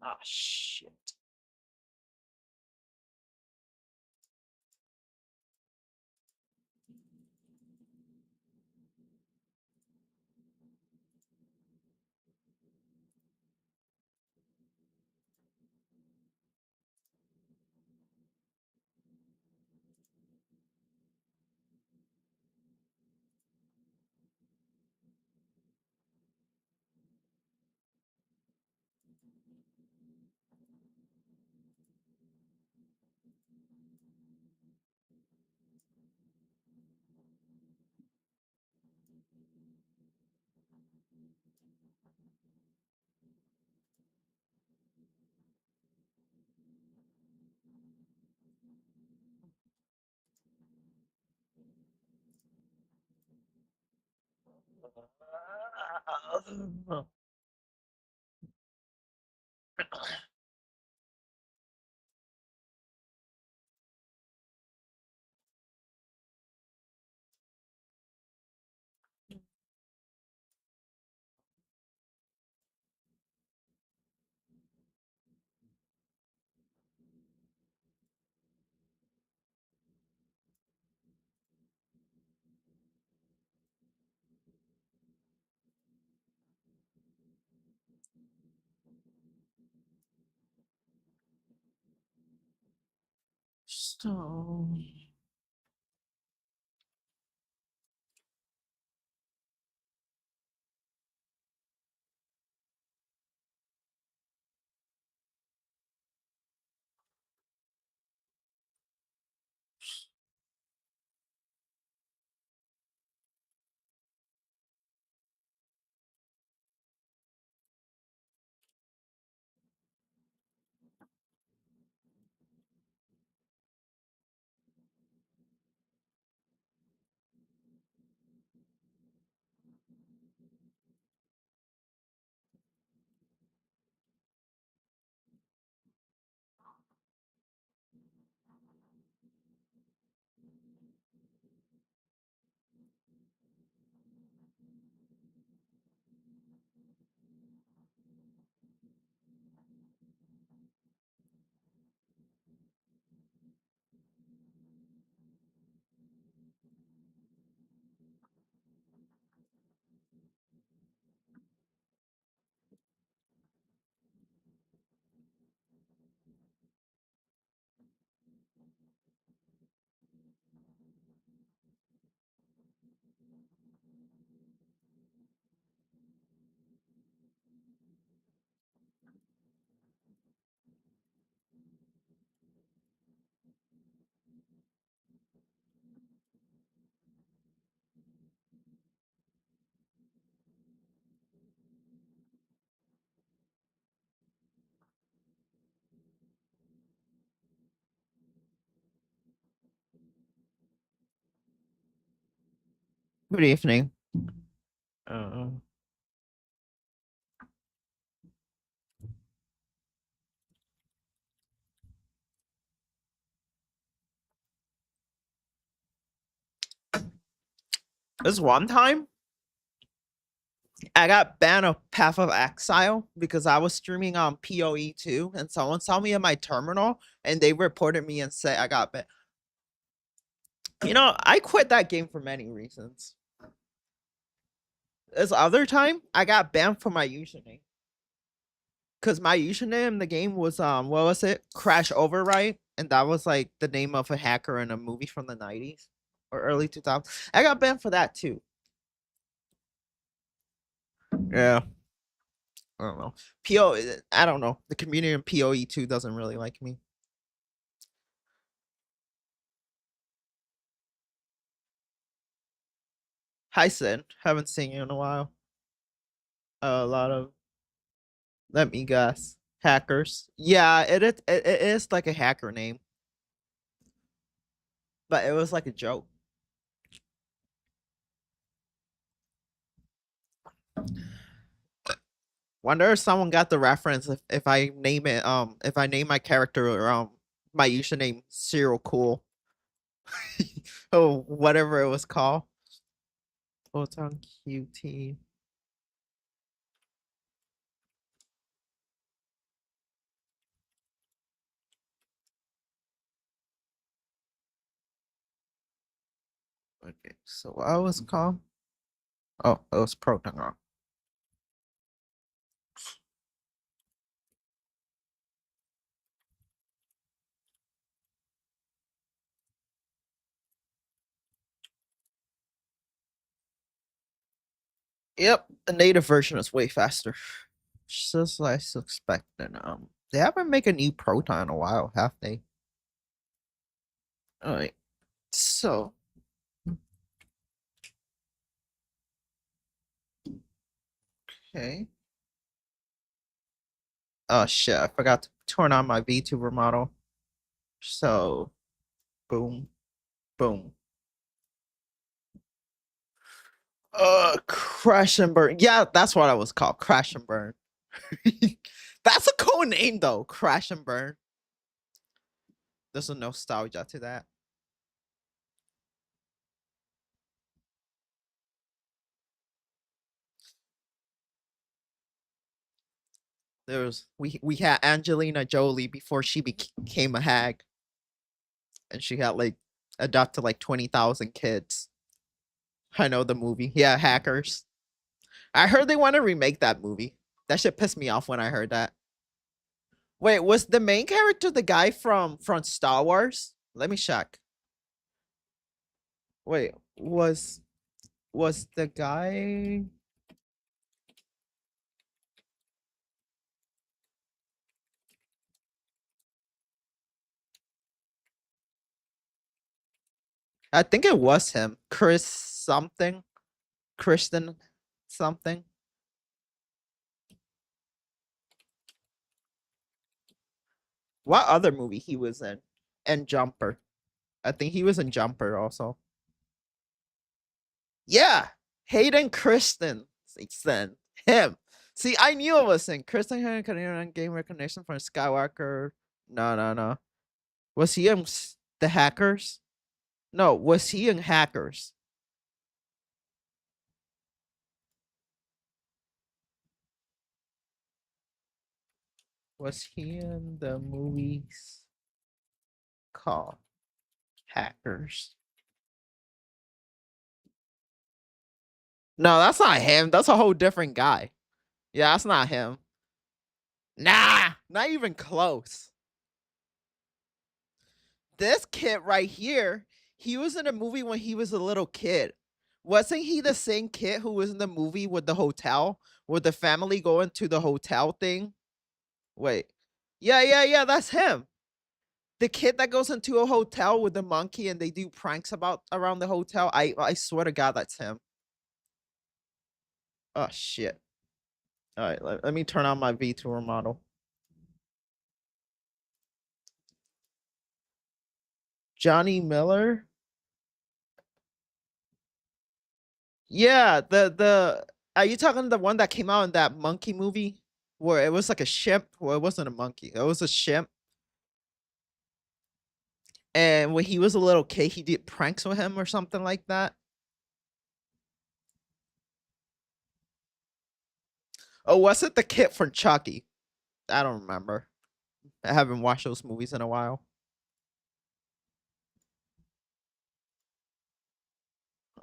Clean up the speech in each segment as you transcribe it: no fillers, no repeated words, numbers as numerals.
Ah, shit. So good evening. Uh, this one time, I got banned of Path of Exile because I was streaming on PoE2, and someone saw me in my terminal, and they reported me and said I got banned. You know, I quit that game for many reasons. This other time, I got banned for my username because my username in the game was what was it? Crash Override, and that was like the name of a hacker in a movie from the 90s or early 2000s. I got banned for that too. Yeah. I don't know. I don't know. The community in PoE2 doesn't really like me. Hi, Sid. Haven't seen you in a while. A lot of, let me guess, hackers. Yeah, it is like a hacker name, but it was like a joke. Wonder if someone got the reference if I name it if I name my character my username Cyril Cool or whatever it was called. Photon QT. So what was it called? Oh, it was Proton. Yep, the native version is way faster. Just like I was expecting. They haven't made a new Proton in a while, have they? Alright. So okay. Oh shit, I forgot to turn on my VTuber model. So boom, boom. Crash and burn. Yeah, that's what I was called. Crash and burn. That's a cool name though. Crash and burn. There's a nostalgia to that. We had Angelina Jolie before she became a hag, and she had like adopted like 20,000 kids. I know the movie. Yeah, hackers. I heard they want to remake that movie. That shit pissed me off when I heard that. Wait, was the main character the guy from Star Wars? Let me check. Wait, was the guy? I think it was him. Chris something. Kristen something. What other movie he was in? And Jumper. I think he was in Jumper also. Yeah, Hayden Christensen. Him. See, I knew it was him. Kristen had a game recognition from Skywalker. No, no, no. Was he in the Hackers? No, was he in Hackers? Was he in the movies called Hackers? No, that's not him. That's a whole different guy. Yeah, that's not him. Nah, not even close. This kid right here, he was in a movie when he was a little kid. Wasn't he the same kid who was in the movie with the hotel, with the family going to the hotel thing? Wait. Yeah, yeah, yeah, that's him. The kid that goes into a hotel with the monkey and they do pranks about around the hotel. I swear to God, that's him. Oh shit. All right, let me turn on my VTuber model. Johnny Miller. Yeah, the are you talking the one that came out in that monkey movie where it was like a shimp? Well, it wasn't a monkey. It was a shimp. And when he was a little kid, he did pranks with him or something like that. Oh, was it the kid from Chucky? I don't remember. I haven't watched those movies in a while.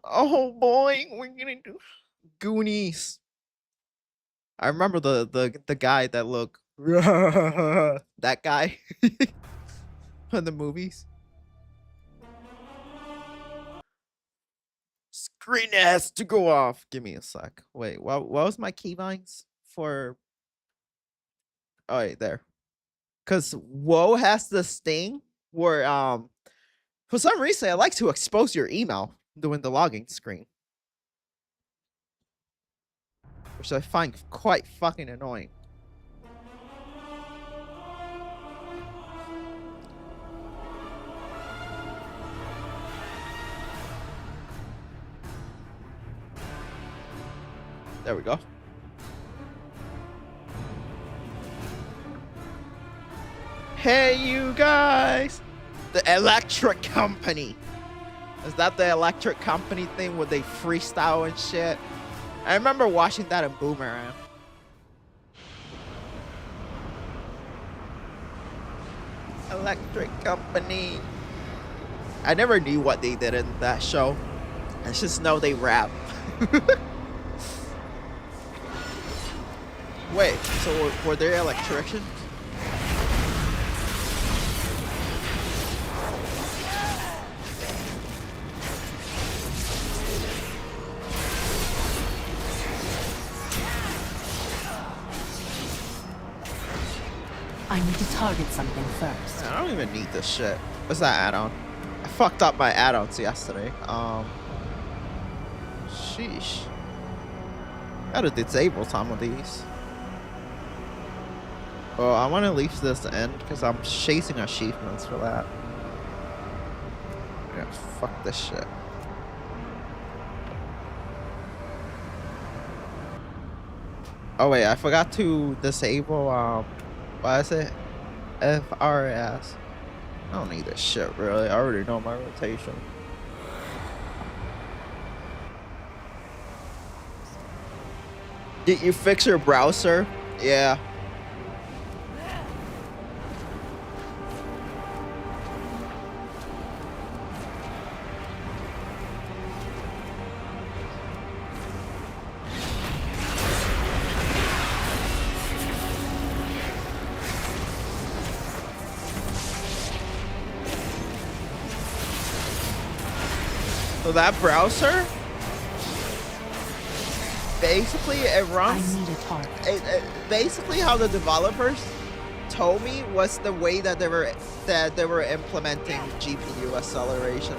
Oh boy, we're gonna do Goonies. I remember the guy that looked that guy in the movies. Screen has to go off. Give me a sec. Wait, what was my keybinds for? Oh, wait, there. Because WoW has this thing where for some reason I like to expose your email during the login screen, which I find quite fucking annoying. There we go. Hey, you guys! The electric company. Is that the electric company thing where they freestyle and shit? I remember watching that in Boomerang. Electric company. I never knew what they did in that show. I just know they rap. Wait, so were they electricians? I need to target something first. I don't even need this shit. What's that add-on? I fucked up my add-ons yesterday. Sheesh. Gotta disable some of these. Well, I want to leave this in because I'm chasing achievements for that. Yeah, fuck this shit. Oh wait, I forgot to disable what is it? FRS. I don't need this shit really. I already know my rotation. Did you fix your browser? Yeah. So that browser, basically it runs. I need a target. Basically, how the developers told me was the way that they were implementing GPU acceleration.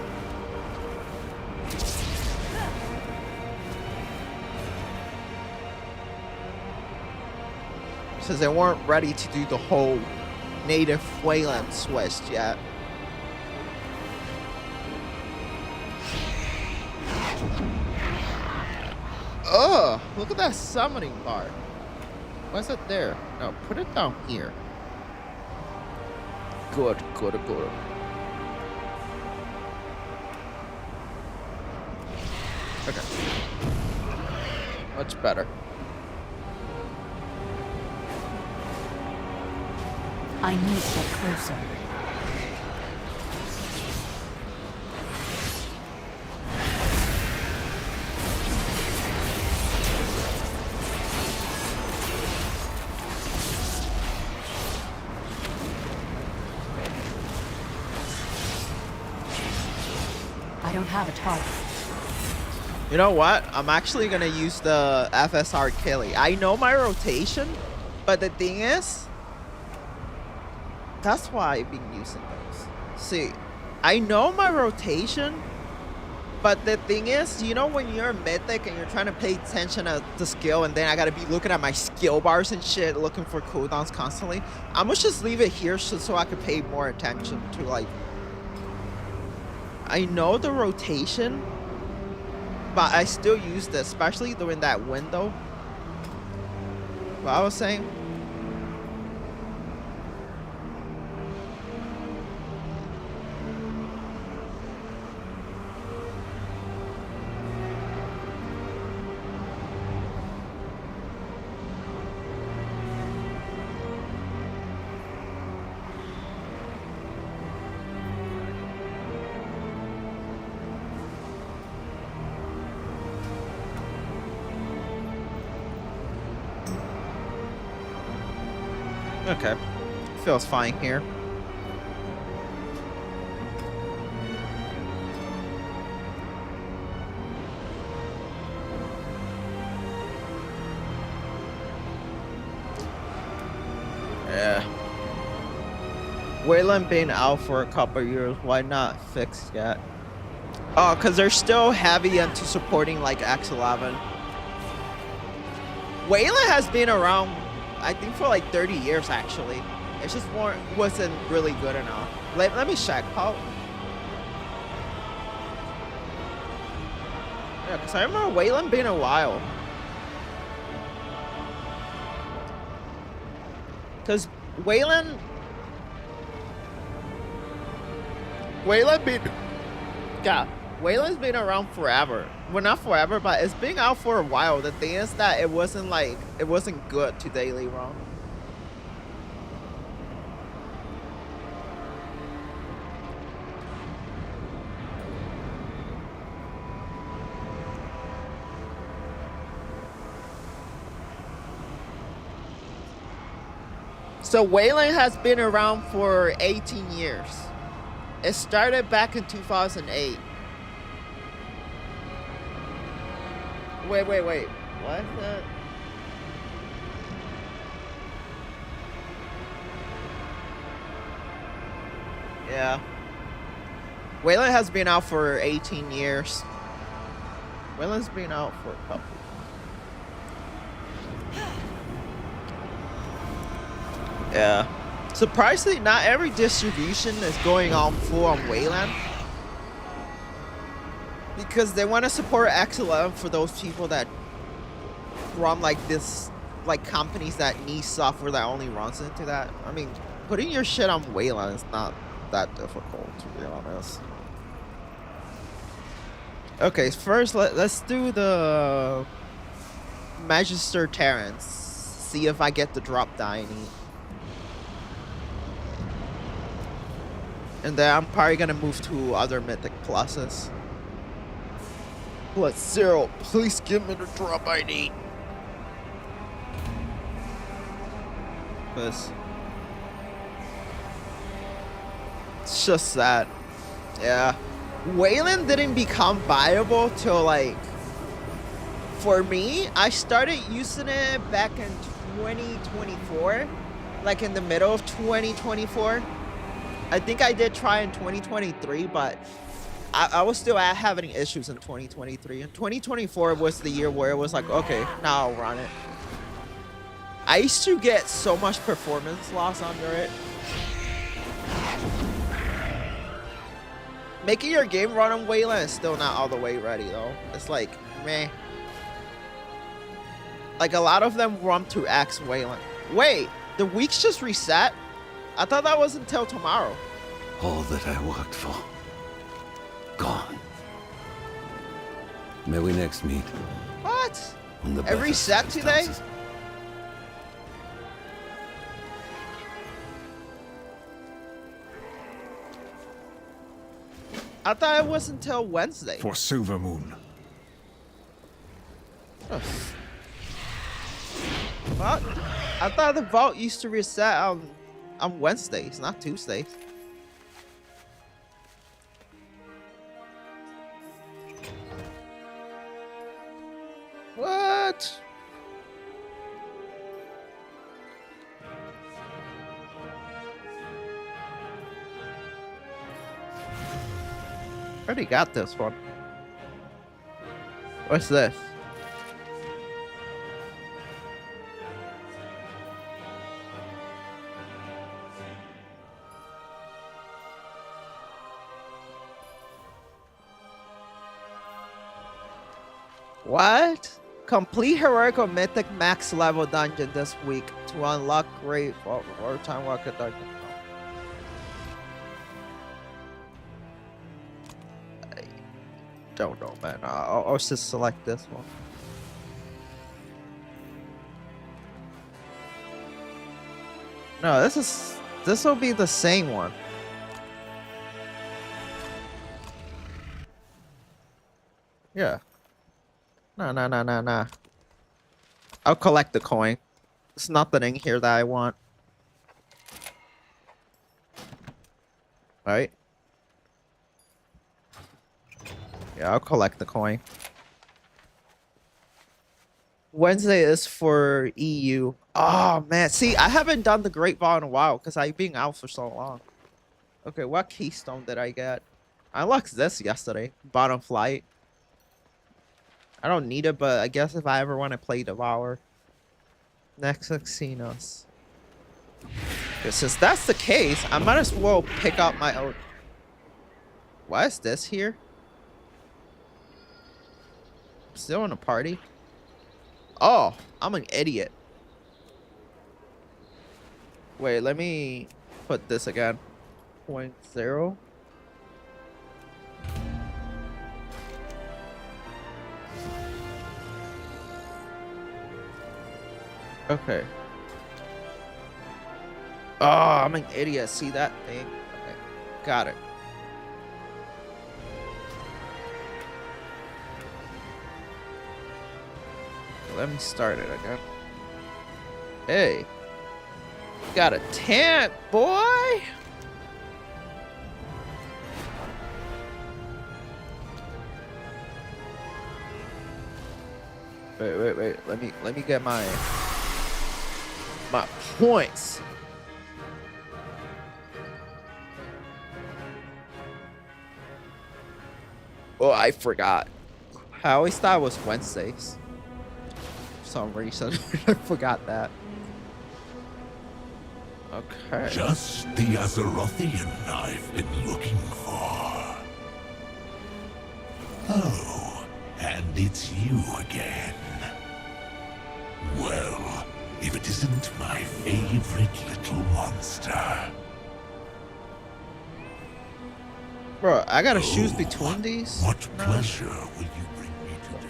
Since they weren't ready to do the whole native Wayland switch yet. Oh, look at that summoning bar. Why's it there? No, put it down here. Good, good, good. Okay. Much better. I need to get closer. I don't have a target. You know what? I'm actually gonna use the FSR Killy. I know my rotation, but the thing is, that's why I've been using those. See, I know my rotation, but the thing is, you know when you're mythic and you're trying to pay attention to the skill, and then I gotta be looking at my skill bars and shit, looking for cooldowns constantly. I'm gonna just leave it here so I can pay more attention to, like, I know the rotation, but I still use this, especially during that window. What I was saying. Okay, feels fine here. Yeah. Wayland been out for a couple years. Why not fix yet? Oh, because they're still heavy into supporting like X11. Wayland has been around, I think, for like 30 years actually. It just wasn't really good enough. Let me check. How? Yeah, because I remember Wayland being a while. Because Wayland been, yeah, Wayland's been around forever. Well, not forever, but it's been out for a while. The thing is that it wasn't good to daily run. So Wayland has been around for 18 years. It started back in 2008. Wait. What? Yeah. Wayland has been out for 18 years. Wayland's been out for a couple. Yeah. Surprisingly, not every distribution is going on full on Wayland. Because they want to support X11 for those people that run like this, like companies that need software that only runs into that. I mean, putting your shit on Wayland is not that difficult, to be honest. Okay, first let's do the Magister Terrence. See if I get the drop die I need. And then I'm probably gonna move to other Mythic Pluses. +0, please give me the drop I need. Cause it's just that, yeah. Wayland didn't become viable till like, for me, I started using it back in 2024, like in the middle of 2024. I think I did try in 2023, but I was still having issues in 2023. And 2024 was the year where it was like, okay, now I'll run it. I used to get so much performance loss under it. Making your game run on Wayland is still not all the way ready though. It's like, meh. Like a lot of them run to X Wayland. Wait, the weeks just reset? I thought that was until tomorrow. All that I worked for. Gone. May we next meet? What? On the It better reset today? circumstances. I thought it was until Wednesday. For Silver Moon. Ugh. What? I thought the vault used to reset on Wednesdays, not Tuesdays. What? Already got this one. What's this? What? Complete heroic or mythic max level dungeon this week to unlock great or time walker dungeon. I don't know, man. I'll just select this one. No, this will be the same one. Yeah. Nah. I'll collect the coin. There's nothing in here that I want. Right? Yeah, I'll collect the coin. Wednesday is for EU. Oh, man. See, I haven't done the Great Ball in a while because I've been out for so long. Okay, what keystone did I get? I unlocked this yesterday. Bottom flight. I don't need it, but I guess if I ever want to play Devour. Next Xenos. Since that's the case, I might as well pick up my own. Why is this here? Still in a party? Oh, I'm an idiot. Wait, let me put this again. 0.0. Okay. Oh, I'm an idiot. See that thing? Okay. Got it. Let me start it again. Hey. Got a tent, boy. Wait. Let me get my points. Oh, I forgot. I always thought it was Wednesdays. For some reason, I forgot that. Okay. Just the Azerothian I've been looking for. Oh, and it's you again. Well, if it isn't my favorite little monster. Bro, I gotta choose between these? What pleasure will you bring me today?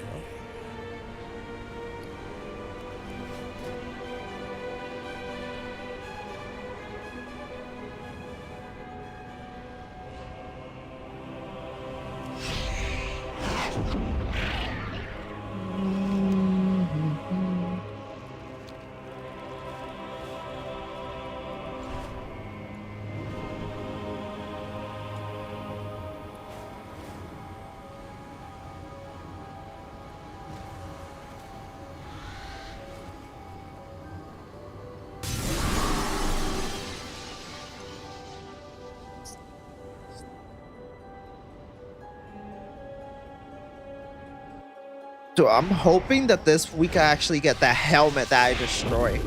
So I'm hoping that this week I actually get that helmet that I destroyed.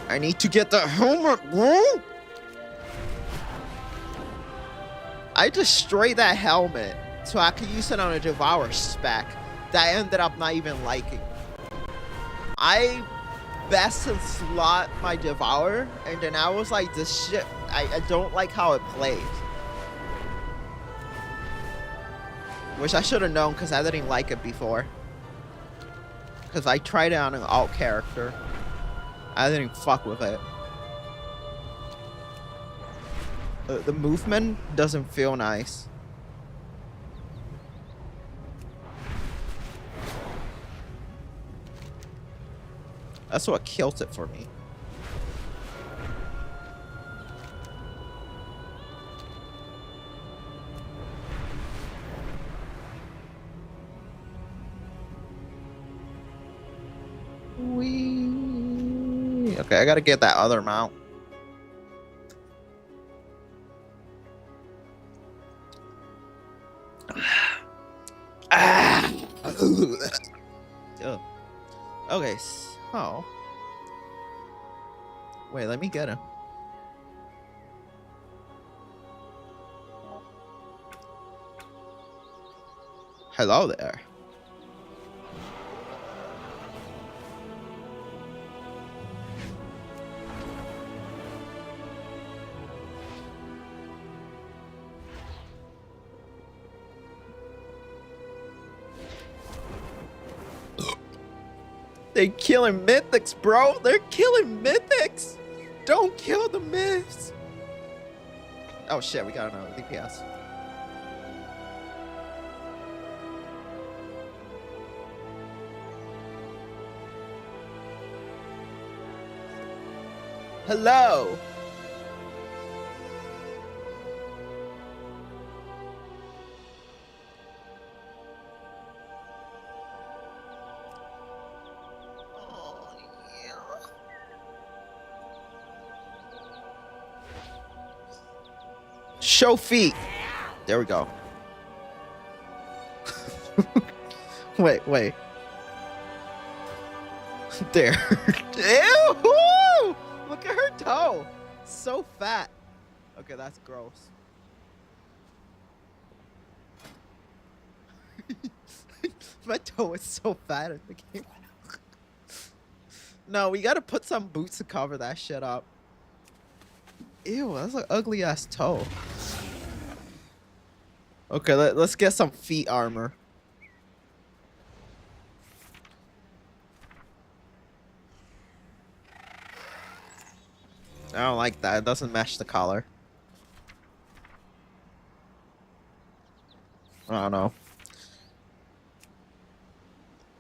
I need to get the helmet, bro. I destroyed that helmet so I could use it on a Devour spec that I ended up not even liking. I best in slot my Devour, and then I was like, this shit, I don't like how it plays. Which I should have known because I didn't like it before. Because I tried it on an alt character. I didn't fuck with it. The movement doesn't feel nice. That's what kills it for me. Okay, I gotta get that other mount. Ugh. Okay, so wait, let me get him. Hello there. They killing mythics, bro. They're killing mythics. Don't kill the myths. Oh shit, we got another DPS. Hello. Show feet. There we go. wait. There. Ew! Look at her toe. So fat. Okay, that's gross. My toe is so fat in the game. No, we gotta put some boots to cover that shit up. Ew, that's an ugly ass toe. Okay, let's get some feet armor. I don't like that. It doesn't match the collar. I don't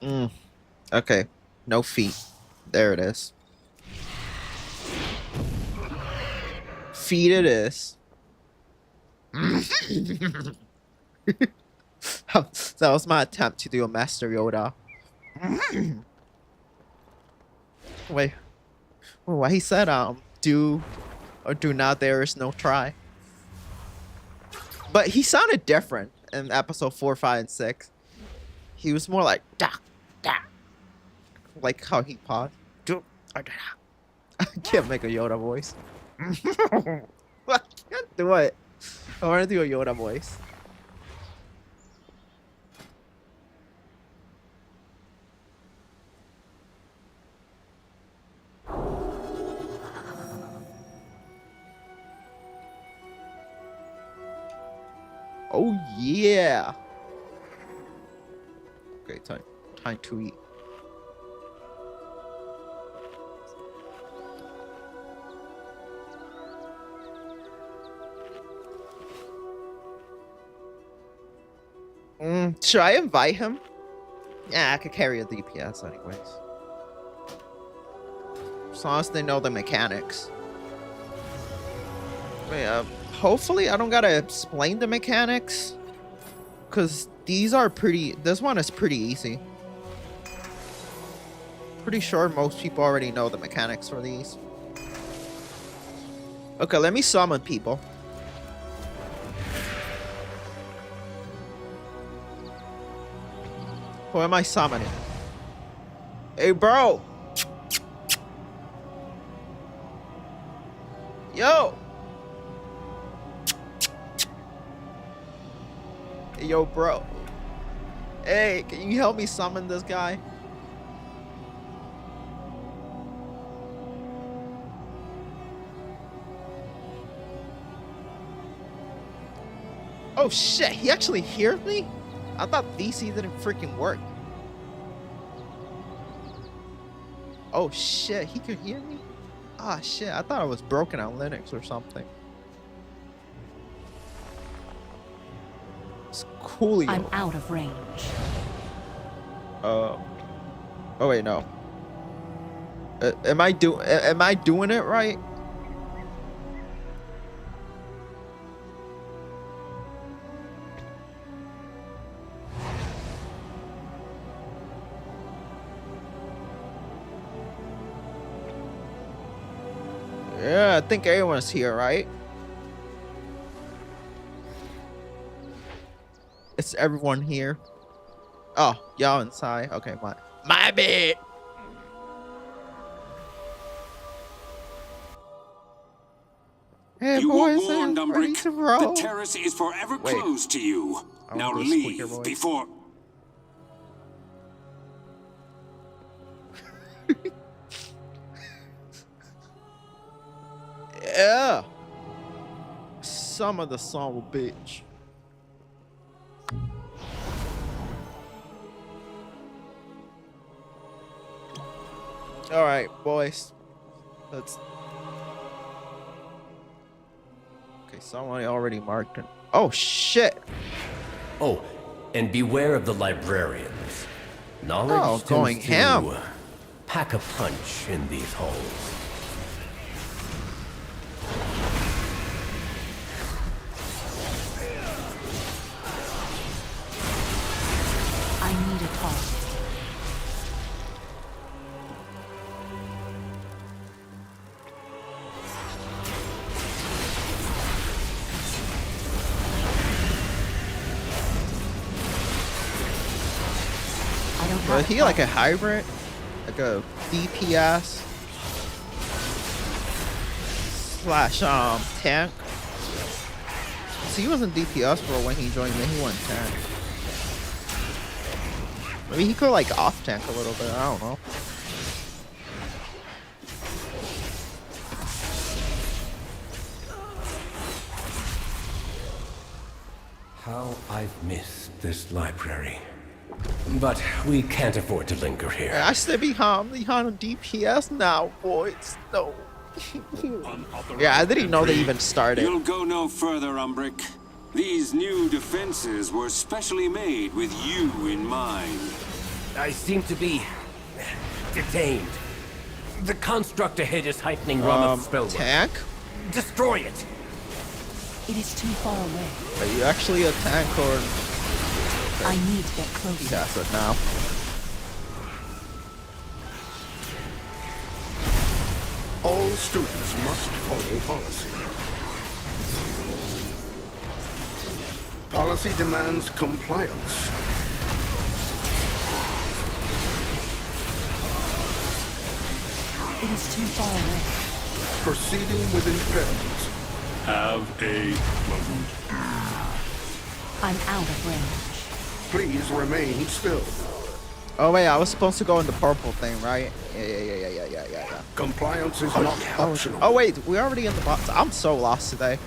know. Okay, no feet. There it is. feat it is. That was my attempt to do a Master Yoda. Wait, what he said? Do or do not. There is no try. But he sounded different in episode 4, 5, and 6. He was more like da da, like how he paused. Do or da. I can't make a Yoda voice. I can't do it. I want to do a Yoda voice. Oh yeah. Okay, time to eat. Should I invite him? Yeah, I could carry a DPS anyways. As long as they know the mechanics. Wait, hopefully I don't gotta explain the mechanics. Cause these are this one is pretty easy. Pretty sure most people already know the mechanics for these. Okay, let me summon people. Who am I summoning? Hey, bro. Yo. Hey, yo, bro. Hey, can you help me summon this guy? Oh shit, he actually hears me? I thought VC didn't freaking work. Oh shit, he could hear me? Ah shit, I thought I was broken on Linux or something. It's coolio. I'm out of range. Oh wait, no. Am I doing it right? Yeah, I think everyone's here, right? It's everyone here. Oh, y'all inside. Okay, my bad. Hey, You boys, were warned, I'm ready Umbrick. to roll. The terrace is forever Wait. closed to you. I Now wanna go squeak your leave voice. before... Yeah. Some of the son of a bitch. All right, boys. Let's. Okay, someone already marked it. Oh shit! Oh, and beware of the librarians. Knowledge Oh, tends going to ham. pack a punch in these halls. I need a target. I don't have Is he like a hybrid? Like a DPS slash tank? So he wasn't DPS for when he joined me, he went tank. Maybe he could like off tank a little bit, I don't know. How I've missed this library. But we can't afford to linger here. I stay behind DPS now, boys. No. Yeah, I didn't know they even started. You'll go no further, Umbrick. These new defenses were specially made with you in mind. I seem to be detained. The construct ahead is heightening Rama's spell work. Tank? Destroy it! It is too far away. Are you actually a tank or I need to get closer. yes it now? All students must follow policy. Policy demands compliance. It is too far away. Proceeding with impairment. Have a moment. I'm out of range. Please remain still. Oh wait, I was supposed to go in the purple thing, right? Yeah. Compliance is not optional. Oh wait, we're already in the box. I'm so lost today.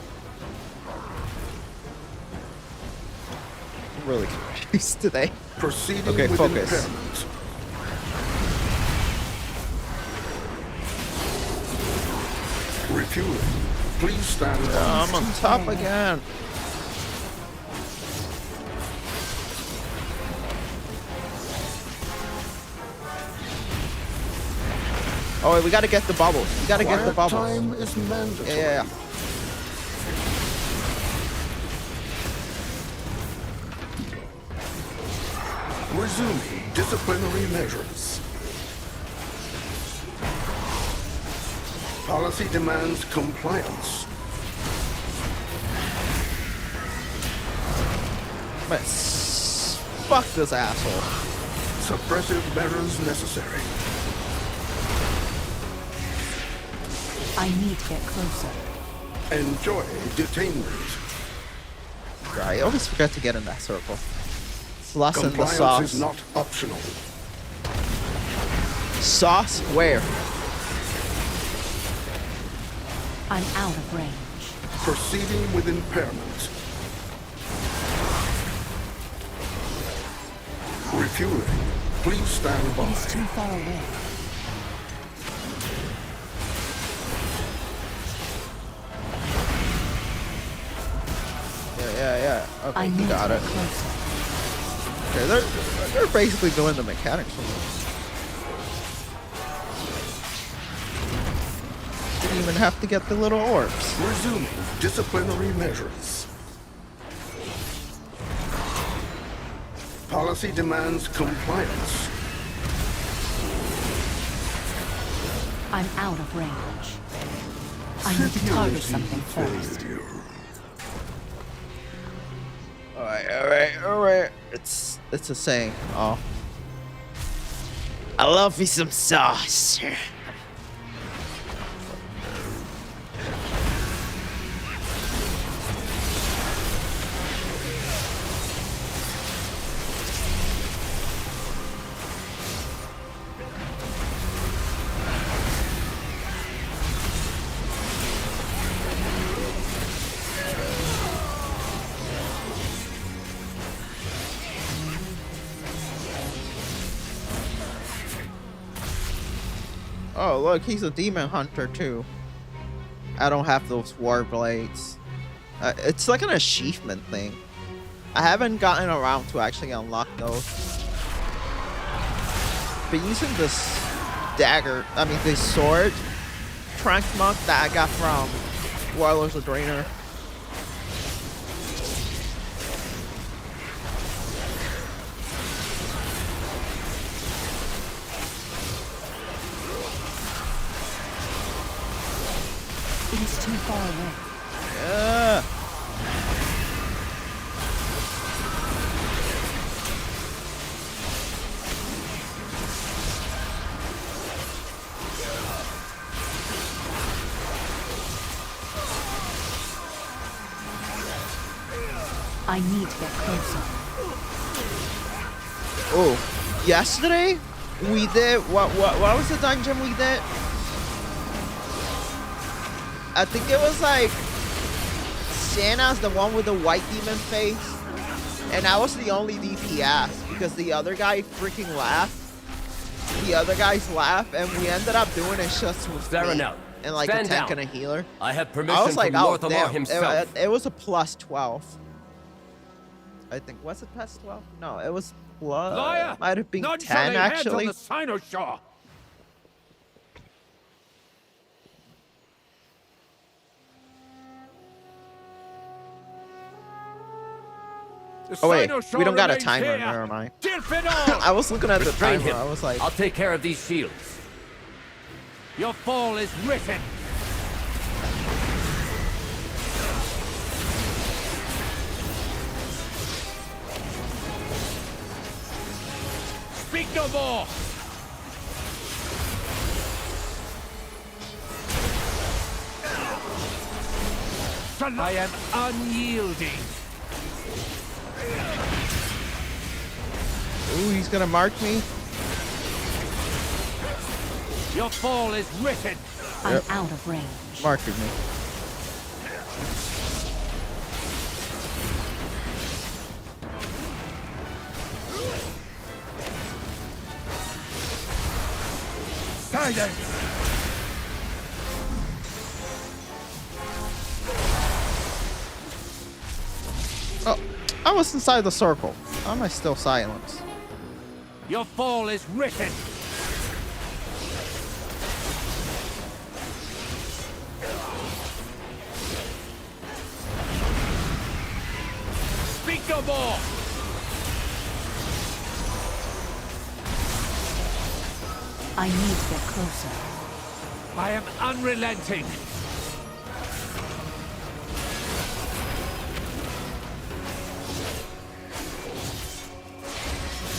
I'm really confused today. Proceeding Okay, with focus. impairment. Refueling. Please stand by. I'm on top again. Oh wait, we gotta get the bubbles. We gotta get the Quiet bubbles. time is mandatory. Yeah. Resuming disciplinary measures. Policy demands compliance. But fuck this asshole. Suppressive measures necessary. I need to get closer. Enjoy detainment. I always forget to get in that circle. Plus in the Compliance sauce. is not optional. Sauce where? I'm out of range. Proceeding with impairment. Refueling. Please stand It is too by. far away. Yeah. Okay, I you need got to it. get closer. Okay, they're basically doing the mechanics for me. Didn't even have to get the little orbs. Resuming disciplinary measures. Policy demands compliance. I'm out of range. I need to target something first. Failure. Alright. It's a saying. Oh. I love me some sauce. Oh, look, he's a demon hunter too. I don't have those war blades. It's like an achievement thing. I haven't gotten around to actually unlock those. But using this dagger, this sword, trank monk that I got from Warlords of Draenor. It is too far away. Yeah. I need to get closer. Oh, yesterday we did what was the dungeon we did? I think it was like Santa's the one with the white demon face, and I was the only DPS because the other guy freaking laughed. The other guys laughed, and we ended up doing it just with Fair me enough. and like Stand a tank down. and a healer. I have permission I was like, from oh Lord Thamar damn, himself. it was a plus 12. I think was it plus 12? No, it was plus. Liar! Might have been None shall 10 lay hands on actually. the Sinoshaw. Oh wait, we don't got a timer. Never mind. I was looking at the Restrain timer. him. I was like, I'll take care of these shields. Your fall is written. Speak no more. I am unyielding. ooh, he's gonna mark me. Your fall is written. I'm Yep. out of range. Marking me. Silence! Oh, I was inside the circle. How am I still silenced? Your fall is written. Speak no more. I need to get closer. I am unrelenting.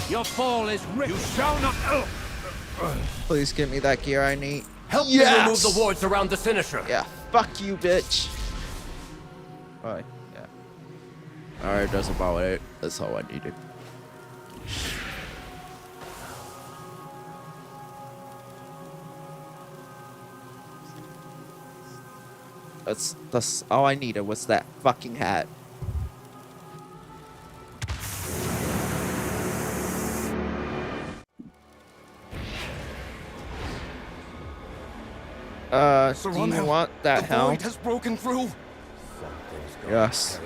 Your fall is written. You shall not. Please give me that gear I need. Help me remove the wards around the Sinisher. Yeah, fuck you, bitch. Alright, yeah. Alright, that's about it. That's all I needed. That's all I needed was that fucking hat. Do you want that helm? has broken through. Yes.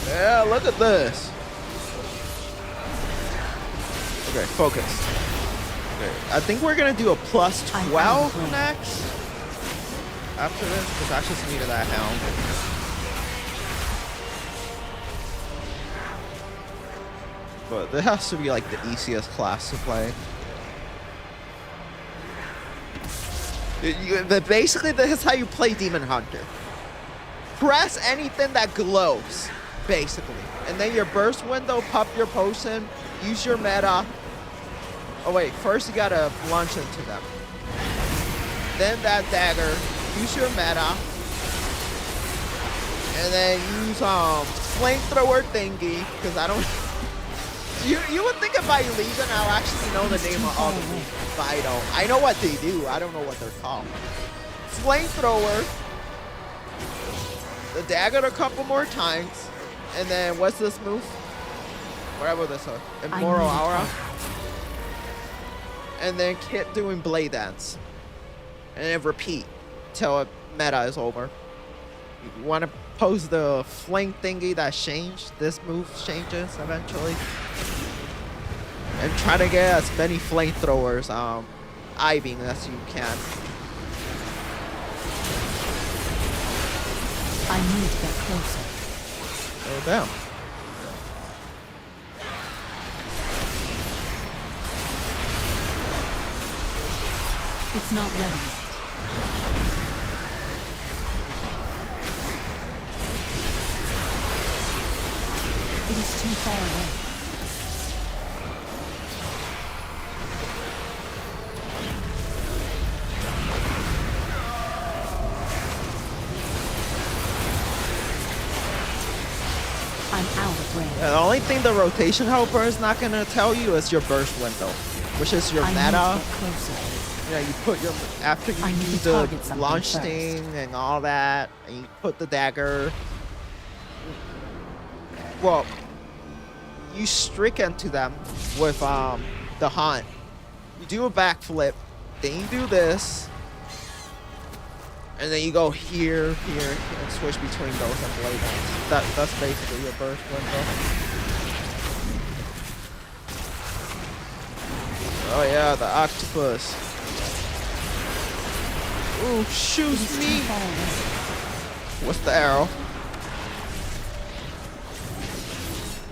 Yeah, look at this. Okay, focus. Okay, I think we're gonna do a plus 12 next. After this, because I just needed that helm. But this has to be like the easiest class to play. Basically, this is how you play Demon Hunter. Press anything that glows. Basically. And then your burst window, pop your potion, use your meta. Oh wait, first you gotta launch into them. Then that dagger, use your meta. And then use flamethrower thingy, because I don't you would think if I Legion I'll actually know the name of all the moves, but I don't. I know what they do, I don't know what they're called. Flamethrower, the dagger a couple more times. And then what's this move? Whatever this is. Immoral Aura. And then keep doing Blade Dance. And then repeat till meta is over. You want to pose the flame thingy that changed. This move changes eventually. And try to get as many flamethrowers iving as you can. I need to get closer. Oh, damn. It's not ready. It is too far away. I'm out of range. The only thing the rotation helper is not gonna tell you is your burst window, which is your I need to meta. get closer. Yeah, you put your after you I need do to the target something launch first. thing and all that, and you put the dagger. well, you streak into them with the hunt. You do a backflip, then you do this, and then you go here, and switch between those and blade ones. That's basically your burst window. Oh yeah, the octopus. Ooh, shoots me. What's the arrow?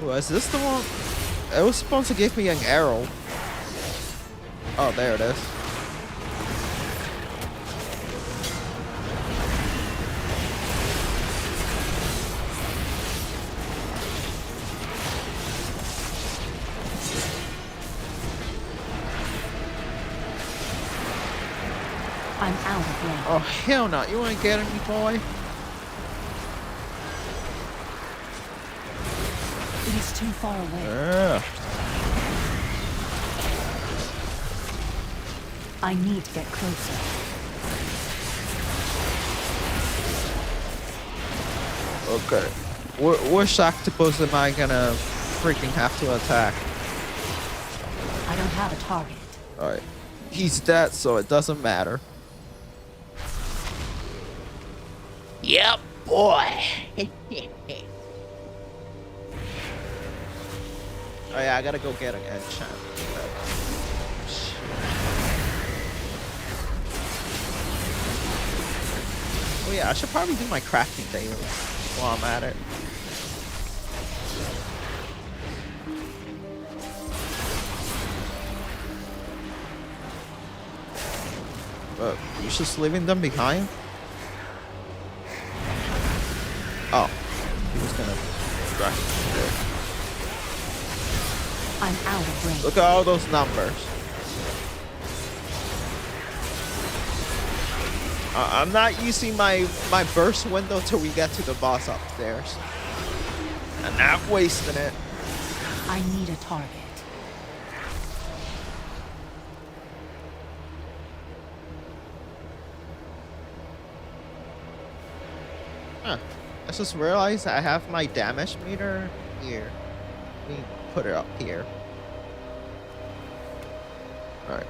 Ooh, is this the one? It was supposed to give me an arrow. Oh, there it is. I'm out of range. Oh, hell no. You ain't getting me, boy. It is too far away. Yeah. I need to get closer. Okay. Which octopus am I gonna freaking have to attack? I don't have a target. Alright. He's dead, so it doesn't matter. Yep, boy. Oh yeah, I gotta go get an enchant. Oh yeah, I should probably do my crafting daily while I'm at it. But you just leaving them behind? Oh, he was gonna crash it. I'm out of range. Look at all those numbers. I'm not using my burst window till we get to the boss upstairs. I'm not wasting it. I need a target. Huh. I just realized I have my damage meter here. Let me put it up here. Alright.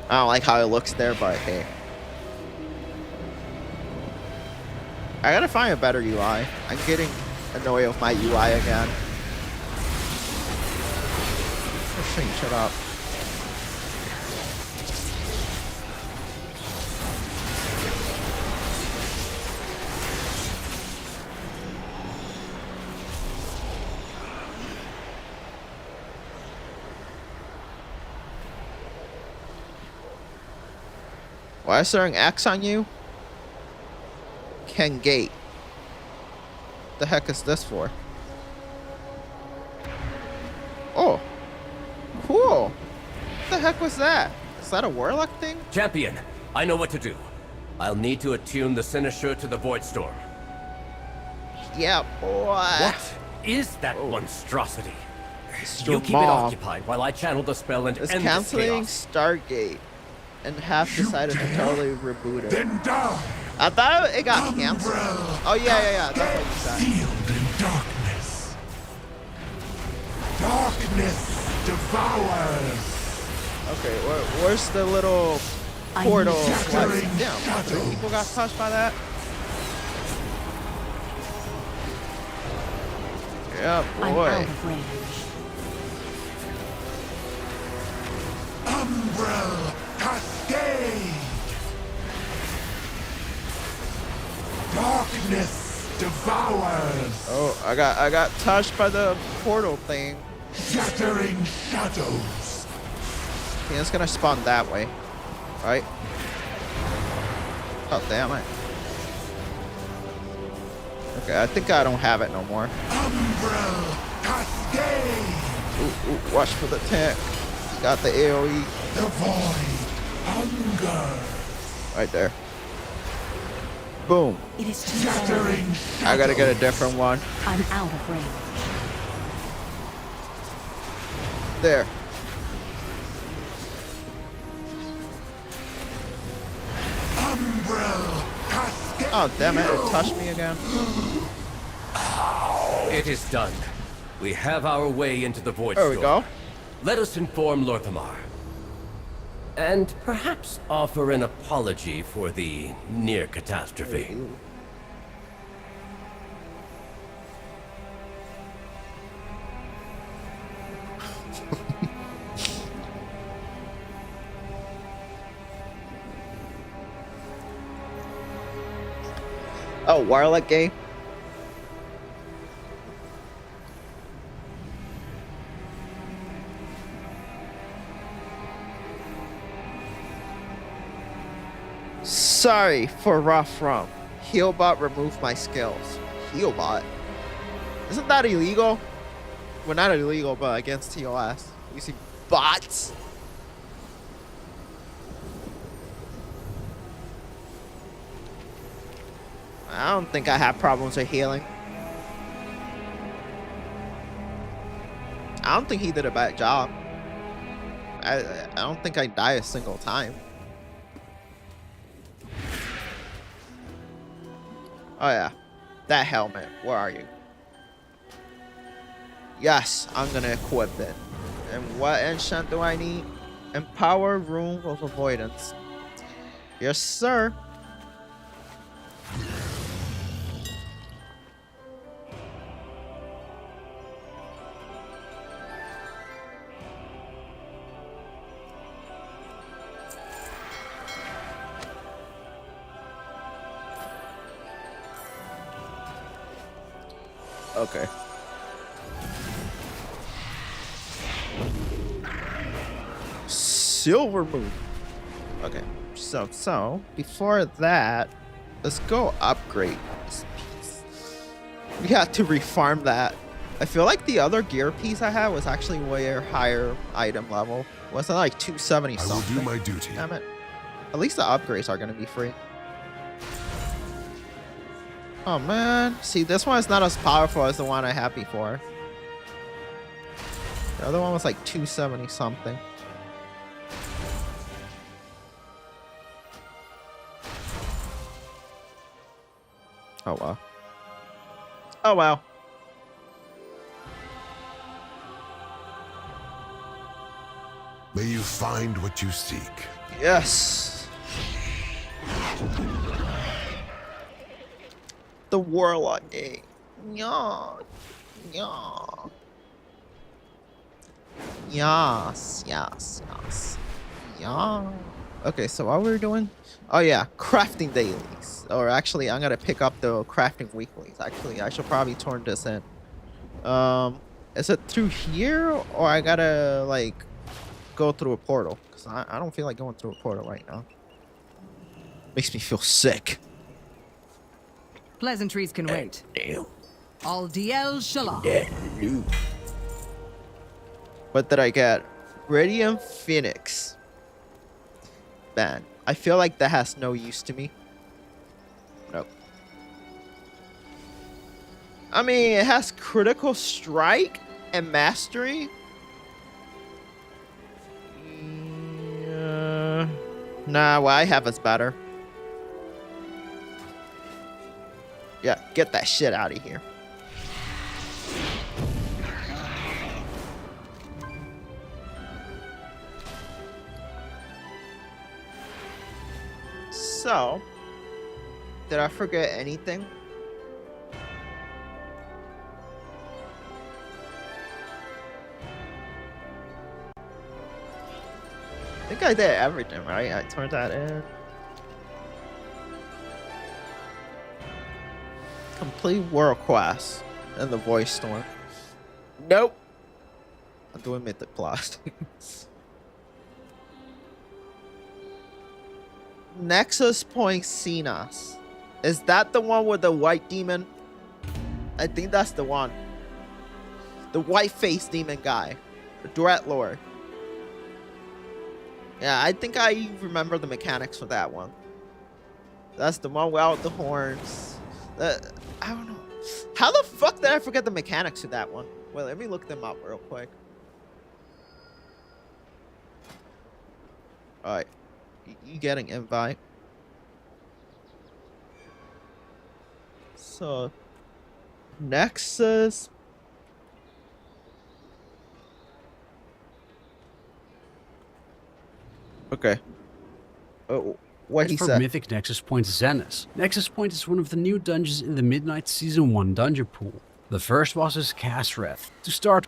I don't like how it looks there, but hey. I gotta find a better UI. I'm getting annoyed with my UI again. Oh, shut up. Why is there an X on you? Ken Gate. The heck is this for? Oh. Cool. What the heck was that? Is that a warlock thing? Champion, I know what to do. I'll need to attune the Sinister to the Void Storm. Yeah, boy. What is that monstrosity? Mr. You keep it Mom occupied while I channel the spell and is end this canceling chaos. Stargate and have decided to totally reboot it. Then down, I thought it got canceled. Oh yeah. That's what you said. sealed in darkness. Darkness devours. Okay, where's the little I portal? need shattering Damn, shadows. three people got touched by that. Yeah, I'm boy. out of range. Umbral Cascade. Darkness devours. Oh, I got touched by the portal thing. Shattering shadows. Okay, it's gonna spawn that way, right? Oh damn it. Okay, I think I don't have it no more. Umbral Cascade. Ooh, watch for the tank. Got the AoE The void. Hunger. right there. Boom. It is too far away. Shattering I gotta get a shadows. different one. I'm out of range. There. Umbral Cascade. Oh damn it! It touched me again. It is done. We have our way into the Void There we Storm. go. Let us inform Lorthamar. And perhaps offer an apology for the near catastrophe. Oh, Warlock game. Sorry for rough rum. Healbot removed my skills. Healbot? Isn't that illegal? Well, not illegal, but against TOS. You see bots? I don't think I have problems with healing. I don't think he did a bad job. I don't think I die a single time. Oh yeah, that helmet. Where are you? Yes, I'm gonna equip it. And what enchant do I need? Empower Room of Avoidance. Yes, sir. Okay. Silver Moon. Okay. So before that, let's go upgrade this piece. We have to refarm that. I feel like the other gear piece I had was actually way higher item level. Wasn't it like 270 I will something? do my duty. Damn it. At least the upgrades are gonna be free. Oh man, see, this one is not as powerful as the one I had before. The other one was like 270 something. Oh well. Oh well. May you find what you seek. Yes. The Warlock game. Yeah. Yeah. Yes. Yes. Yes. Yeah. Okay, so what we're doing? Oh yeah, crafting dailies. Or actually, I'm gonna pick up the crafting weeklies. Actually, I should probably turn this in. Is it through here, or I gotta like go through a portal? Cause I don't feel like going through a portal right now. Makes me feel sick. Pleasantries can wait. Damn. All DL Shalom. What did I get? Radiant Phoenix. Man, I feel like that has no use to me. Nope. I mean, it has critical strike and mastery. Nah, what I have is better. Yeah, get that shit out of here. So, did I forget anything? I think I did everything, right? I turned that in. Complete world quest and the voice storm. Nope. I'm doing mythic plot. Nexus Point Cenas. Is that the one with the white demon? I think that's the one. The white face demon guy. The Dread Lord. Yeah, I think I remember the mechanics for that one. That's the one without the horns. I don't know. How the fuck did I forget the mechanics of that one? Well, let me look them up real quick. Alright. You getting invite. So, Nexus Okay. Oh, what And he for said. Mythic Nexus Point Zenith. Nexus Point is one of the new dungeons in the Midnight Season 1 dungeon pool. The first boss is Cast Wrath. To start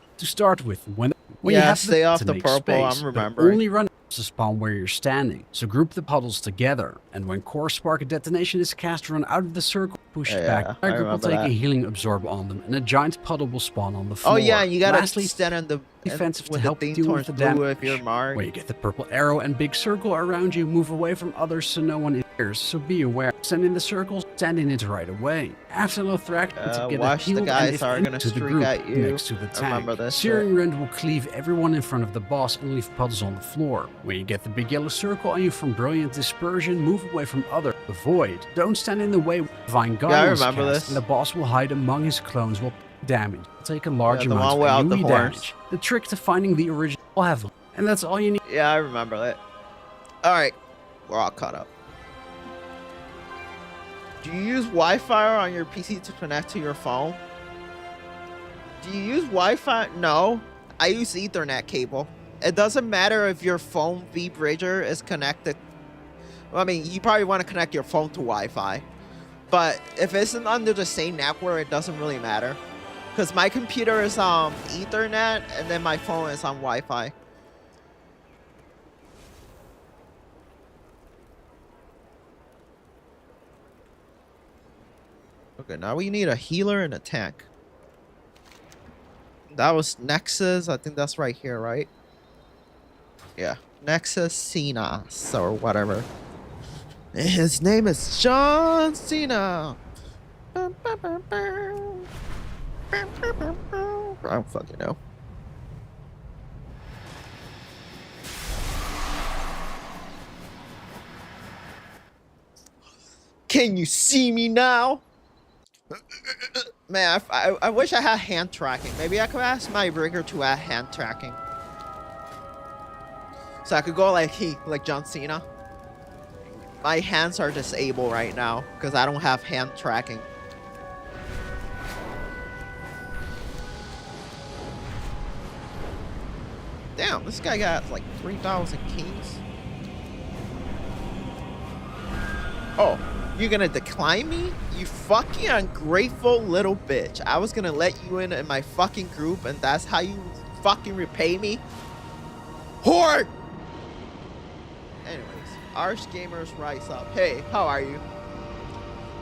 with, when you Yeah, have stay off to the make purple. space, I'm but remembering. only run to spawn where you're standing. So group the puddles together, and when Core Spark Detonation is cast, run out of the circle, push it back. Yeah, Our I group will remember take that. a healing absorb on them, and a giant puddle will spawn on the floor. Oh yeah, you gotta Lastly, stand on the defensive to when the help thing deal turns with the blue damage. if you're marked. When you get the purple arrow and big circle around you, move away from others so no one interferes. So be aware. Stand in the circles, stand in it right away. After Lothrak, to get a Watch the healed guys and if are gonna into the streak group at you. next to the I tank. remember this Searing shit. Rend will cleave everyone in front of the boss and leave puddles on the floor. When you get the big yellow circle on you from Brilliant Dispersion, move away from others. Avoid. Don't stand in the way when Divine God Yeah, I is remember cast, this. and the boss will hide among his clones while damage. Take a large Yeah, the amount one without of the AoE horns. damage. The trick to finding the original level. And that's all you need. Yeah, I remember that. All right, we're all caught up. Do you use Wi-Fi on your PC to connect to your phone? Do you use Wi-Fi? No, I use Ethernet cable. It doesn't matter if your phone V-Bridger is connected. Well, I mean, you probably want to connect your phone to Wi-Fi, but if it's under the same network, it doesn't really matter. Because my computer is on Ethernet, and then my phone is on Wi-Fi. Okay, now we need a healer and a tank. That was Nexus. I think that's right here, right? Yeah. Nexus Cena, or whatever. His name is John Cena. I don't fucking know. Can you see me now? Man, I wish I had hand tracking. Maybe I could ask my rigger to add hand tracking. So I could go like John Cena. My hands are disabled right now because I don't have hand tracking. Damn, this guy got like 3,000 keys. Oh, you're gonna decline me? You fucking ungrateful little bitch. I was gonna let you in my fucking group and that's how you fucking repay me? Whore! Anyways, Arch Gamers Rise Up. Hey, how are you?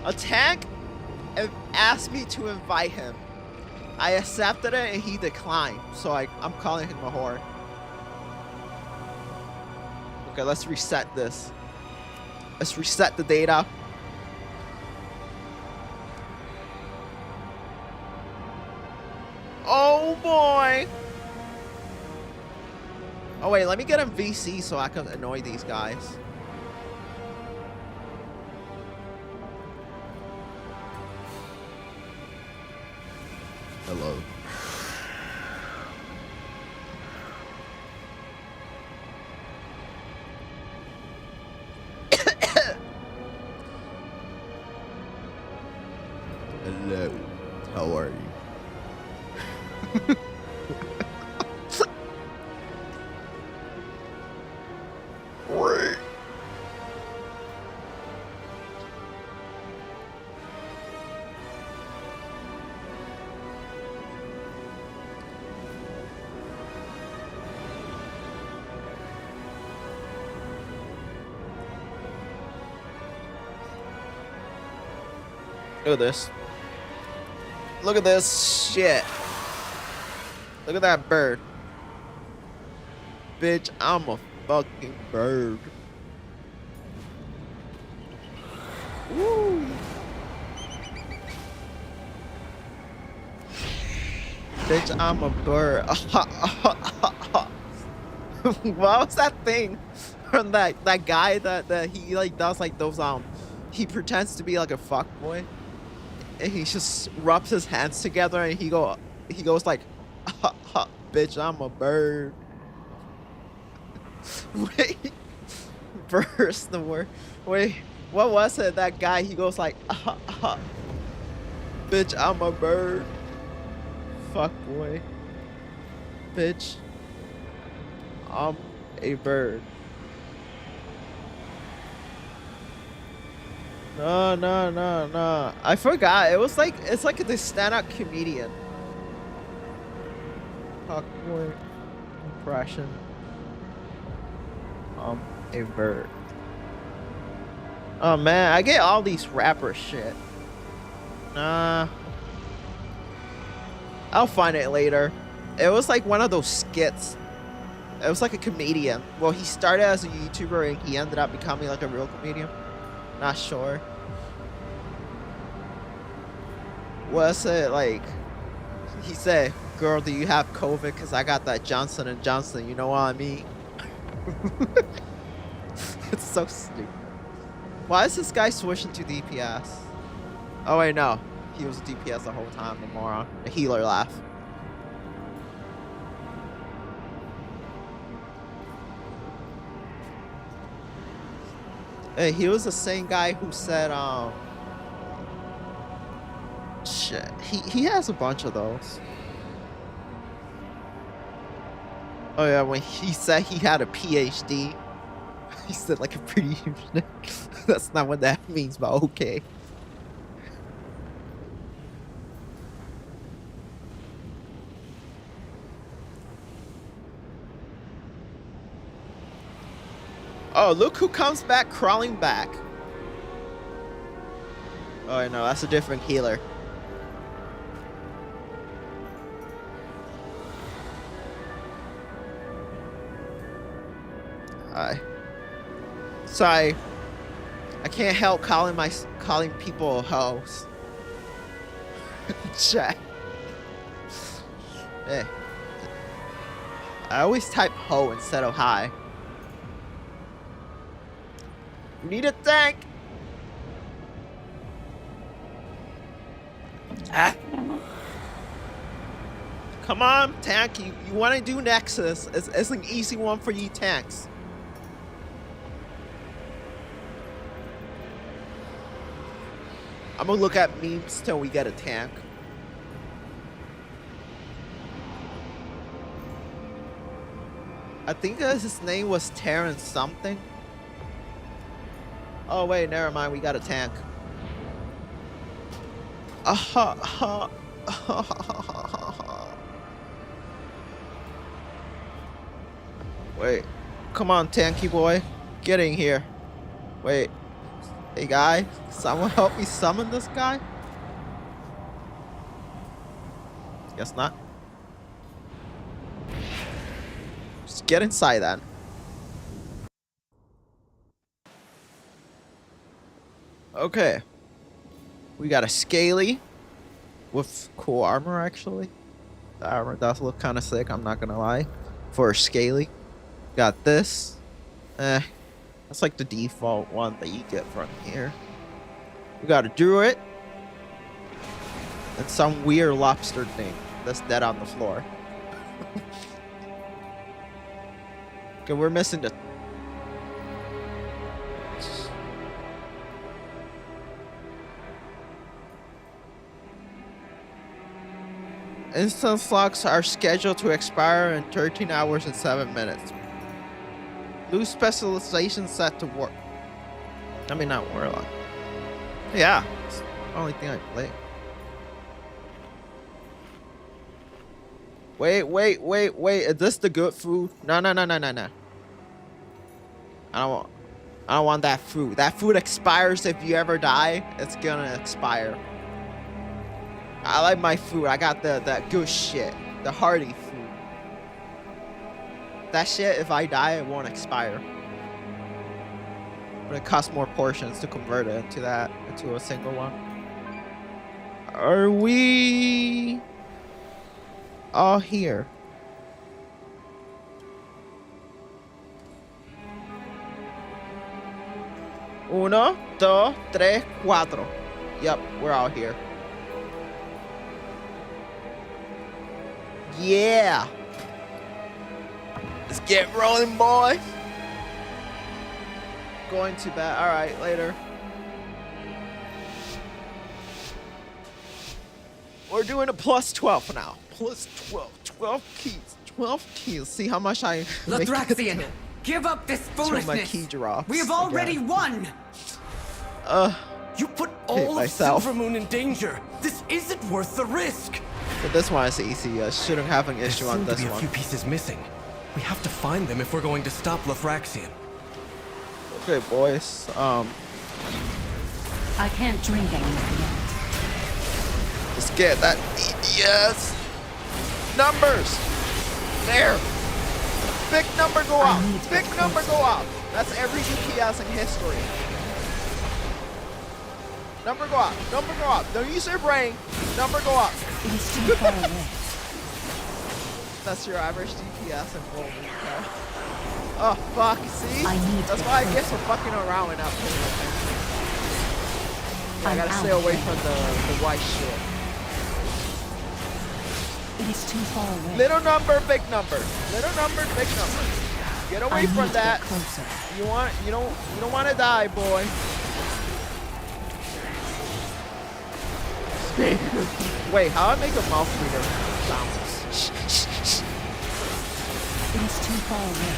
A tank asked me to invite him. I accepted it and he declined. So I'm calling him a whore. Okay, let's reset this. Let's reset the data. Oh boy! Oh wait, let me get him VC so I can annoy these guys. Hello. Hello. How are you? Great. Look at this. Look at this shit. Look at that bird. Bitch, I'm a fucking bird. Woo. Bitch, I'm a bird. What was that thing from that guy that he like does like those he pretends to be like a fuckboy and he just rubs his hands together and he goes like bitch, I'm a bird. Wait, verse the word. Wait, what was it? That guy, he goes like, bitch, I'm a bird. Fuck boy. Bitch, I'm a bird. No. I forgot. It was like it's like this stand-up comedian. Awkward impression. A bird. Oh man, I get all these rapper shit. Nah. I'll find it later. It was like one of those skits. It was like a comedian. Well, he started as a YouTuber and he ended up becoming like a real comedian. Not sure. Was it like? He said, "Girl, do you have COVID? Because I got that Johnson & Johnson." You know what I mean? It's so stupid. Why is this guy switching to DPS? Oh wait, no. He was a DPS the whole time, the moron. The healer laugh. Hey, he was the same guy who said, shit. He has a bunch of those. Oh yeah, when he said he had a PhD, he said like a pretty huge neck. That's not what that means, but okay. Oh, look who comes back crawling back. Oh no, that's a different healer. Hi. Sorry. I can't help calling people hoes. Chat. Eh. I always type ho instead of hi. We need a tank. Ah. Come on, tank. You want to do Nexus. It's an easy one for you tanks. I'm gonna look at memes till we get a tank. I think his name was Terrence something. Oh wait, never mind. We got a tank. Wait, come on, tanky boy, get in here. Wait, hey guy, someone help me summon this guy? Guess not. Just get inside then. Okay. We got a Scaly with cool armor actually. The armor does look kind of sick, I'm not gonna lie. For a Scaly. Got this. That's like the default one that you get from here. We got a Druid. And some weird lobster thing that's dead on the floor. Okay, we're missing the... Instant flux are scheduled to expire in 13 hours and 7 minutes. Blue specialization set to work. I mean, not warlock. Yeah, it's the only thing I play. Wait. Is this the good food? No. I don't want that food. That food expires if you ever die. It's gonna expire. I like my food. I got that good shit. The hearty food. That shit, if I die, it won't expire. But it costs more portions to convert it into a single one. Are we all here? Uno, dos, tres, cuatro. Yep, we're all here. Yeah. Let's get rolling, boys. Going to bed. All right, later. We're doing a plus 12 now. Plus 12. 12 keys. 12 keys. See how much I make. Lathraxian, give up this my foolishness. key drops. We have already won. You put Hit all of myself. Silvermoon in danger. This isn't worth the risk. But this one is easy. I shouldn't have an There issue seem on to this be a one. few pieces missing. We have to find them if we're going to stop Lithraxian. Okay, boys. I can't drink anymore yet. Let's get that. Yes. Numbers. There. Big number go I up. need to Big get number closer. go up. That's every DPS in history. Number go up. Number go up. Don't use your brain. Number go up. It is too far away. That's your average DPS in WoW. Oh fuck! See? I need That's to why I get guess closer. we're fucking around and not paying attention. I I'm gotta out stay of away range. from the white shit. It is too far away. Little number, big number. Little number, big number. Get I away need from to that. get closer. You don't want to die, boy. Wait, how I make a mouth reader sound? It is too far away.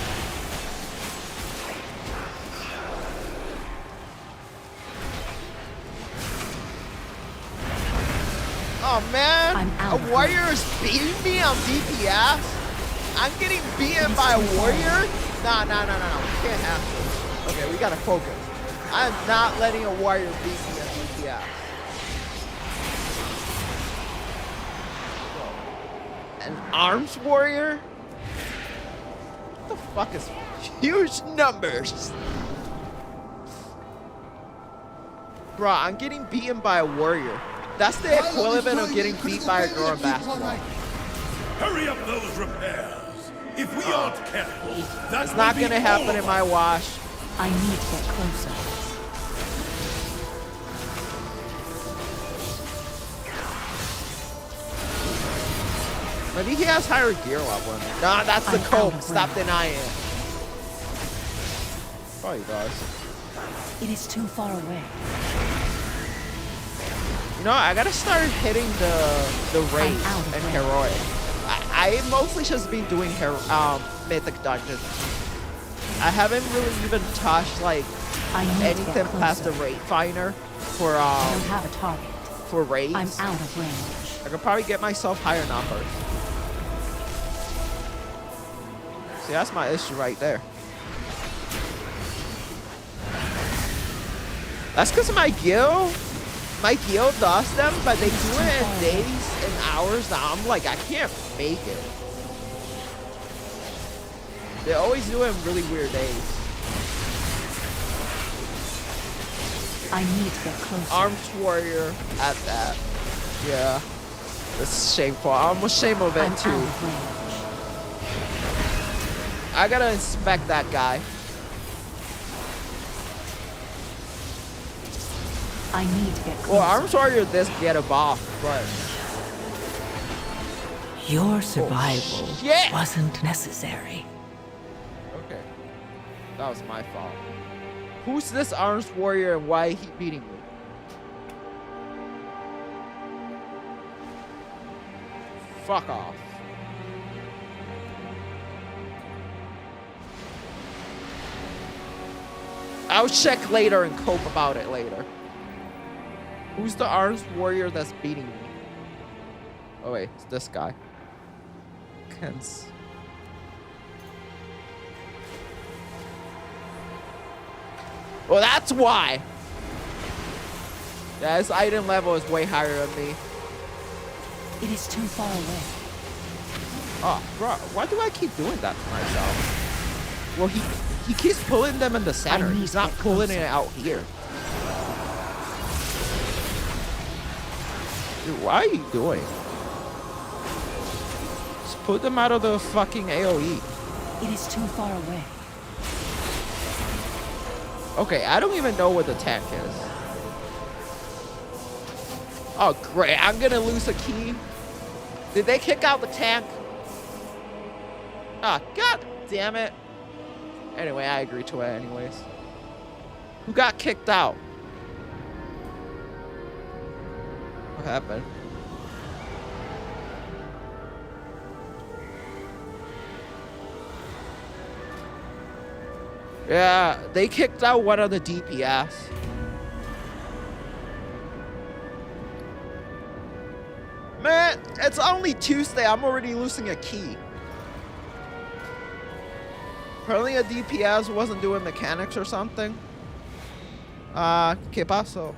Oh man, I'm out a of warrior is beating me on DPS. I'm getting beaten by a warrior. Nah. We can't have this. Okay, we gotta focus. I am not letting a warrior beat me on DPS. An arms warrior? What the fuck is huge numbers? Bro, I'm getting beaten by a warrior. That's the equivalent of getting beat by a girl in basketball. Hurry up those repairs. If we aren't careful, that's It's not gonna happen in my wash. I need to get closer. Maybe he has higher gear level. Nah, that's the I'm out cope. of Stop range. denying it. Probably does. It is too far away. You know, I gotta start hitting the raids out of and range. heroic. I mostly just been doing mythic dungeons. I haven't really even touched like I need to anything get past the closer. raid finder for I don't have a target. for raids. I'm out of range. I could probably get myself higher numbers. See, that's my issue right there. That's because my guild does them, but they do it in days and hours that I'm like, I can't make it. They always do it in really weird days. I need to get closer. Arms warrior at that. Yeah. That's shameful. I'm ashamed of I'm it too. out of range. I gotta inspect that guy. I need to get closer. Well, Arms Warrior this get a buff, but Your survival shit. wasn't necessary. okay. That was my fault. Who's this Arms Warrior and why he beating me? Fuck off. I'll check later and cope about it later. Who's the Arms Warrior that's beating me? Oh wait, it's this guy. Kens. Well, that's why. Yeah, his item level is way higher than me. It is too far away. Oh, bro, why do I keep doing that to myself? Well, he keeps pulling them in the center. need He's to not get pulling closer. it out here. Dude, why are you doing? Just put them out of the fucking AoE. It is too far away. Okay, I don't even know what the tank is. Oh, great. I'm gonna lose a key. Did they kick out the tank? Ah, god damn it. Anyway, I agree to it anyways. Who got kicked out? What happened? Yeah, they kicked out one of the DPS. Man, it's only Tuesday. I'm already losing a key. Apparently a DPS wasn't doing mechanics or something. ¿Qué pasó?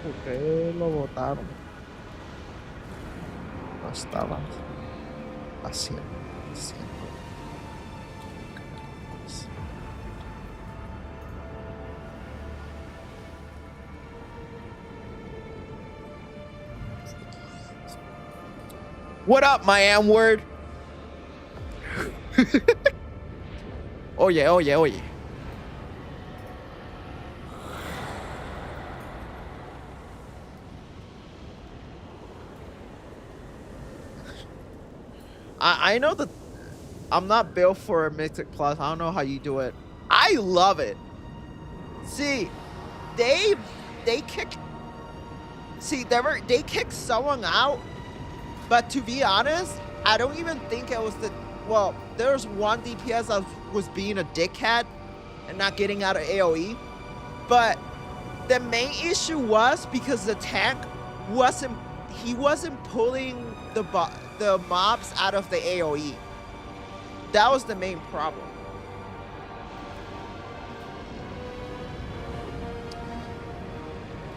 ¿Por qué lo votaron? No estaba haciendo. What up, my M word? Oye, oye, oye. I know that I'm not built for a Mythic Plus. I don't know how you do it. I love it. See, they kicked. See, they kicked someone out, but to be honest, I don't even think it was the. Well, there was one DPS that was being a dickhead and not getting out of AOE, but the main issue was because the tank wasn't pulling the mobs out of the AOE. That was the main problem.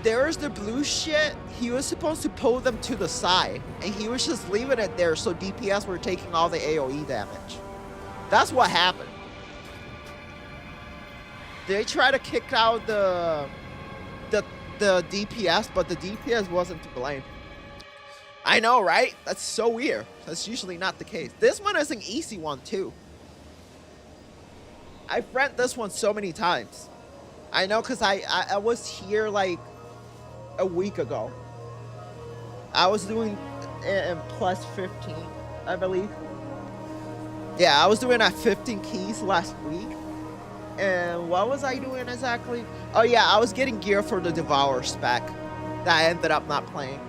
There's the blue shit. He was supposed to pull them to the side, and he was just leaving it there so DPS were taking all the AOE damage. That's what happened. They tried to kick out the DPS, but the DPS wasn't to blame. I know, right? That's so weird. That's usually not the case. This one is an easy one, too. I've read this one so many times. I know, because I was here, like, a week ago. I was doing it in plus 15, I believe. Yeah, I was doing at 15 keys last week. And what was I doing exactly? Oh, yeah, I was getting gear for the Devour spec that I ended up not playing.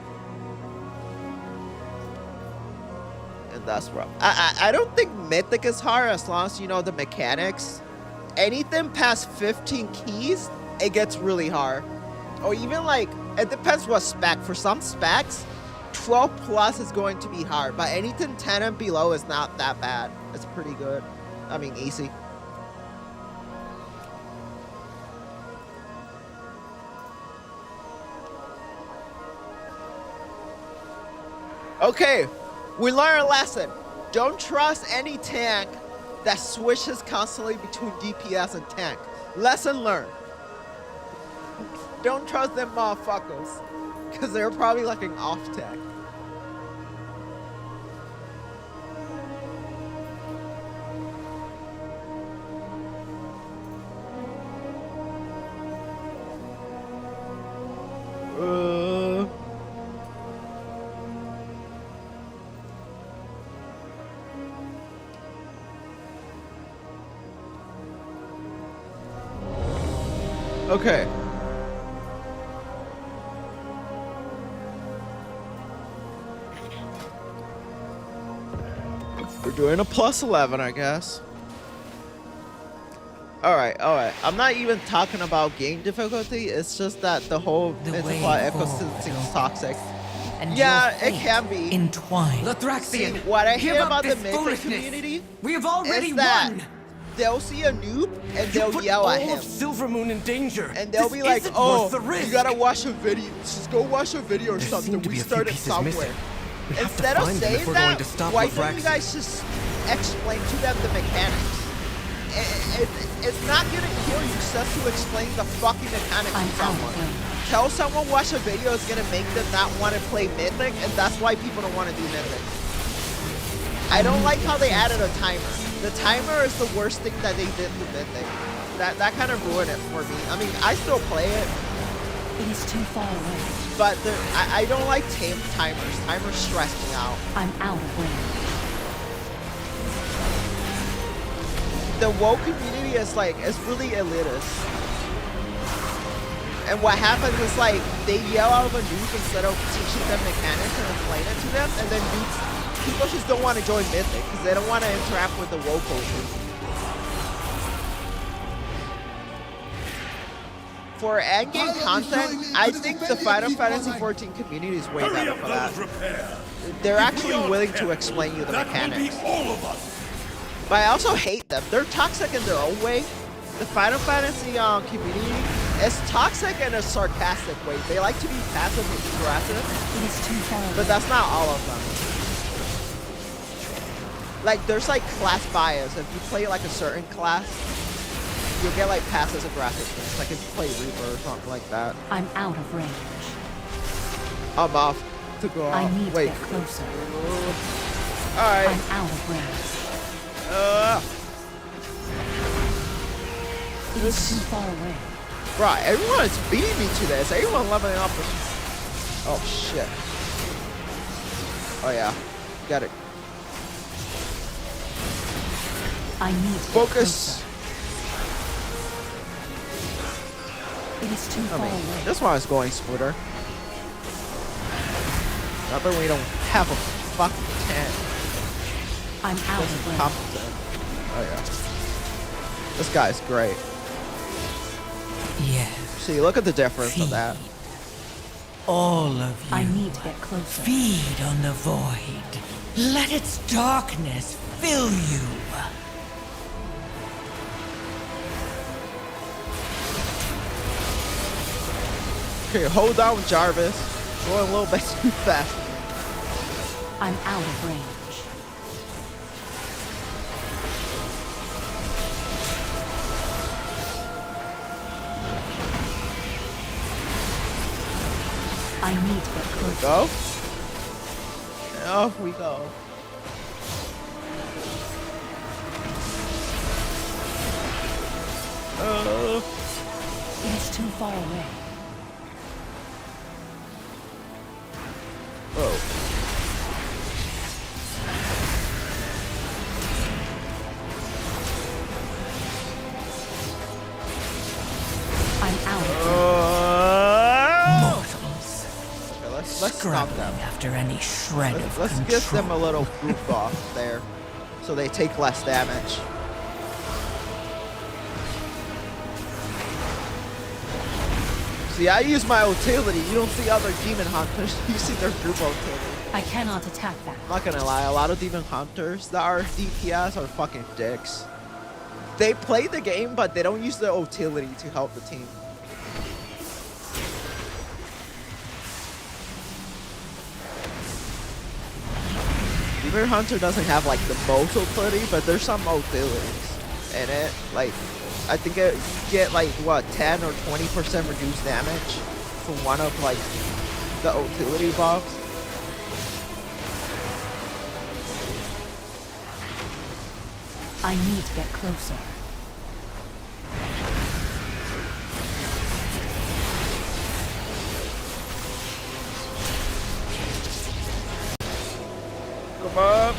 And that's rough. I don't think Mythic is hard as long as you know the mechanics. Anything past 15 keys, it gets really hard. Or even like, it depends what spec. For some specs, 12 plus is going to be hard. But anything 10 and below is not that bad. It's pretty good. I mean, easy. Okay, we learned a lesson. Don't trust any tank that switches constantly between DPS and tank. Lesson learned. Don't trust them motherfuckers, because they're probably like an off tank. Okay. We're doing a plus 11, I guess. Alright. I'm not even talking about game difficulty. It's just that the whole ecosystem is toxic. And yeah, it can be. Entwined. See, what I hear about the Mythic community We have already is that won. they'll see a noob and they'll yell at him. Silvermoon in danger. And they'll be like, oh, you gotta watch a video. Just go watch a video or something. We started somewhere. Instead of saying that, why don't you guys just explain to them the mechanics? It's not gonna kill you just to explain the fucking mechanics to someone. Tell someone watch a video is gonna make them not want to play Mythic, and that's why people don't want to do Mythic. I don't like how they added a timer. The timer is the worst thing that they did to Mythic. That kind of ruined it for me. I mean, I still play it. It is too far away. But I don't like timers. Timers stress me out. I'm out of range. The WoW community is like, it's really elitist. And what happens is like they yell out of a noob instead of teaching them mechanics and explain it to them, and then noobs, people just don't want to join Mythic because they don't want to interact with the WoW culture. For endgame content, I think the Final Fantasy XIV community is way better for that. They're actually willing to explain you the mechanics. But I also hate them. They're toxic in their own way. The Final Fantasy community is toxic in a sarcastic way. They like to be passive and aggressive, It is too far away. but that's not all of them. Like, there's like class bias. If you play like a certain class, you'll get like passive aggressive things. Like if you play Reaper or something like that. I'm out of range. I'm off to go off. I need Wait. to get closer. Alright. I'm out of range. It is too far away. Right, everyone is beating me to this. Everyone leveling up. Oh shit. Oh yeah. Got it. I need to Focus. get closer. It is too far away. This one is going smoother. Not that we don't have a fucking tent. I'm out This of is range. competent. Oh yeah. This guy's great. Yes. See, look at the difference of that. All of you. I need to get closer. Feed on the void. Let its darkness fill you. Okay, hold down Jarvis. Going a little bit too fast. I'm out of range. I need to get closer. Go. And off we go. It is too far away. Whoa. I'm out of Mortals. Okay, let's stop Scrubbing them. after any shred of Let's control. give them a little goof off there, so they take less damage. See, I use my utility. You don't see other demon hunters. You see their group utility. I cannot attack that. I'm not gonna lie, a lot of demon hunters that are DPS are fucking dicks. They play the game, but they don't use their utility to help the team. Demon hunter doesn't have like the most utility, but there's some utilities in it. Like, I think you get like what 10 or 20% reduced damage from one of like the utility buffs. I need to get closer. Come up.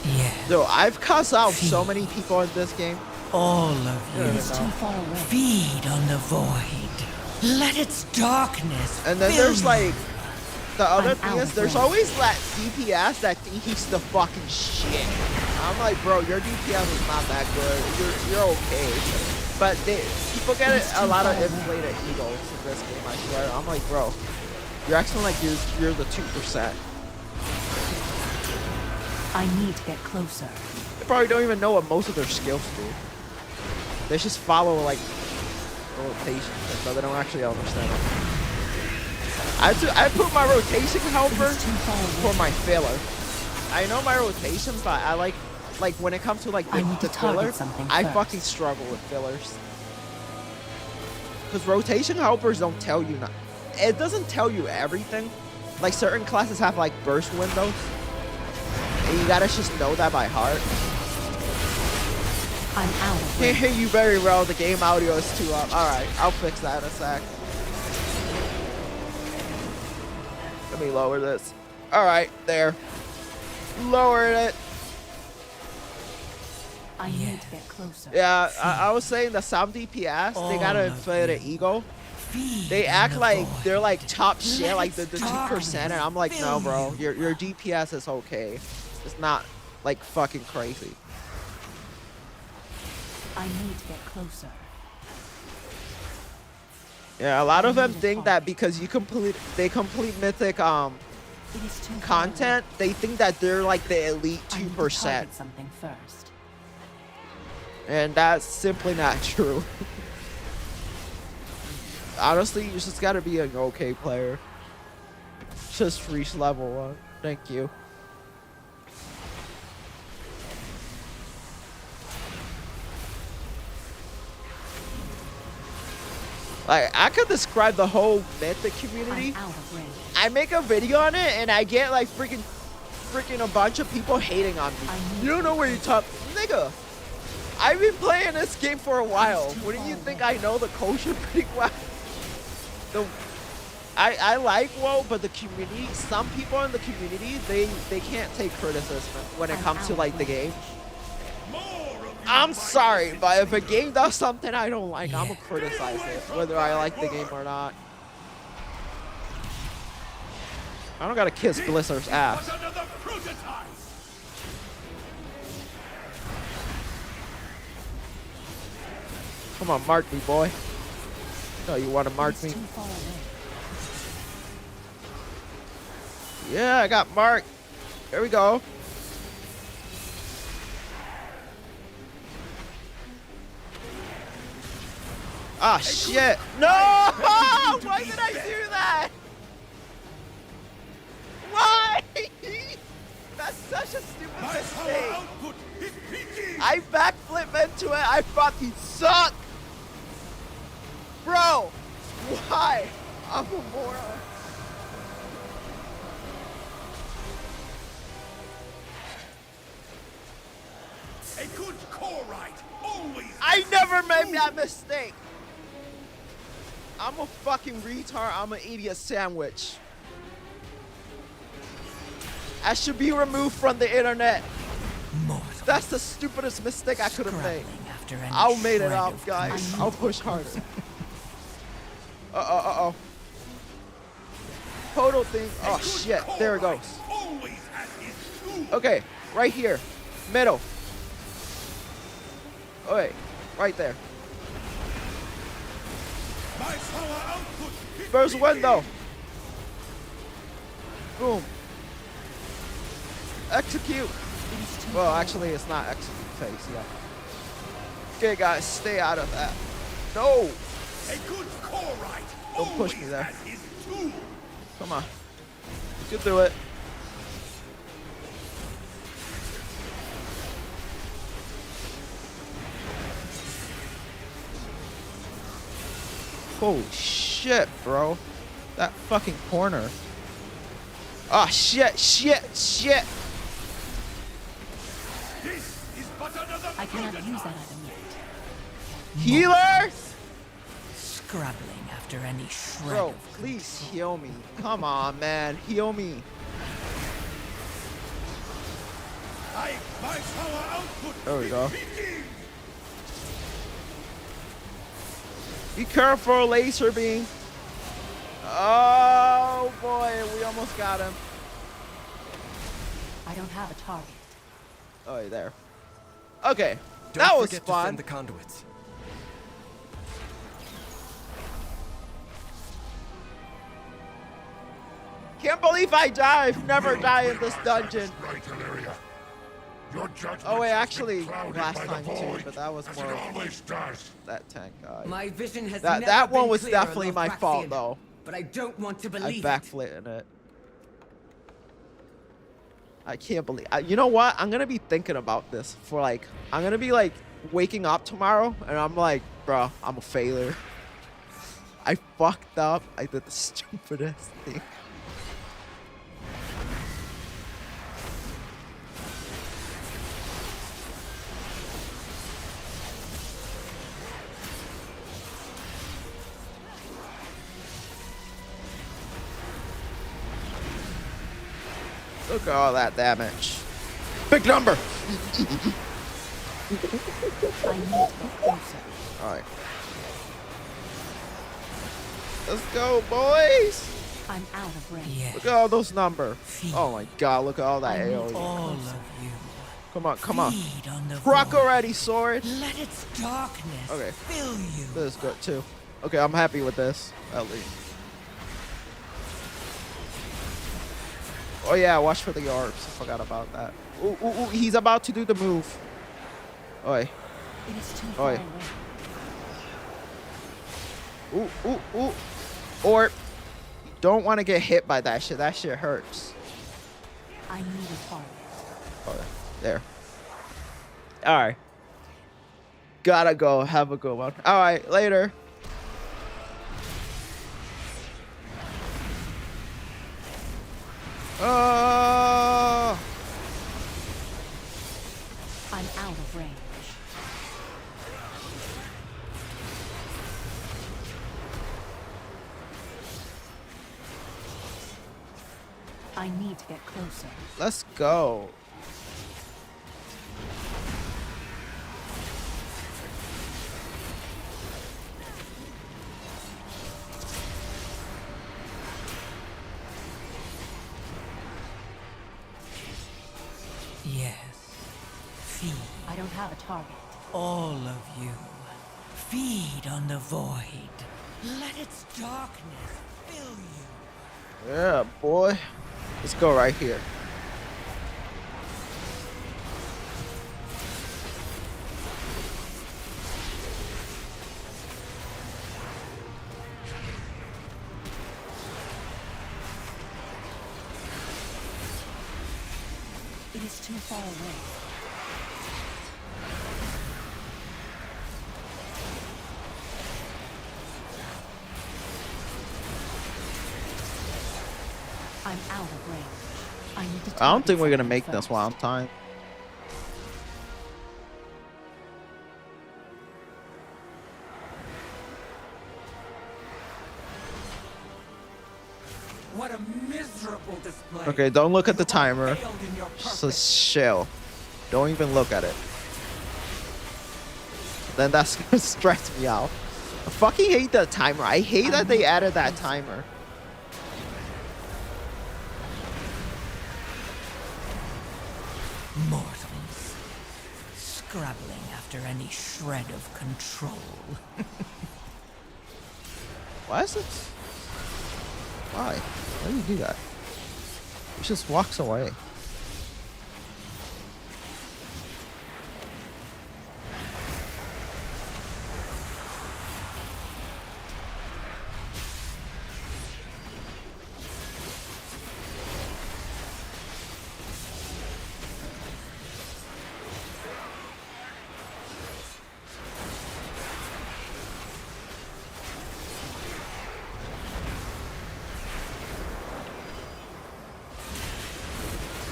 Yes. Yo, I've cussed out so many people in this game. All of you. It is too far away. Feed on the void. Let its darkness And then fill there's you. like the other I'm thing out is of there's range. always that DPS that think he's the fucking shit. I'm like, bro, your DPS is not that good. You're okay. But people get It's a too lot of far away. inflated egos in this game, I swear. I'm like, bro, you're acting like you're the 2%. I need to get closer. They probably don't even know what most of their skills do. They just follow like rotation, so they don't actually understand it. I put my rotation helper It's too far away. for my filler. I know my rotation, but I like when it comes to like I need the to target filler, something I first. fucking struggle with fillers. Because rotation helpers don't tell you not. It doesn't tell you everything. Like certain classes have like burst windows, and you gotta just know that by heart. I'm out of Can't range. hear you very well. The game audio is too up. All right, I'll fix that in a sec. Let me lower this. All right, there. Lowered it. I need to get closer. Yeah, I was saying the some DPS, they got an inflated ego. They act like they're like top shit, like the 2%, and I'm like, no, bro, your DPS is okay. It's not like fucking crazy. I need to get closer. Yeah, a lot of them think that because they complete mythic It is too far content, they think that they're like the elite away. I need to 2%, target something first. and that's simply not true. Honestly, you just gotta be an okay player. Just reach level 1. Thank you. Like, I could describe the whole mythic community. I'm out of range. I make a video on it and I get like freaking a bunch of people hating on me. You don't know where you're top, nigga. I've been playing this game for a while. Wouldn't you think I know the culture pretty well? I like WoW, but the community, some people in the community, they can't take criticism when it comes to like the game. I'm sorry, but if a game does something I don't like, I'm gonna criticize it, whether I like the game or not. I don't gotta kiss Blizzard's ass. Come on, mark me, boy. No, you wanna mark me? Too far away. Yeah, I got marked. There we go. Ah, shit. No! Why did I do that? Why? That's such a stupid mistake. I backflip into it. I fucking suck. Bro, why? I'm a moron. A good core right always. I never made that mistake. I'm a fucking retard. I'm an idiot sandwich. I should be removed from the internet. That's the stupidest mistake I could have made. I'll made it up, guys. I'll push harder. Uh-oh. Total thing. Oh, shit. There it goes. Okay, right here. Middle. Oh, wait. Right there. First window. Boom. Execute. Well, actually, it's not execute phase yet. Okay, guys, stay out of that. No. Don't push me there. Come on. You can do it. Holy shit, bro. That fucking corner. Oh, shit. I cannot use that item yet. Healer? Scrabbling after any shred Bro, of please heal me. Come on, man. Heal me. There we go. Be careful, laser beam. Oh boy, we almost got him. I don't have a target. Oh, you're there. Okay, Don't that was forget to fun. send the conduits. Can't believe I died. I've never died in this dungeon. Oh wait, actually, last time too, but that was more that tank guy. My vision has That one was definitely my fault though. But I don't want to I believe backflipped in it. I can't believe. You know what? I'm gonna be thinking about this for like. I'm gonna be like waking up tomorrow, and I'm like, bro, I'm a failure. I fucked up. I did the stupidest thing. Look at all that damage. Big number. I need to get closer. All right. Let's go, boys. I'm out of range. Yes. Look at all those numbers. Feed. Oh my God, look at all that I need AoE. All of you. Come on, come on. Feed on the Rock void. already, sword. Let its darkness Okay. fill you. This is good too. Okay, I'm happy with this, at least. Oh yeah, watch for the orbs. I forgot about that. Ooh, ooh, ooh, he's about to do the move. Oi. It is too far Oi. away. Ooh, ooh, ooh. Orb. You don't want to get hit by that shit. That shit hurts. I need a target. Oh, there. All right. Gotta go. Have a good one. All right, later. I'm out of range. I need to get closer. Let's go. Yes. Feed. I don't have a target. All of you. Feed on the void. Let its darkness fill you. Yeah, boy. Let's go right here. It is too far away. I'm out of range. I need to I don't think we're gonna target make something this one on first. time. What a miserable display. Okay, don't look at the timer. Failed in your Just purpose. chill. Don't even look at it. Then that's gonna stress me out. I fucking hate that timer. I hate that they added that timer. Mortals. Scrabbling after any shred of control. Why is it? Why? Why do you do that? He just walks away.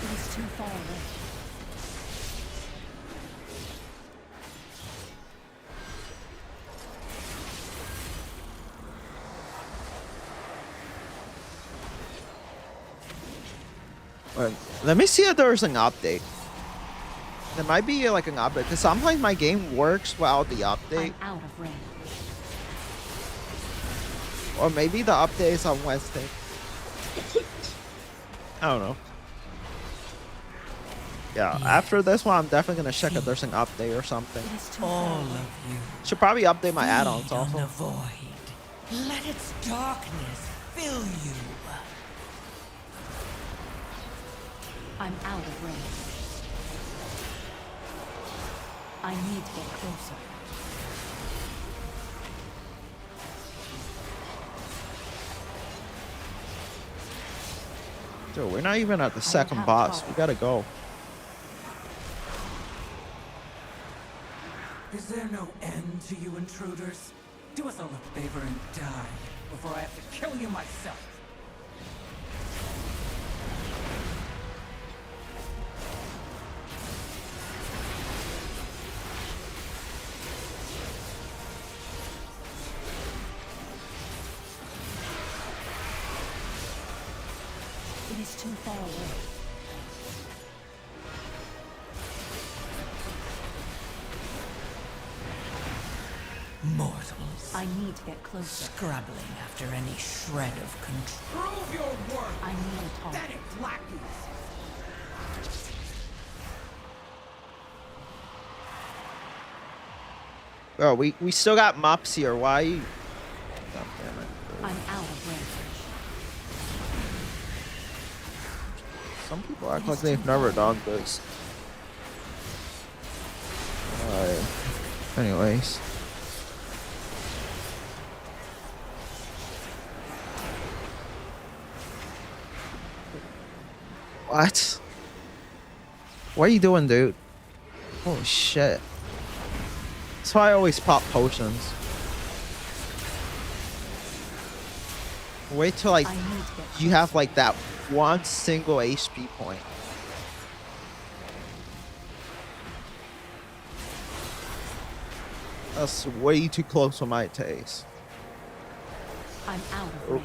It is too far away. Wait, let me see if there's an update. There might be like an update because sometimes my game works without the update, I'm out of range. or maybe the update is on Wednesday. I don't know. Yeah, after this one, I'm definitely gonna check if there's an update or something. It is too All far away. of you. Should probably update my add-ons Feed on also. the void. Let its darkness fill you. I'm out of range. I need to get closer. Dude, we're not even at the don't second have boss. time. We gotta go. Is there no end to you intruders? Do us all a favor and die before I have to kill you myself. It is too far away. Mortals. I need to get closer. Scrabbling after any shred of control. Prove your worth. I need a target. Pathetic lackeys. Bro, we still got mops here. Why? God damn it. I'm out of range. Some people act like they've never done this. Alright. Anyways. What? What are you doing, dude? Holy shit. That's why I always pop potions. Wait till like I need to get you have like that one single HP point. That's way too close for my taste. I'm out of Oh. range.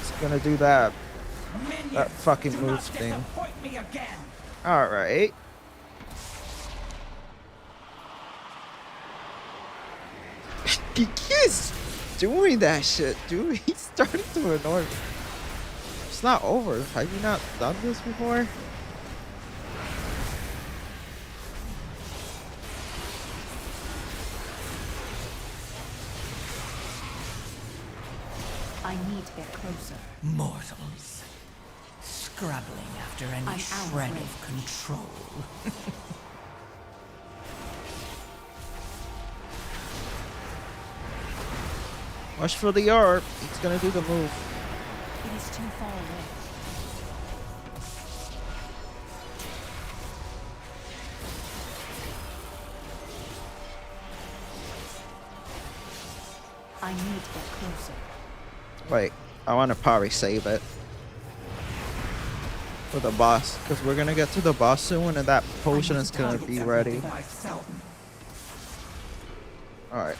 It's gonna do that. Minions, That fucking do move not thing. disappoint me again. Alright. He keeps doing that shit, dude. He's starting to annoy me. It's not over. Have you not done this before? I need to get closer. Mortals. Scrabbling after any I'm out of shred range. of control. Watch for the orb. He's gonna do the move. It is too far away. I need to get closer. Wait, I want to probably save it for the boss, because we're gonna get to the boss soon, and that potion is gonna be ready. Myself. All right,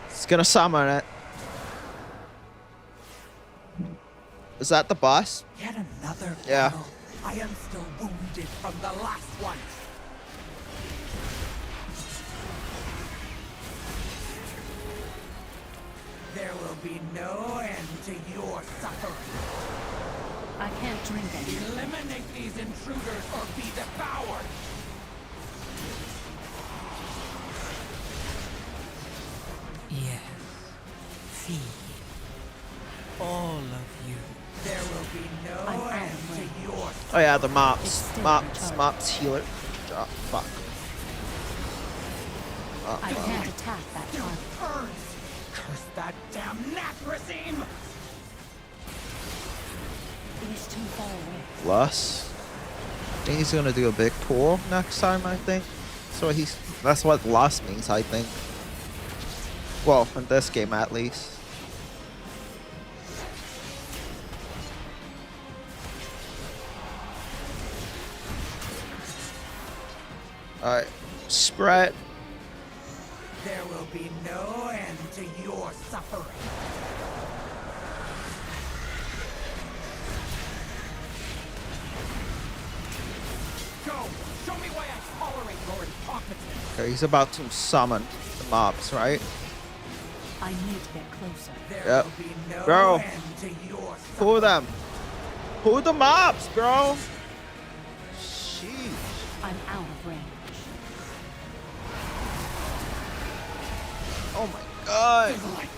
it's gonna summon it. Is that the boss? Yet another Yeah. battle. I am still wounded from the last one. There will be no end to your suffering. I can't drink anymore. Eliminate these intruders or be devoured. Yes. Feed. All of you. There will be no I'm out end of to range. your Oh yeah, the It's mops, still mops, recharged. mops healer. Oh, fuck. I can't attack that target. burns. Curse that damn knack regime! It is too far away. Lust. I think he's gonna do a big pull next time. I think. So that's what lust means. I think. Well, in this game at least. All right, spread. There will be no end to your suffering. Go! Show me why I tolerate your incompetence! Okay, he's about to summon the mobs, right? I need to get closer. There Yep. will be no Bro. end to your Pull suffering. them. Pull the mobs, bro. Sheesh. I'm out of range. Oh my god. His light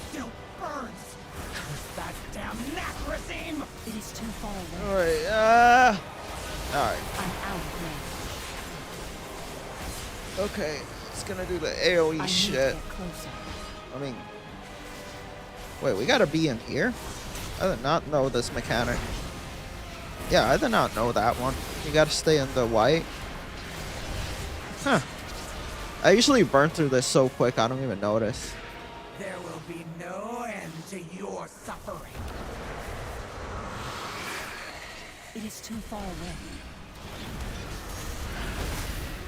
still burns! Curse that damn knack regime! It is too far away. Alright, alright. I'm out of range. Okay. It's gonna do the AoE I need to shit. get closer. I mean, wait, we gotta be in here? I did not know this mechanic. Yeah, I did not know that one. You gotta stay in the white. Huh. I usually burn through this so quick, I don't even notice. There will be no end to your suffering. It is too far away.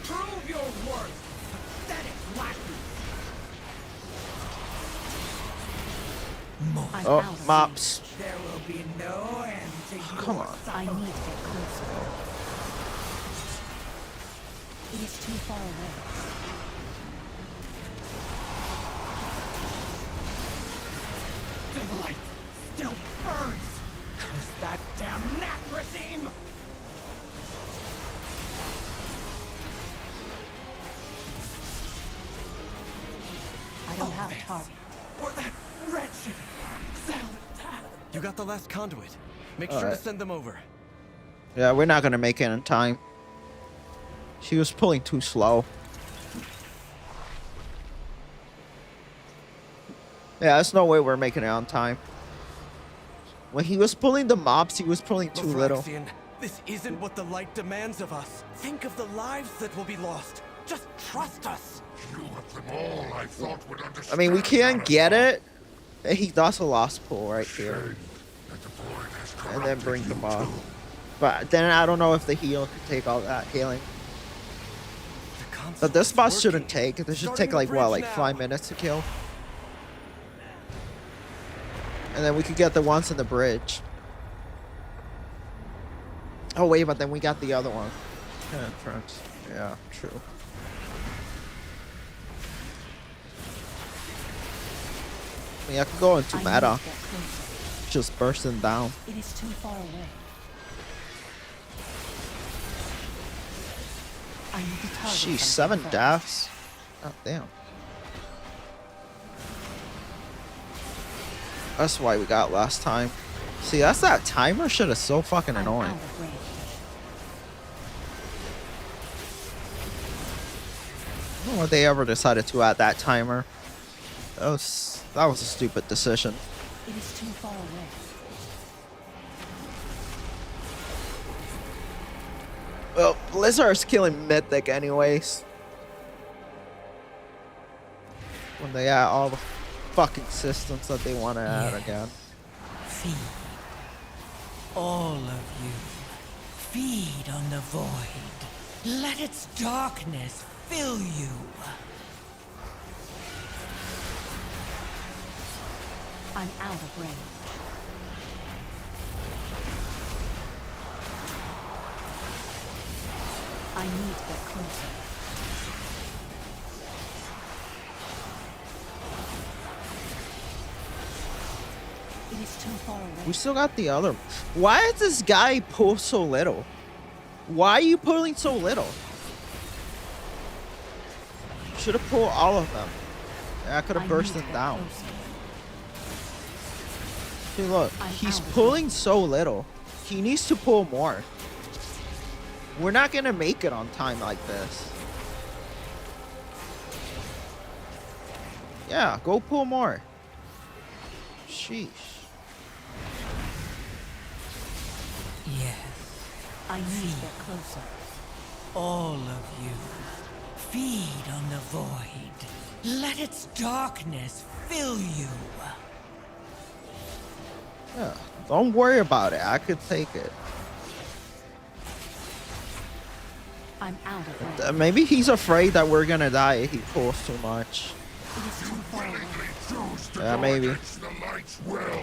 Prove your worth! Pathetic lackey! I'm Oh, out of mops. There will be no end to your Come on. range. I suffering. need to get closer. It is too far away. team! I don't have a target. Or that wretched Zelda. You got the last conduit. Make sure to Alright. send them over. Yeah, we're not gonna make it in time. She was pulling too slow. Yeah, there's no way we're making it on time. When he was pulling the mobs, he was pulling too little. Lophraxian, this isn't what the light demands of us. Think of the lives that will be lost. Just trust us. You of them all I thought would understand. I mean, we can't get Alexander. it. And he does a lost pull right here. Shame that the void has And then corrupted bring you them off. too. But then I don't know if the heal could take all that healing. The concept But this is boss shouldn't working. take. This should Starting take the like what, bridge like now. 5 minutes to kill. And then we could get the ones in the bridge. Oh wait, but then we got the other one. Entrance. Yeah, true. I mean, I could go into I need meta. to get closer. Just bursting down. It is too far away. I need to target Sheesh, something 7 first. deaths. Oh, damn. That's why we got last time. See, that's that timer shit is so fucking I'm annoying. out of range. I don't know what they ever decided to add that timer. That was a stupid decision. It is too far away. Well, Blizzard's killing Mythic anyways. When they add all the fucking systems that they want to add again. Feed. All of you. Feed on the void. Let its darkness fill you. I'm out of range. I need to get closer. It is too far away. We still got the other. Why is this guy pull so little? Why are you pulling so little? Should have pulled all of them. I could I have need burst to them get down. closer. See, look, I'm he's out of pulling so little. He needs to pull more. We're not gonna make it on time like this. Yeah, go pull more. Sheesh. Yes. I need to get closer. All of you. Feed on the void. Let its darkness fill you. Yeah, don't worry about it. I could take it. I'm out of range. Maybe he's afraid that we're gonna die if he pulls too much. It is too far away. Choose to Yeah, go maybe. against the light's will.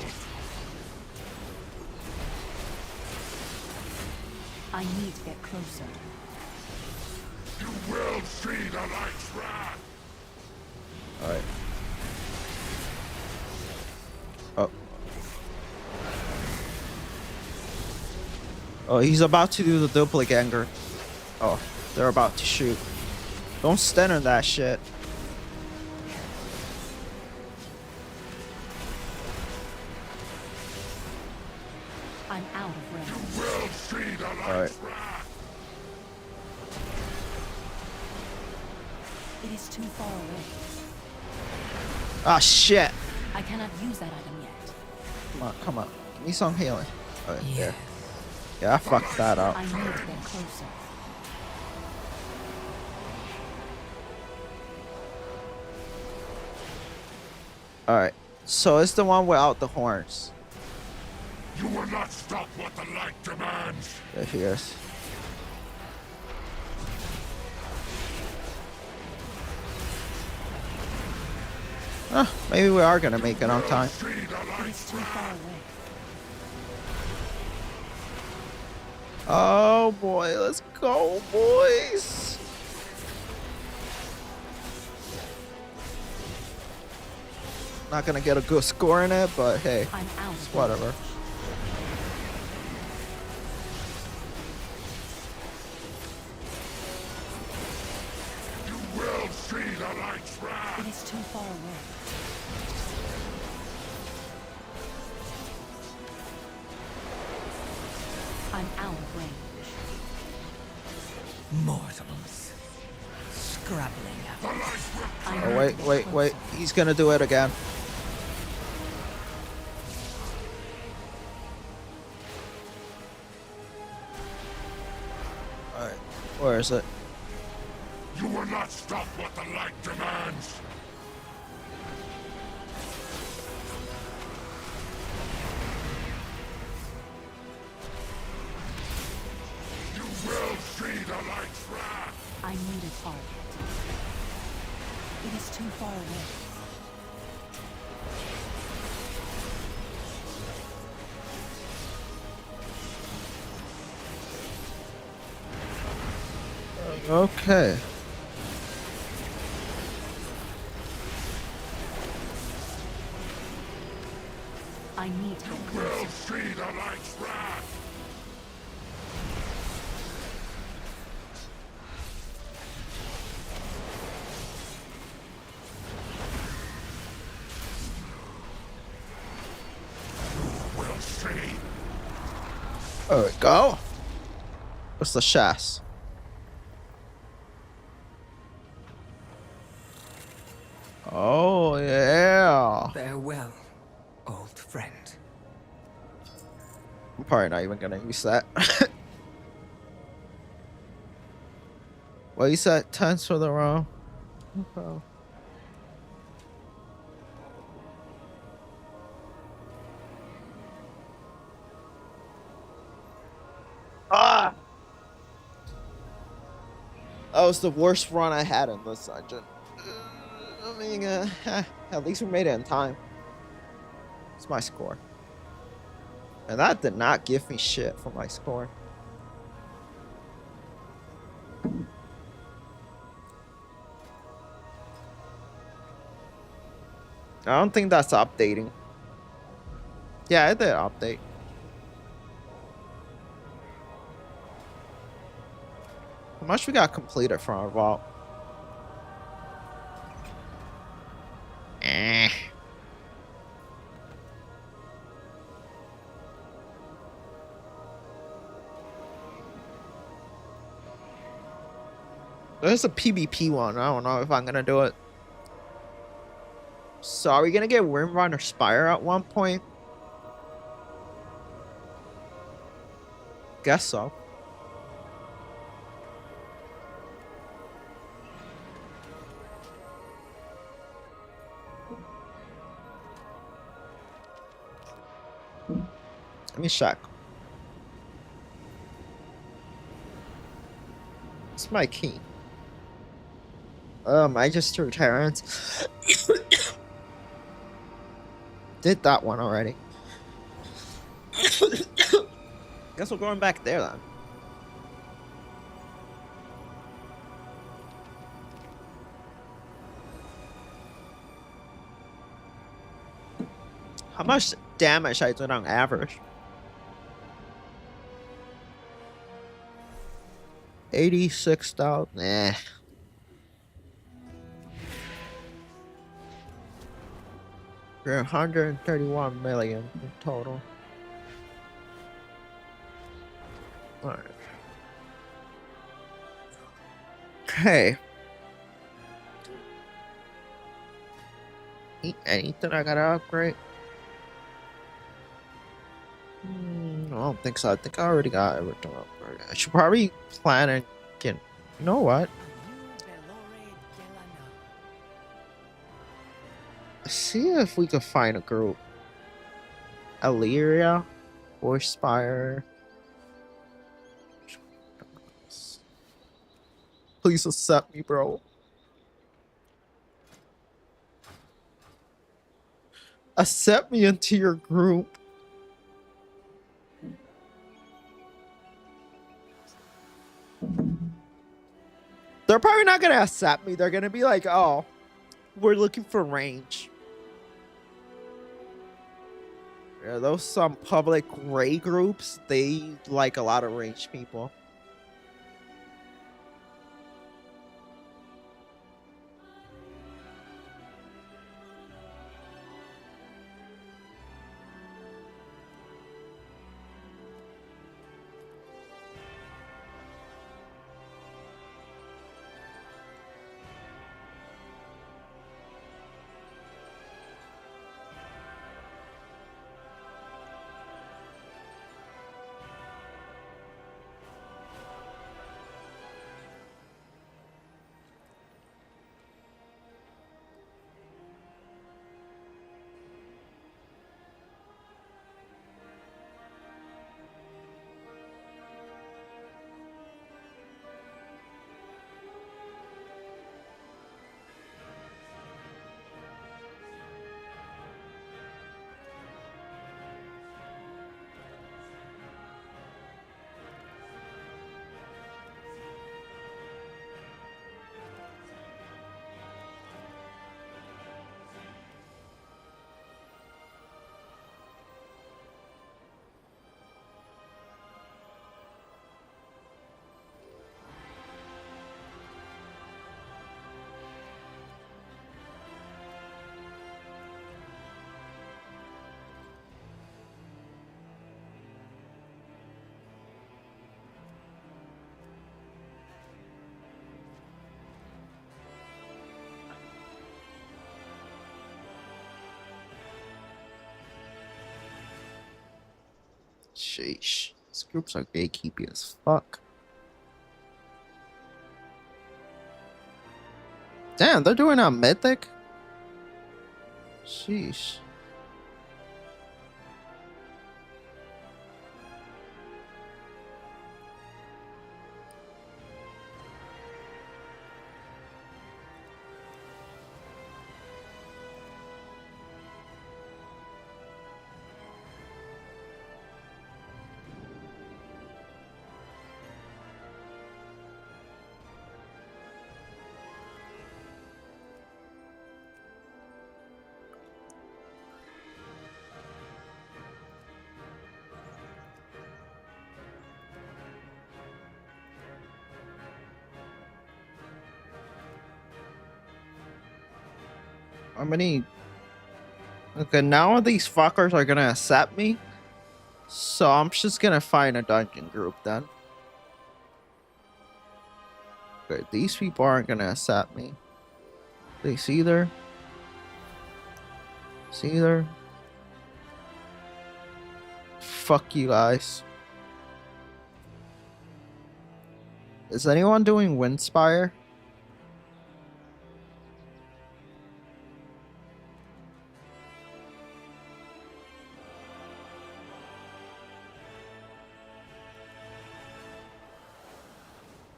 I need to get closer. You will see the light's wrath. Alright. Oh. Oh, he's about to do the duplicate anger. Oh, they're about to shoot. Don't stand on that shit. I'm out of range. You will see the light's Alright. wrath. It is too far away. Ah, shit. I cannot use that item yet. Come on, come on. Give me some healing. Alright, Yes. there. Yeah, I fucked that up. I need to get closer. Alright. So it's the one without the horns. You will not stop what the light demands. There he is. Maybe we are gonna make it on time. See the It is light's too far away. Oh boy, let's go, boys. Not gonna get a good score in it, but hey, I'm out it's of whatever. range. light's wrath. It is too far away. I'm out of range. Mortals. Scrabbling The at light will Oh, wait. He's gonna do it again. Alright, where is it? You will not stop what the light demands. You will see the light's wrath. I need a target. It is too far away. Okay. I need to You will see the light's wrath. You will see. There we go. What's the chest? Oh, yeah. Farewell, old friend. I'm probably not even gonna use that. Well, you said 10s for the row. Okay. Ah! That was the worst run I had in this dungeon. I mean, at least we made it in time. It's my score. And that did not give me shit for my score. I don't think that's updating. Yeah, it did update. How much we got completed from our vault? There's a PvP one. I don't know if I'm gonna do it. So are we gonna get Wyrmrunner Spire at one point? Guess so. Let me check. It's my key. Magister Terrence. Did that one already. Guess we're going back there then. How much damage I did on average? 86,000. Nah. We're 131 million in total. Alright. Okay. Anything I gotta upgrade? I don't think so. I think I already got everything upgraded. I should probably plan and get. You know what? See if we can find a group. Illyria, Spire. Please accept me, bro. Accept me into your group. They're probably not gonna accept me. They're gonna be like, oh, we're looking for range. Yeah, those some public raid groups, they like a lot of range people. Sheesh. These groups are gatekeeping as fuck. Damn, they're doing a mythic? Sheesh. How many? Okay, now these fuckers are gonna accept me. So I'm just gonna find a dungeon group then. Okay, these people aren't gonna accept me. They see there. See there. Fuck you guys. Is anyone doing Windspire?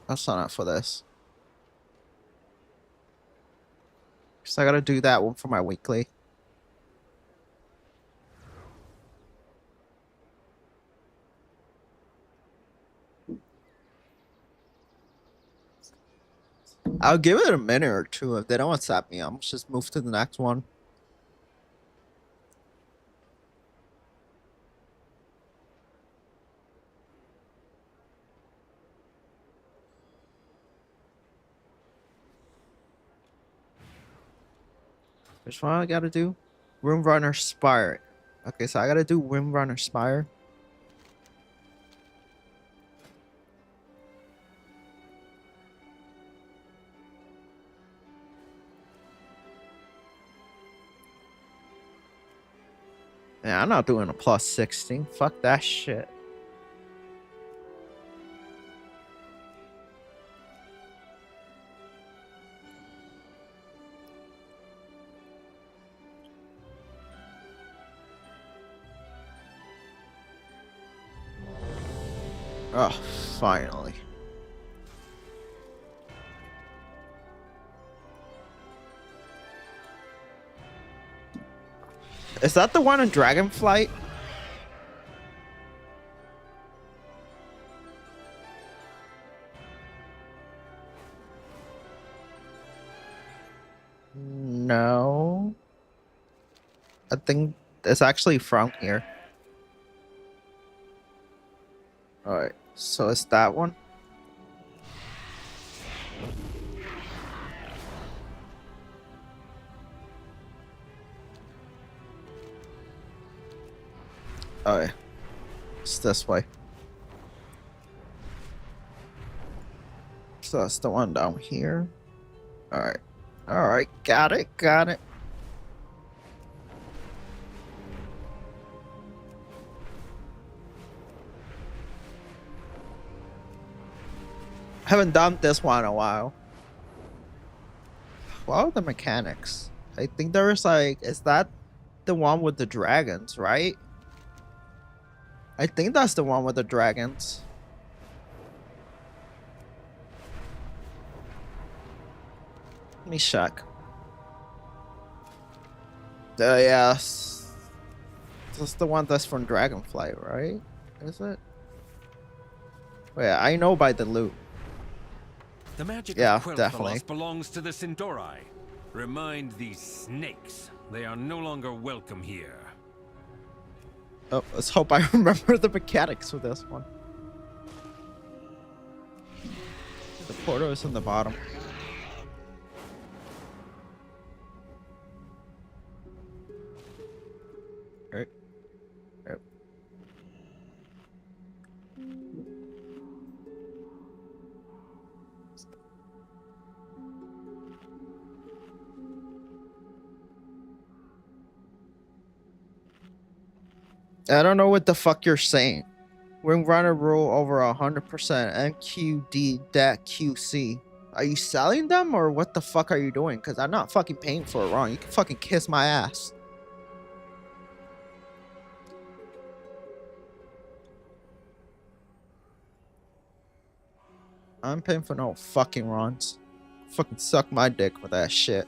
That's not enough for this. So I gotta do that one for my weekly. I'll give it a minute or two. If they don't accept me, I'll just move to the next one. Which one I gotta do? Windrunner Spire. Okay, so I gotta do Windrunner Spire. Yeah, I'm not doing a plus 16. Fuck that shit. Oh, finally. Is that the one in Dragonflight? No. I think it's actually from here. Alright, so it's that one. Alright, it's this way. So that's the one down here. Alright, alright, got it, got it. Haven't done this one in a while. What are the mechanics? I think there's like, is that the one with the dragons, right? I think that's the one with the dragons. Let me check. Yes. This is the one that's from Dragonflight, right? Is it? Wait, I know by the loot. The magic Yeah, of Quel'Thalas definitely. belongs to the Sindorai. Remind these snakes they are no longer welcome here. Oh, let's hope I remember the mechanics for this one. The portal is in the bottom. Right. Yep. I don't know what the fuck you're saying. When runner rule over 100% NQD dat QC. Are you selling them or what the fuck are you doing? Because I'm not fucking paying for a run. You can fucking kiss my ass. I'm paying for no fucking runs. Fucking suck my dick with that shit.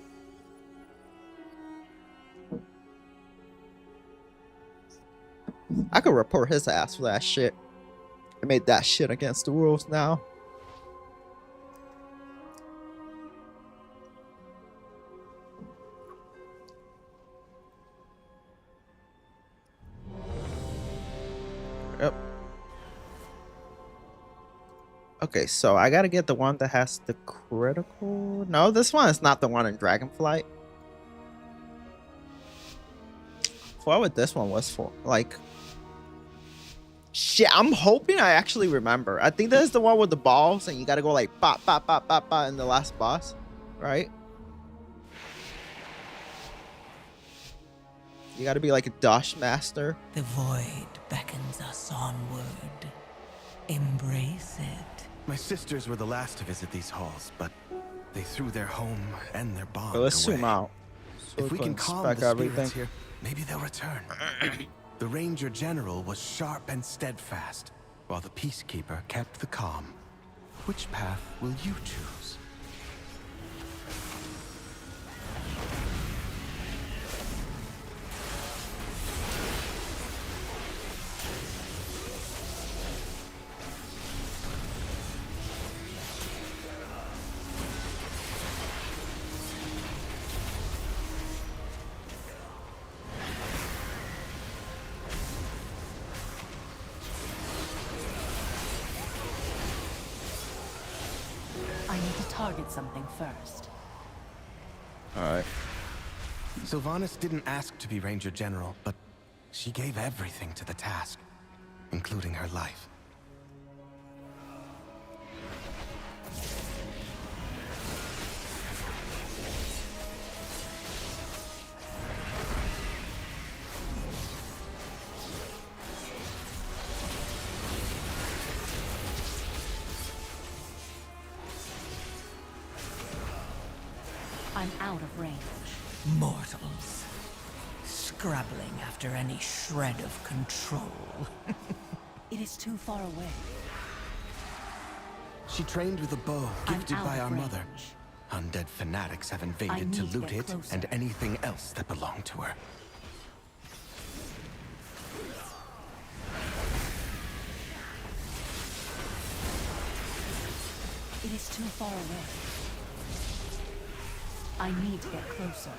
I could report his ass for that shit. I made that shit against the rules now. Yep. Okay, so I gotta get the one that has the critical. No, this one is not the one in Dragonflight. What would this one was for? Like, shit, I'm hoping I actually remember. I think there's the one with the balls and you gotta go like bop, bop, bop, bop, bop in the last boss, right? You gotta be like a Dosh master. The void beckons us onward. Embrace it. My sisters were the last to visit these halls, but they threw their home and their bond But let's away. zoom out. So If we can calm the spirits here, maybe they'll return. The Ranger General was sharp and steadfast, while the Peacekeeper kept the calm. Which path will you choose? I need to target something first. Alright. Sylvanas didn't ask to be Ranger General, but she gave everything to the task, including her life. I'm out of range. Mortals. Scrabbling after any shred of control. It is too far away. She trained with a bow I'm gifted out by of our range. mother. Undead fanatics have invaded to need to loot get it closer. and anything else that belonged to her. It is too far away. I need to get closer.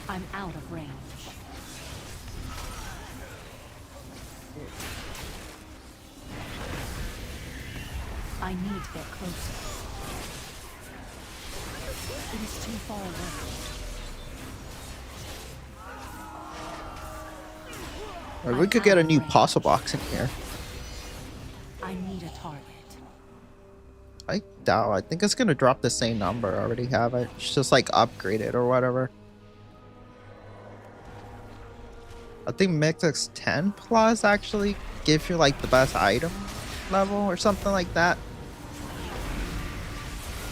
I'm out of range. I need to get closer. It is too far away. Or we could get a new puzzle box in here. I need a target. I doubt. I think it's gonna drop the same number. I already have it. It's just like upgraded or whatever. I think Mixx 10 Plus actually gives you like the best item level or something like that.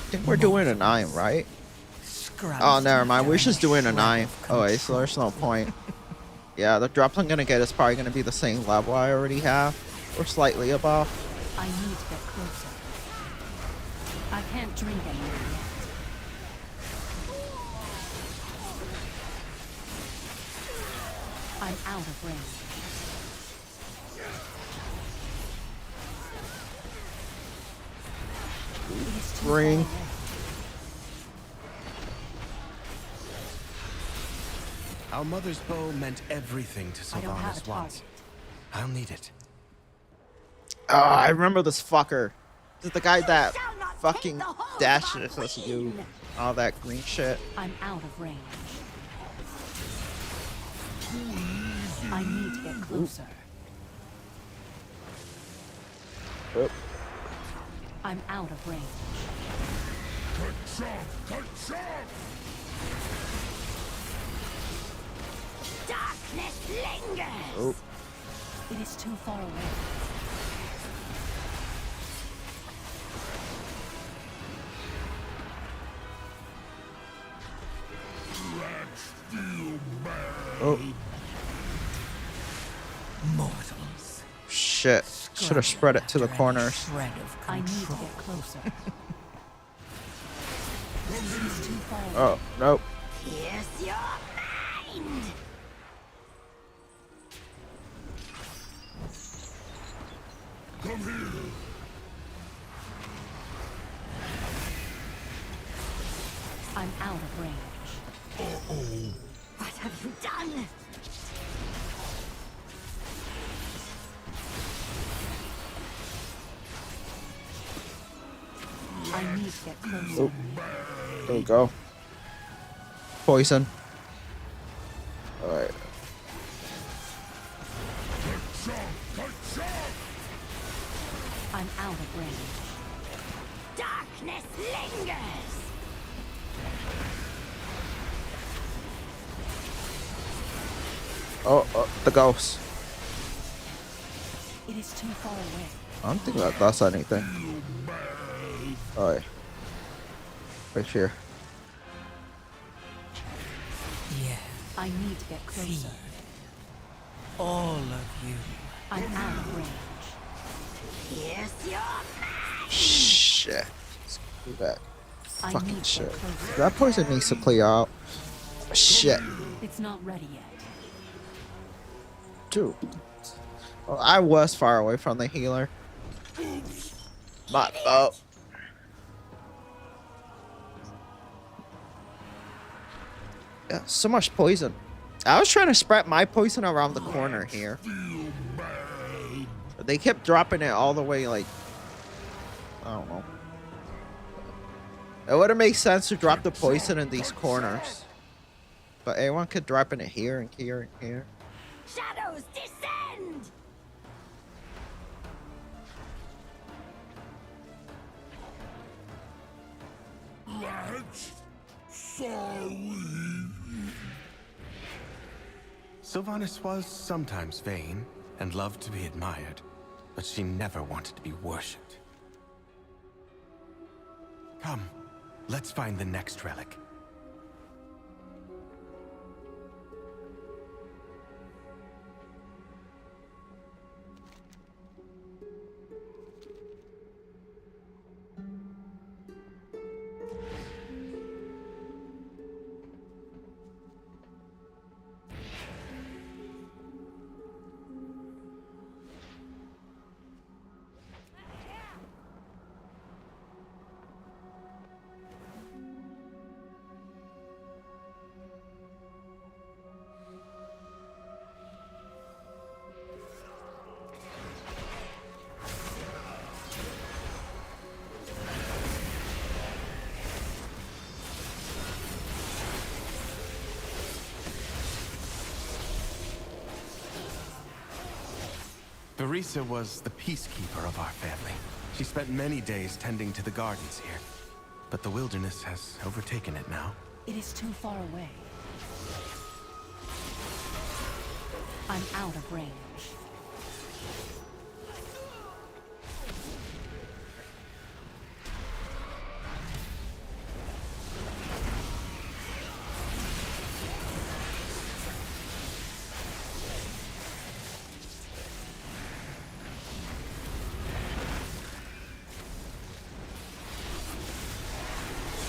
I think we're doing a 9, right? Oh, never mind. We're just doing a 9. Oh, wait, so there's no point. Yeah, the drop I'm gonna get is probably gonna be the same level I already have, or slightly above. I need to get closer. I can't drink anymore yet. I'm out of range. It is too Ring. far away. Our mother's bow meant everything to I don't have a Sylvanas once. target. I'll need it. Oh, I remember this fucker. This is the guy that fucking dashes us you. All that green shit. I'm out of range. I need to get closer. Oop. I'm out of range. Darkness lingers. Oh. It is too far away. Oh. Mortals. Shit. Should have spread it to the corners. Shred of I need to control. get closer. It is too far away. Oh, nope. Pierce your mind. I'm out of range. What have you done? I need to get closer. Oh. There we go. Poison. Alright. I'm out of range. Darkness lingers. Oh, the ghost. It is too far away. I don't think that does anything. Alright. Right here. Yes. I need to get closer. All of you. I'm out of range. Pierce your Shit. Let's do that. I Fucking need to get shit. closer. That poison needs to clear out. Shit. It's not ready yet. Dude. Well, I was far away from the healer. My fault. Yeah, so much poison. I was trying to spread my poison around the corner here. But they kept dropping it all the way, like, I don't know. It would have made sense to drop the poison in these corners. But everyone could drop it here and here and here. Shadows descend. Sylvanas was sometimes vain and loved to be admired, but she never wanted to be worshipped. Come, let's find the next relic. Barisa was the peacekeeper of our family. She spent many days tending to the gardens here, but the wilderness has overtaken it now. It is too far away. I'm out of range.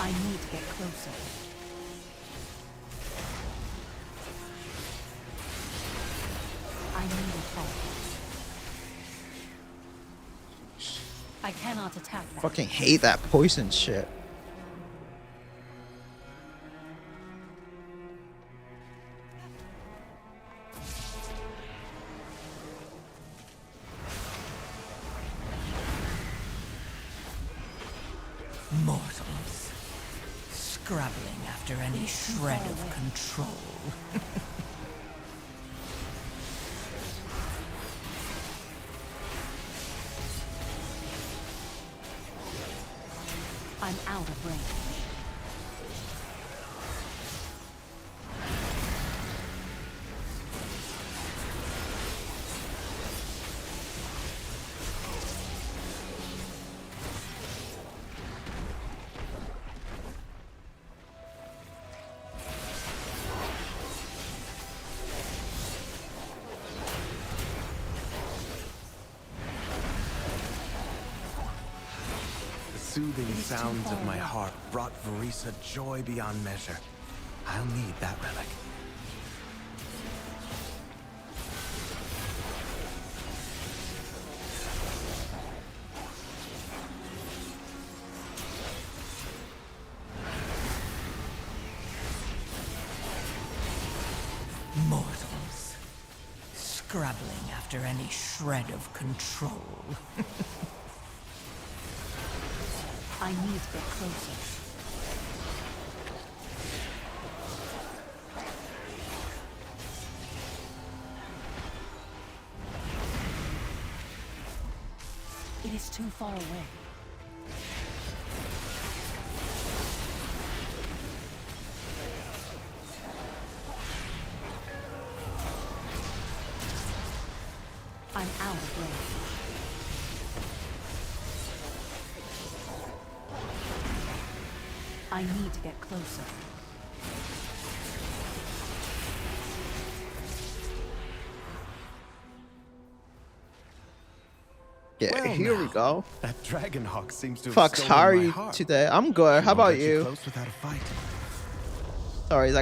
I need to get closer. I need a focus. I cannot attack that. Fucking hate that poison shit. Mortals. Scrabbling after any shred of control. I I'm out of range. The soothing sounds of my harp brought Verisa joy beyond measure. I'll need that relic. Mortals. Scrabbling after any shred of control. I need to get closer. It is too far away. I'm out of range. I need to get closer. Yeah, Well, here we now, go. That Dragonhawk seems to have Fox, stolen how are my you heart. today? I'm good. How Won't about let you? Close without a fight. Sorry, I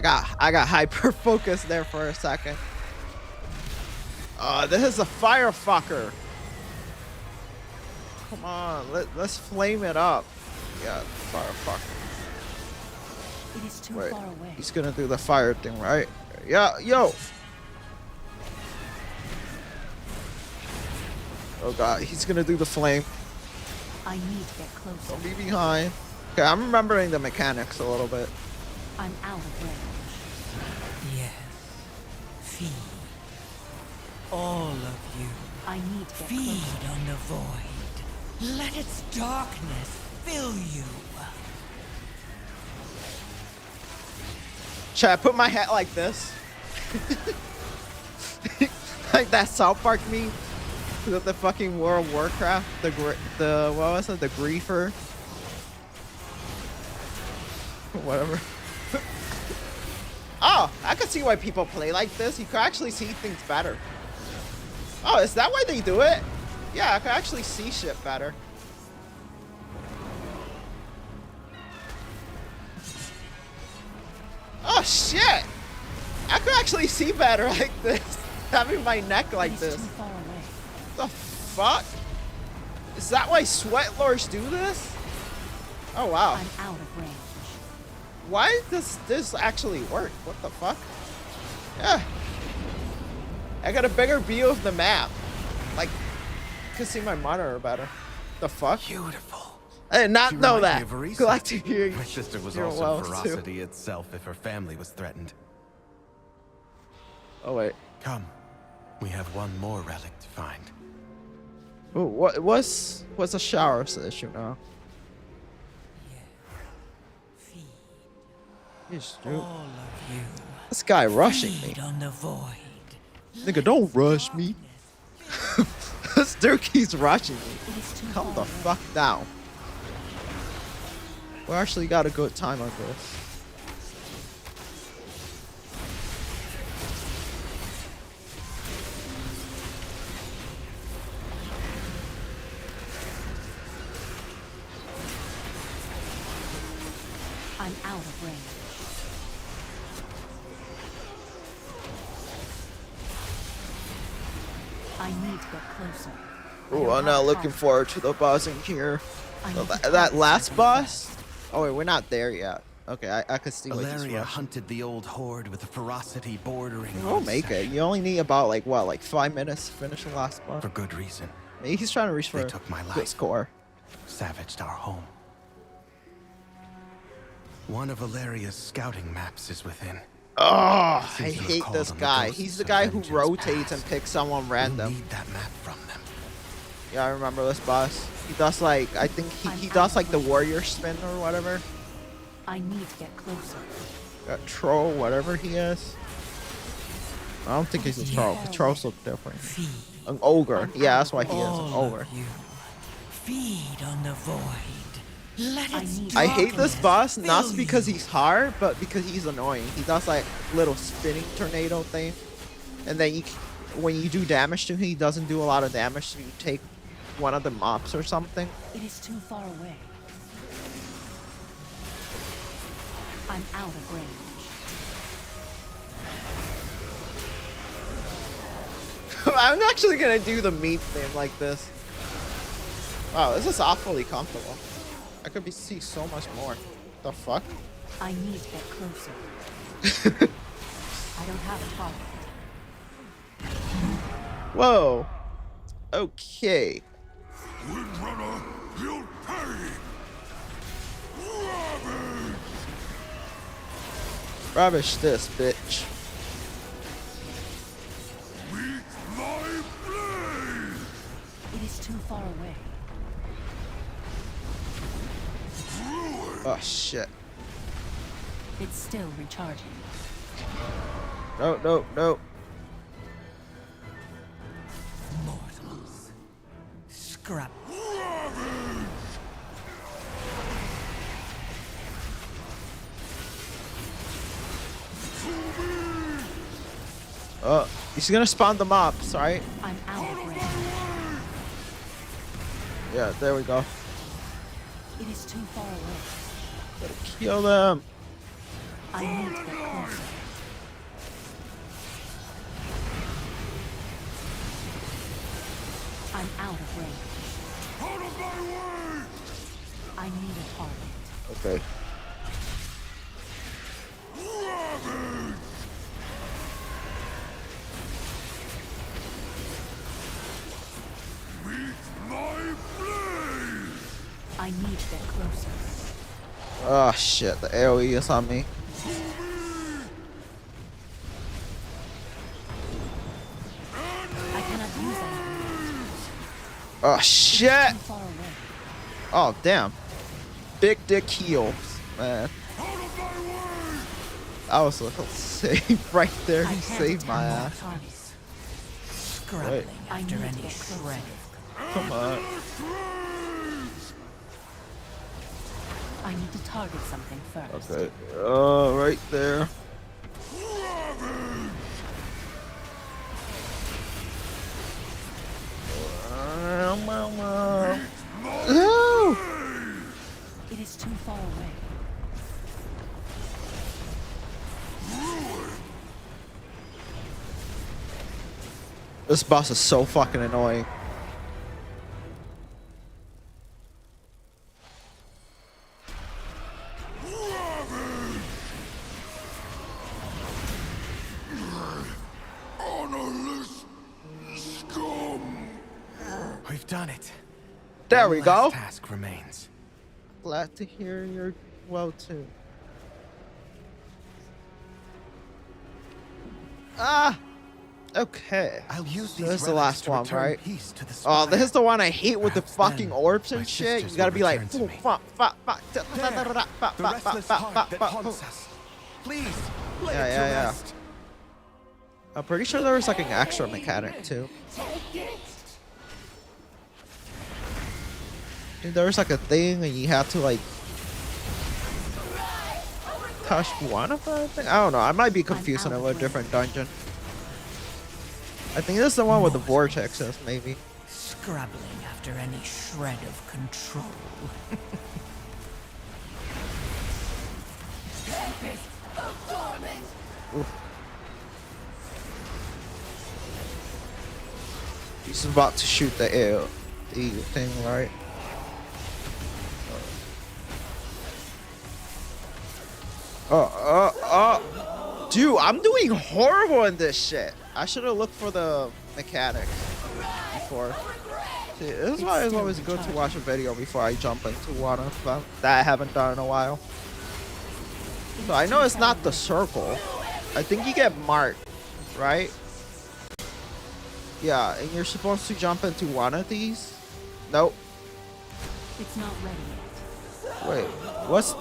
got hyper focused there for a second. This is a firefucker. Come on, let's flame it up. Yeah, firefucker. It is too Wait, far away. he's gonna do the fire thing, right? Yeah, yo. Oh god, he's gonna do the flame. I need to get closer. Don't be behind. Okay, I'm remembering the mechanics a little bit. I'm out of range. Yes. Feed. All of you. I need to get Feed closer. on the void. Let its darkness fill you. Should I put my hat like this? Like that South Park meme with the fucking World of Warcraft, the what was it, the griefer, whatever. Oh, I could see why people play like this. You could actually see things better. Oh, is that why they do it? Yeah, I could actually see shit better. Oh shit! I could actually see better like this. Having my neck like It is this. too far away. The fuck? Is that why sweat lords do this? Oh wow. I'm out of range. Why does this actually work? What the fuck? Yeah. I got a bigger view of the map. Like, I can see my monitor better. The fuck? Beautiful. I did not She know reminds me that. of Verisa. Glad to hear My sister was you're also well, too. ferocity itself if her family was threatened. Oh wait. Come. We have one more relic to find. Ooh, what's a shower issue now? Feed. Jeez, dude. All of you. This guy rushing me. Feed on the void. Nigga, don't rush me. This dude keeps rushing me. It is too Calm far the away. fuck down. We actually got a good time on this. I'm out of range. I need to get closer. Ooh, I'm not looking forward to the boss in here. Oh, that last boss? Oh wait, we're not there yet. Okay, I could see what he's Valeria rushing. hunted the old horde with a ferocity bordering We'll on make it. obsession. You only need about like what, like 5 minutes to finish the last boss. For good reason. Maybe he's trying to reach for They a took my good life. score. Savaged our home. One of Valeria's scouting maps is within. Oh, I Seems to have hate called this on the guy. ghosts He's the of guy who vengeance rotates past. and picks someone We'll random. need that map from them. Yeah, I remember this boss. He does like, I think he does like the warrior spin or whatever. I need to get closer. That troll, whatever he is. I don't think he's a troll. The trolls look different. An ogre. Yeah, that's why he is an ogre. You feed on the void. Let its I hate this darkness boss not fill because you. he's hard, but because he's annoying. He does like little spinning tornado thing, and then when you do damage to him, he doesn't do a lot of damage. So you take one of the mobs or something. It is too far away. I'm out of range. I'm actually gonna do the meat thing like this. Wow, this is awfully comfortable. I could see so much more. The fuck? I need to get closer. I don't have a target. Whoa. Okay. Windrunner, you'll pay! Rubbish this, bitch. Meet my blade! It is too far away. Oh shit. It's still recharging. No, no, no. Mortals. Scrap. He's gonna spawn the mobs, right? I'm out of range. Yeah, there we go. It is too far away. Gotta kill them. I need to get closer. I'm out of range. Out of my way! I need a target. Okay. Meet my blade! I need to get closer. Oh shit, the AoE is on me. I cannot use that. Oh shit! Too far away. Oh damn. Big dick heals, man. That was a save right there. He saved my ass. Scrabbling I after need to any get closer. shred. Come on. I need to target something first. Okay. Right there. No! It is too far away. This boss is so fucking annoying. Honorless scum! We've done it. There One we last go. Task remains. Glad to hear you're well too. Ah! Okay. I'll use So these this is the relics last to one, return right? peace to the Oh, spire. this is the one I hate with the Perhaps fucking then orbs my and shit. You sisters gotta will be like, return to me. The restless heart that haunts us. Please, lay Yeah, it to yeah, yeah. rest. I'm pretty sure there was like an extra mechanic too. Dude, there was like a thing and you had to like touch one of them. I don't know. I might be confusing it with a different dungeon. I think this is the one with the vortexes, maybe. Scrabbling after any shred of control. He's about to shoot the thing, right? Dude, I'm doing horrible in this shit. I should have looked for the mechanics before. See, this is why it's always good to watch a video before I jump into one of them that I haven't done in a while. So I know it's not the circle. I think you get marked, right? Yeah, and you're supposed to jump into one of these. Nope. It's not ready yet. Wait, what's...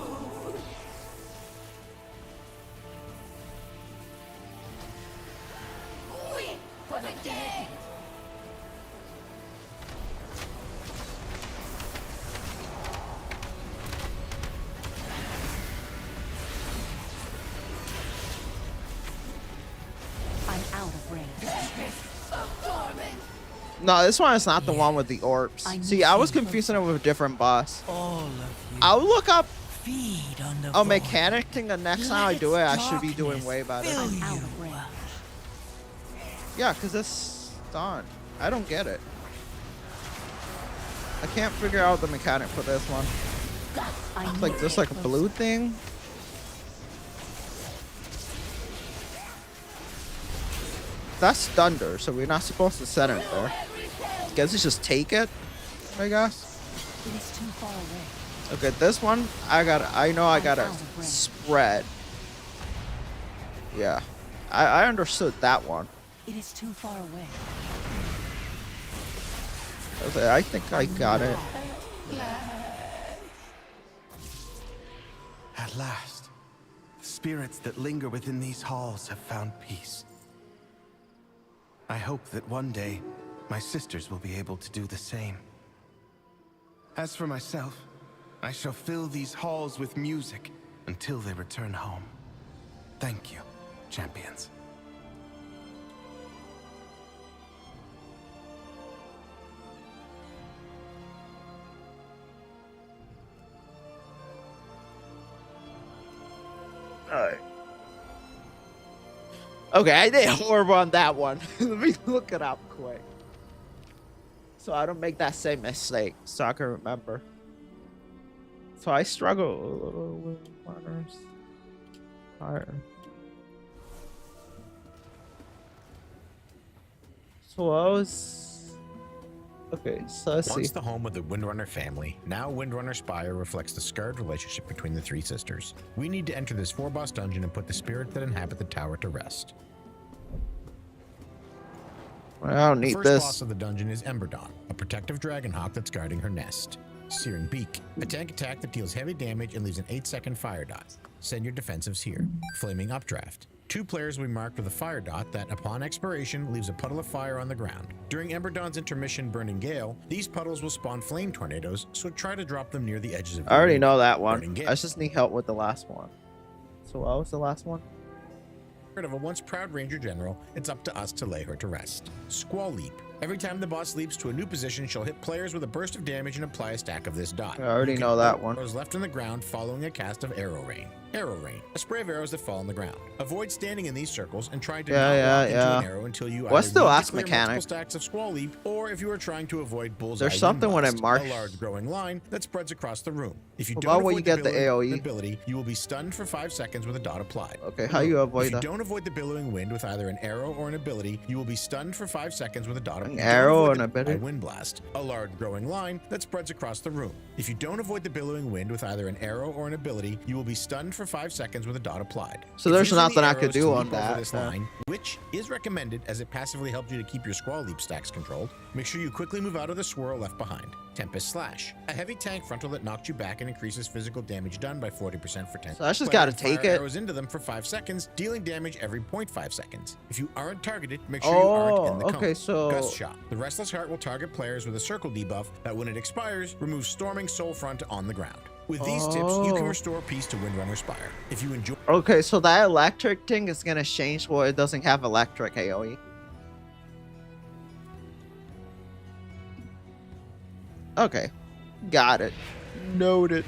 For the dead. I'm out of range. No, this one is not the one with the orbs. See, I was confusing it with a different boss. All of you. I'll look up Feed on the a void. mechanic thing the next time I do it. I should be doing way better. Fill I'm out you. of range. Yeah, because it's done. I don't get it. I can't figure out the mechanic for this one. It's like just like a blue thing. That's thunder, so we're not supposed to set it there. Guess we just take it, I guess. It is too far away. Okay, this one I know I gotta spread. Yeah, I understood that one. It is too far away. Okay, I think I got it. At last, the spirits that linger within these halls have found peace. I hope that one day, my sisters will be able to do the same. As for myself, I shall fill these halls with music until they return home. Thank you, champions. Alright. Okay, I did horrible on that one. Let me look it up quick. So I don't make that same mistake, so I can remember. So I struggle a little with runners. Alright. So I was... Okay, so let's see. Once the home of the Windrunner family, now Windrunner Spire reflects the scarred relationship between the three sisters. We need to enter this 4-boss dungeon and put the spirit that inhabit the tower to rest. I don't need the first this. boss of the dungeon is Emberdawn, a protective dragonhawk that's guarding her nest. Searing Beak, a tank attack that deals heavy damage and leaves an 8-second fire dot. Send your defensives here. Flaming Updraft. 2 players will be marked with a fire dot that, upon expiration, leaves a puddle of fire on the ground. During Emberdawn's intermission Burning Gale, these puddles will spawn flame tornadoes, so try to drop them near the edges of I already your know that Burning one. Gale. I just need help with the last one. So what was the last one? Of a once proud ranger general, it's up to us to lay her to rest. Squall Leap. Every time the boss leaps to a new position, she'll hit players with a burst of damage and apply a stack of this dot. I already You can know that put one. Arrows left on the ground following a cast of Arrow Rain. Arrow Rain, a spray of arrows that fall on the ground. Avoid standing in these circles and try to not walk into an arrow until you What's either the need to last clear mechanic? multiple stacks of Squall Leap, or if you are trying to avoid Bullseye There's something when I Windblast, march. a large growing line that spreads across the room. If you Well, don't about when avoid you get the billowing AoE. ability, you will be stunned for 5 seconds with a dot applied. Okay, how you avoid If you that? don't avoid the billowing wind with either an arrow or an ability, you will be stunned for 5 seconds with a dot. An arrow or an ability? Wind blast, a large growing line that spreads across the room. If you don't avoid the billowing wind with either an arrow or an ability, you will be stunned for 5 seconds with a dot applied. So If there's using the nothing I could arrows to do leap on over that, This yeah. line, which is recommended as it passively helps you to keep your Squall Leap stacks controlled, make sure you quickly move out of the swirl left behind. Tempest Slash, a heavy tank frontal that knocks you back and increases physical damage done by 40% for 10. So I just Player gotta can fire take it. arrows into them for 5 seconds, dealing damage every 0.5 seconds. If you aren't targeted, make sure you aren't in the cone. okay, so- Gust Shot. The Restless Heart will target players with a circle debuff that, when it expires, removes Storming Soul Front on the ground. With these tips, you can Oh. restore peace to Windrunner Spire. If you enjoy Okay, so that electric thing is gonna change where it doesn't have electric AoE. Okay, got it. Noted.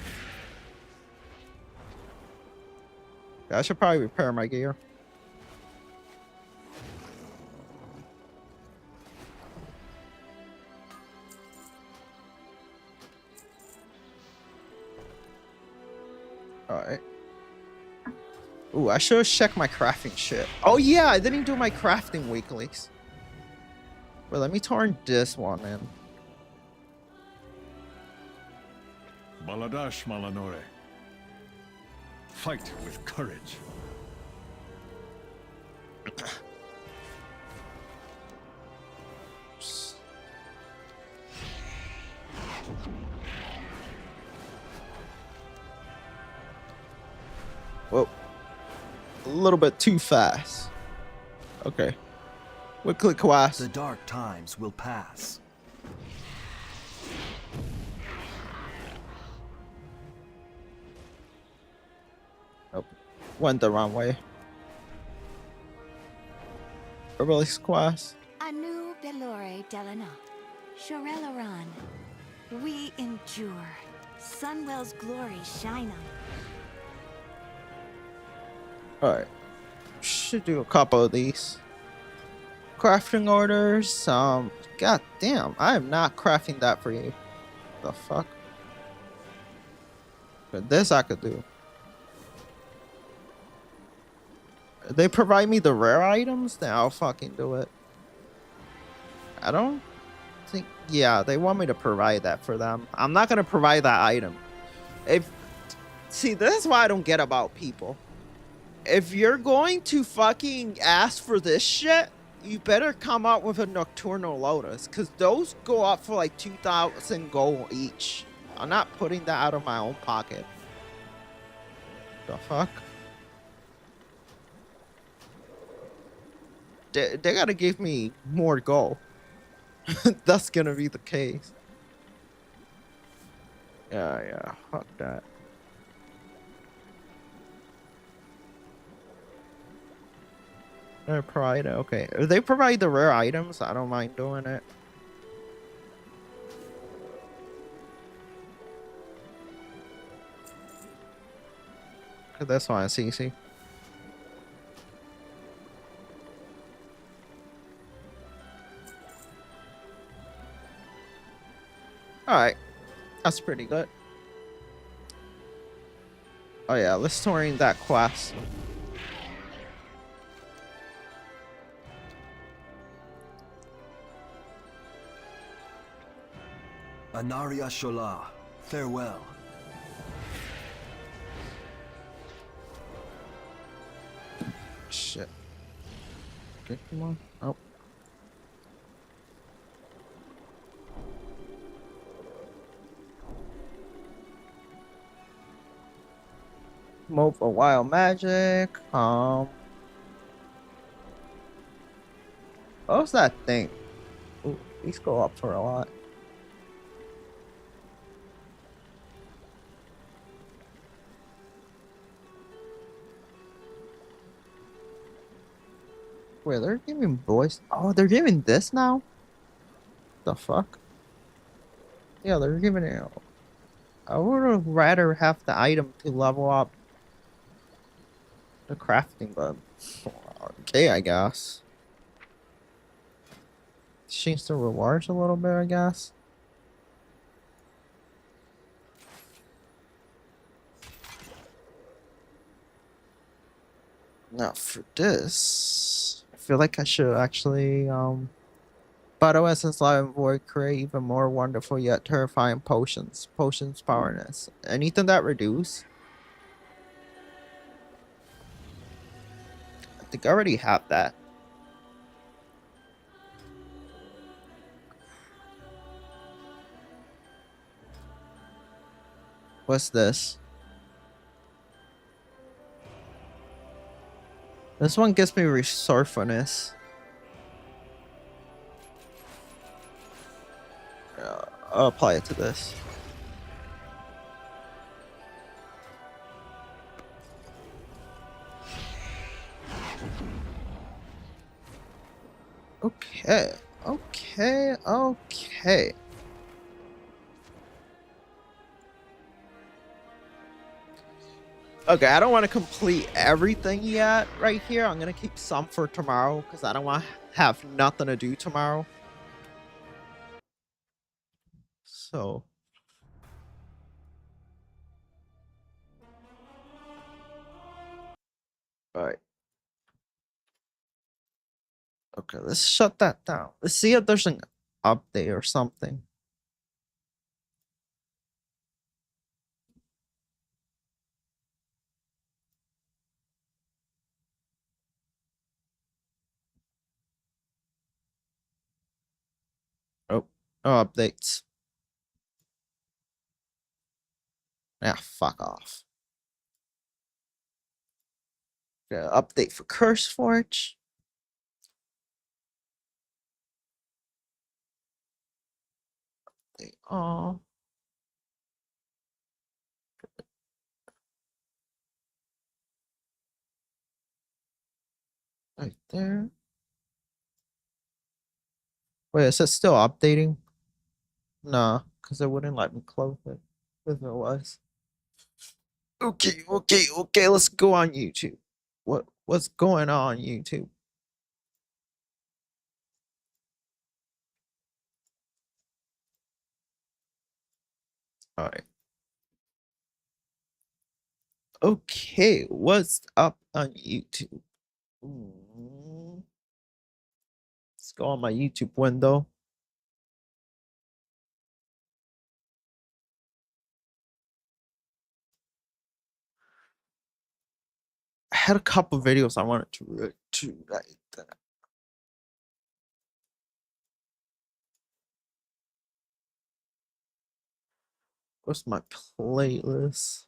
I should probably repair my gear. Alright. Ooh, I should have checked my crafting shit. Oh yeah, I didn't do my crafting weeklies. Well, let me turn this one in. Baladash Malanore. Fight with courage. Whoa. A little bit too fast. Okay. Weekly quest. The dark times will pass. Oh, went the wrong way. A release quest. Anu Belore Delana. Shorelaran. We endure. Sunwell's glory shine on. Alright. Should do a couple of these. Crafting orders. God damn, I am not crafting that for you. The fuck? But this I could do. They provide me the rare items, then I'll fucking do it. I don't think, yeah, they want me to provide that for them. I'm not gonna provide that item. See, this is what I don't get about people. If you're going to fucking ask for this shit, you better come up with a Nocturnal Lotus, because those go up for like 2,000 gold each. I'm not putting that out of my own pocket. The fuck? They gotta give me more gold. That's gonna be the case. Yeah, fuck that. Pride, okay. If they provide the rare items, I don't mind doing it. That's why it's easy. Alright. That's pretty good. Oh yeah, let's touring that quest. Anaria Shola, farewell. Shit. Okay, come on. Oh. Move for wild magic. What was that thing? Ooh, these go up for a lot. Wait, they're giving boys. Oh, they're giving this now? The fuck? Yeah, they're giving it. I would have rather have the item to level up the crafting, but okay, I guess. Change the rewards a little bit, I guess. Now for this, I feel like I should actually Battle Essence Live and Void create even more wonderful yet terrifying potions. Potions powerness. Anything that reduce? I think I already have that. What's this? This one gives me resourcefulness. I'll apply it to this. Okay. Okay, I don't want to complete everything yet right here. I'm going to keep some for tomorrow because I don't want to have nothing to do tomorrow. So. Alright. Okay, let's shut that down. Let's see if there's an update or something. Oh, no updates. Yeah, fuck off. Update for CurseForge. Oh. Right there. Wait, is it still updating? Nah, because it wouldn't let me close it if it was. Okay, let's go on YouTube. What's going on YouTube? Alright. Okay, what's up on YouTube? Let's go on my YouTube window. I had a couple videos I wanted to write. What's my playlist?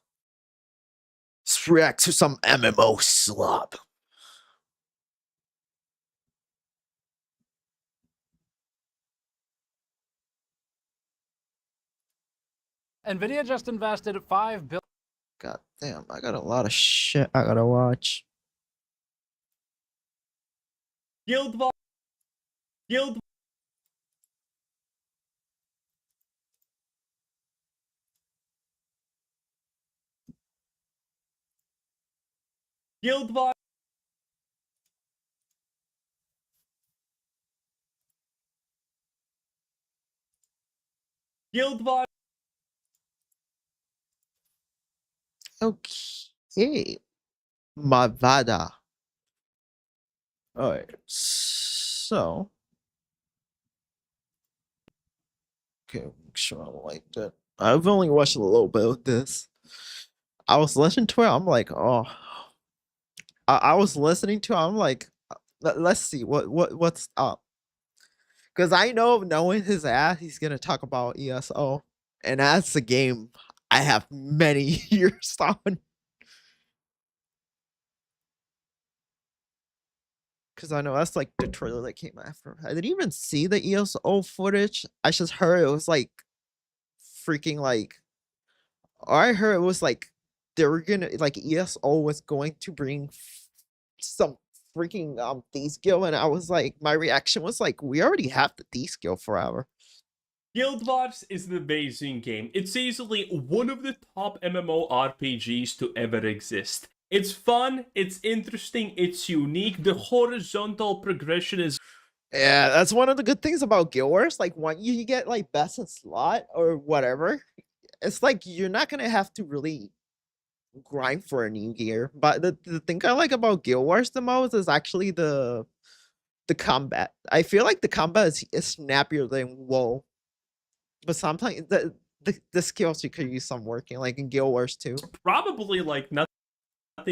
Let's react to some MMO slop. Nvidia just invested $5 billion. God damn, I got a lot of shit I gotta watch. Guild Wars. Guild Wars. Guild Wars. Okay. Mavada. Alright, so. Okay, make sure I liked it. I've only watched a little bit of this. I was listening to it, I'm like, oh. I was listening to it, I'm like, let's see, what's up? Because I know, knowing his ass, he's gonna talk about ESO. And that's a game I have many years on. Because I know that's like the trailer that came after. I didn't even see the ESO footage. I just heard it was like freaking like, or I heard it was like they were gonna, like, ESO was going to bring some freaking D-skill, and I was like, my reaction was like, we already have the D-skill forever. Guild Wars is an amazing game. It's easily one of the top MMORPGs to ever exist. It's fun, it's interesting, it's unique. The horizontal progression is... Yeah, that's one of the good things about Guild Wars. Like, when you get like best in slot or whatever, it's like you're not gonna have to really grind for a new gear. But the thing I like about Guild Wars the most is actually the combat. I feel like the combat is snappier than WoW. But sometimes the skills you could use some working, like in Guild Wars 2. Probably like nothing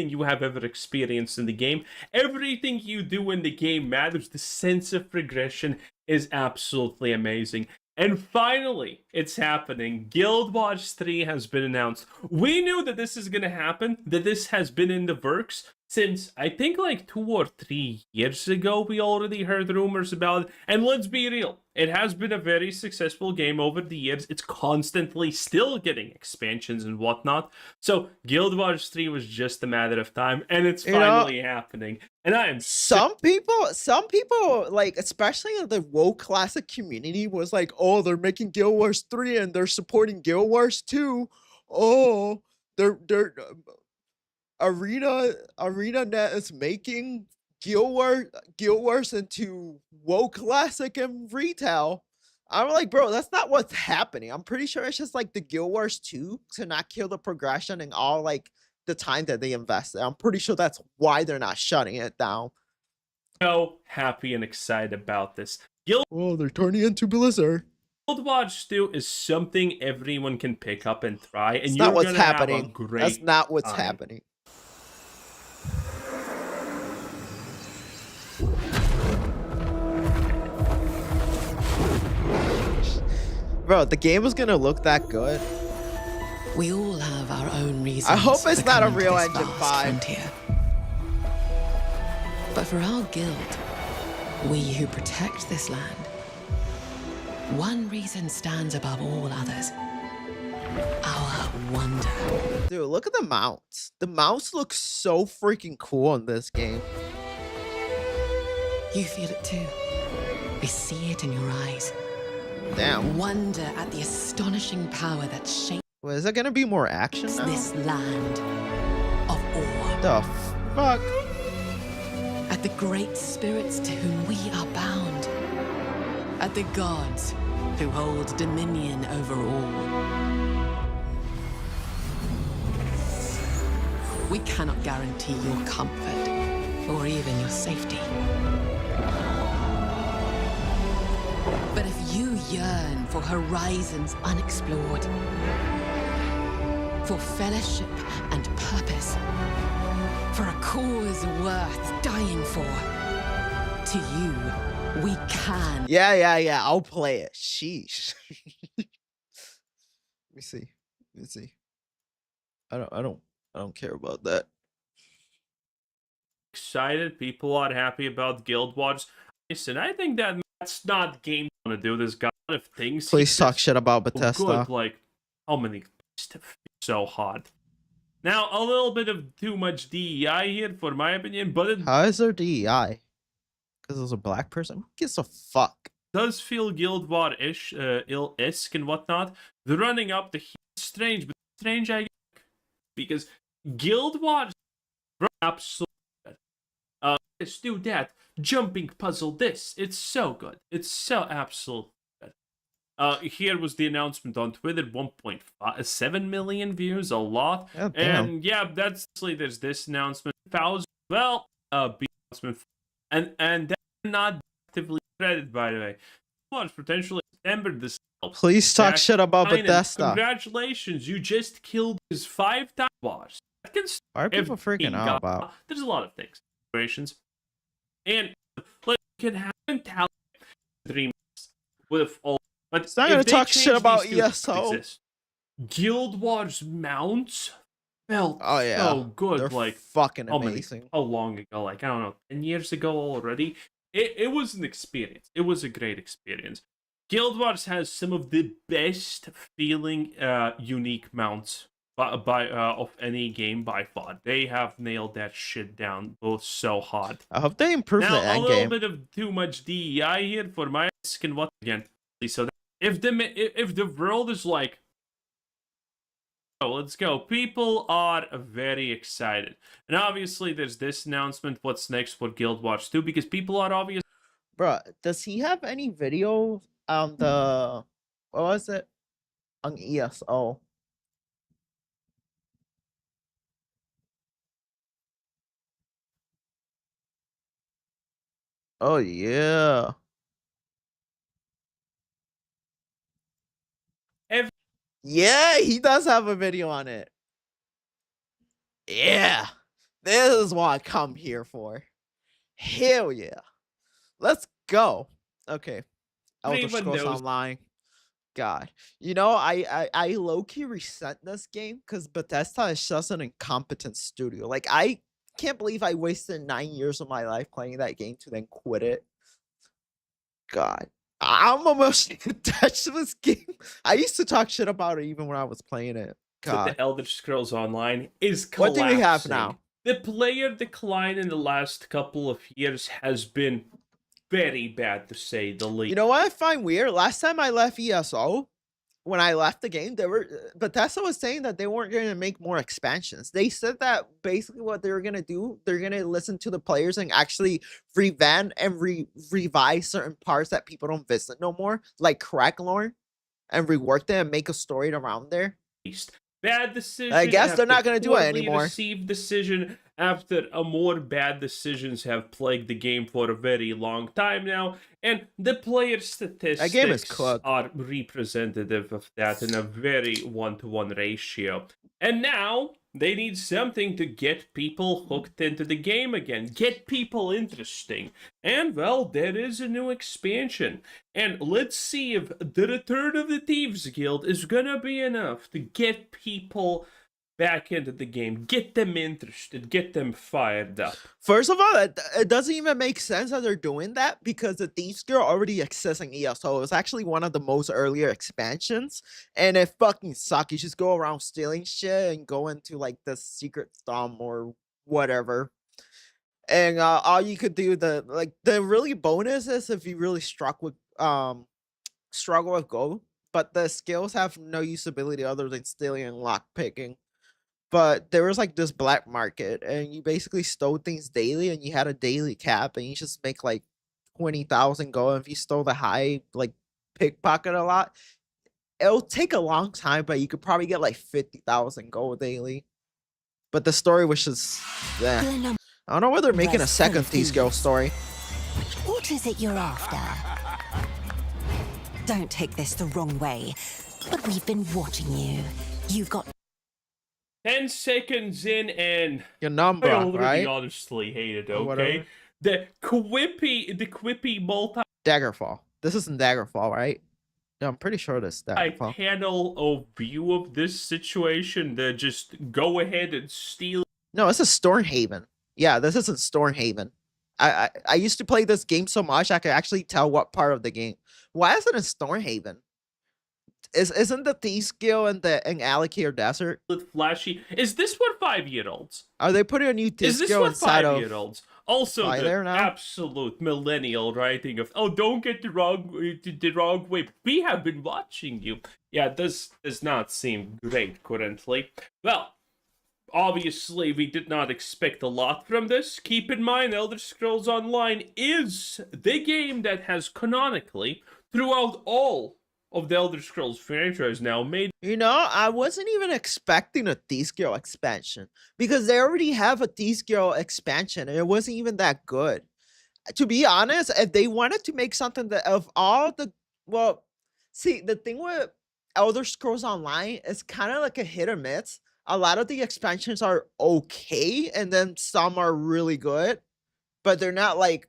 you have ever experienced in the game. Everything you do in the game matters. The sense of progression is absolutely amazing. And finally, it's happening. Guild Wars 3 has been announced. We knew that this is going to happen, that this has been in the works since, I think, like 2 or 3 years ago. We already heard rumors about it. And let's be real, it has been a very successful game over the years. It's constantly still getting expansions and whatnot. So Guild Wars 3 was just a matter of time, and it's finally happening. And I am some people, like, especially in the WoW Classic community, was like, oh, they're making Guild Wars 3 and they're supporting Guild Wars 2. Oh, they're ArenaNet is making Guild Wars into WoW Classic and retail. I'm like, bro, that's not what's happening. I'm pretty sure it's just like the Guild Wars 2 to not kill the progression and all like the time that they invested. I'm pretty sure that's why they're not shutting it down. so happy and excited about this. Oh, they're turning into Blizzard. Guild Wars 2 is something everyone can pick up and try, and It's you're not what's gonna happening. have a great That's not what's time. happening. Bro, the game was gonna look that good We all have our own reasons. I hope it's for not a coming to real this Engine vast 5. frontier. But for our guild, we who protect this land, one reason stands above all others. Our wonder. Dude, look at the mounts. The mounts look so freaking cool in this game. You feel it too. We see it in your eyes. Damn. Wonder at the astonishing power that shapes Well, is there gonna be more action now? this land of awe. The fuck? At the great spirits to whom we are bound. At the gods who hold dominion over all. We cannot guarantee your comfort or even your safety. But if you yearn for horizons unexplored, for fellowship and purpose, for a cause worth dying for, to you, we can. Yeah. I'll play it. Sheesh. Let me see. I don't care about that. Excited. People are happy about Guild Wars. Listen, I think that's not game gonna do. There's got a lot of things. Please talk shit about Bethesda. Good, like how many so hot. Now a little bit of too much DEI here, for my opinion, but it How is there DEI? Because there's a black person? Who gives a fuck? does feel Guild War-ish, ill-esque and whatnot. The running up the strange, but strange I get, because Guild Wars absolutely good. Let's do that. Jumping puzzle this. It's so good. It's so absolutely good. Here was the announcement on Twitter, 1.7 million views, a lot. Oh, damn. And yeah, that's there's this announcement, 1,000, well, announcement, and that's not actively credited, by the way. Was potentially September this. Please talk shit about Bethesda. Congratulations, you just killed his 5-time boss. Why are people freaking out about? There's a lot of things, situations, and like you can have mentality 3 months with all. But It's not gonna talk shit about ESO. Guild Wars mounts felt Oh yeah, so good. They're like fucking how many- amazing. How long ago? Like I don't know, 10 years ago already. It was an experience. It was a great experience. Guild Wars has some of the best feeling unique mounts of any game by far. They have nailed that shit down both so hard. I hope they improve Now, the a end little game. bit of too much DEI here for my skin. What again? So that if the world is like, oh, let's go. People are very excited, and obviously there's this announcement. What's next for Guild Wars 2? Because people are obviously. Bruh, does he have any video on the what was it? On ESO? Oh yeah. Yeah, he does have a video on it. Yeah. This is what I come here for. Hell yeah. Let's go. Okay. Elder Anyone Scrolls knows- Online. God. You know, I low-key resent this game because Bethesda is just an incompetent studio. Like, I can't believe I wasted 9 years of my life playing that game to then quit it. God. I'm almost attached to this game. I used to talk shit about it even when I was playing it. God. The Elder Scrolls Online is What collapsing. do we have now? The player decline in the last couple of years has been very bad, to say the least. You know what I find weird? Last time I left ESO, when I left the game, Bethesda was saying that they weren't going to make more expansions. They said that basically what they were going to do, they're going to listen to the players and actually revamp and revise certain parts that people don't visit no more, like crack lore, and rework them and make a story around there. Bad decision. I guess they're after not going to do it poorly anymore. Received decision after a more bad decisions have plagued the game for a very long time now, and the player statistics are representative of that in a very one-to-one ratio. And now they need something to get people hooked into the game again, get people interesting. And well, there is a new expansion. And let's see if the Return of the Thieves Guild is gonna be enough to get people back into the game, get them interested, get them fired up. First of all, it doesn't even make sense that they're doing that because the Thieves Guild already exists in ESO. It was actually one of the most earlier expansions, and it fucking sucks. You just go around stealing shit and go into like the secret thumb or whatever. And all you could do, the really bonus is if you really struggle with Go, but the skills have no usability other than stealing and lockpicking. But there was like this black market, and you basically stole things daily, and you had a daily cap, and you just make like 20,000 gold. And if you stole the high, like pickpocket a lot, it'll take a long time, but you could probably get like 50,000 gold daily. But the story was just, I don't know whether they're making a second Thieves Guild story. What is it you're after? Don't take this the wrong way, but we've been watching you. You've got 10 seconds in, and your number, I already right? honestly hate it, okay? Whatever. The quippy multi Daggerfall. This isn't Daggerfall, right? Yeah, I'm pretty sure this is Daggerfall. panel of view of this situation that just go ahead and steal. No, this is Stormhaven. Yeah, this isn't Stormhaven. I used to play this game so much I could actually tell what part of the game. Why is it in Stormhaven? Isn't the Thieves Guild in Alligator Desert? Flashy. Is this what 5-year-olds? Are they putting a new Thieves Guild inside of 5-year-olds? Also, the absolute millennial writing of, oh, don't get the wrong way. We have been watching you. Yeah, this does not seem great currently. Well, obviously, we did not expect a lot from this. Keep in mind, Elder Scrolls Online is the game that has canonically, throughout all of the Elder Scrolls franchise now made. You know, I wasn't even expecting a Thieves Guild expansion because they already have a Thieves Guild expansion and it wasn't even that good. To be honest, if they wanted to make something that of all the, well, see, the thing with Elder Scrolls Online is kind of like a hit or miss. A lot of the expansions are okay and then some are really good, but they're not like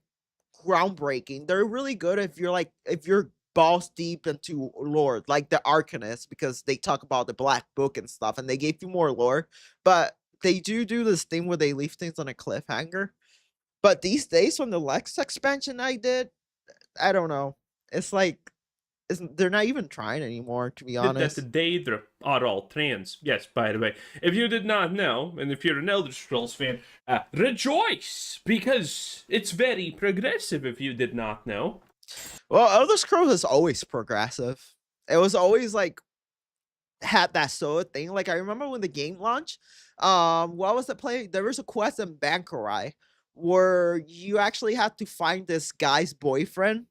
groundbreaking. They're really good if you're balls deep into lore, like the Arcanist, because they talk about the Black Book and stuff, and they gave you more lore. But they do this thing where they leave things on a cliffhanger. But these days, from the Lex expansion I did, I don't know. It's like they're not even trying anymore, to be honest. That they are all trans. Yes, by the way, if you did not know, and if you're an Elder Scrolls fan, rejoice, because it's very progressive. If you did not know. Well, Elder Scrolls is always progressive. It was always like had that sort of thing. Like I remember when the game launched, what was the play? There was a quest in Bankarai where you actually had to find this guy's boyfriend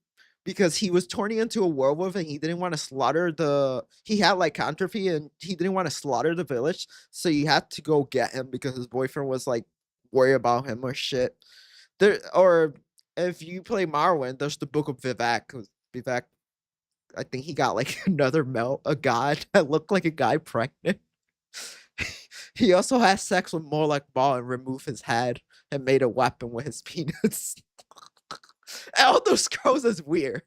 because he was turning into a werewolf and he didn't want to slaughter he had like atrophy and he didn't want to slaughter the village. So you had to go get him because his boyfriend was like worried about him or shit. If you play Morrowind, there's the Book of Vivek. Vivek, I think he got like a god that looked like a guy pregnant. He also had sex with Morlock Ball and removed his head and made a weapon with his penis. Elder Scrolls is weird.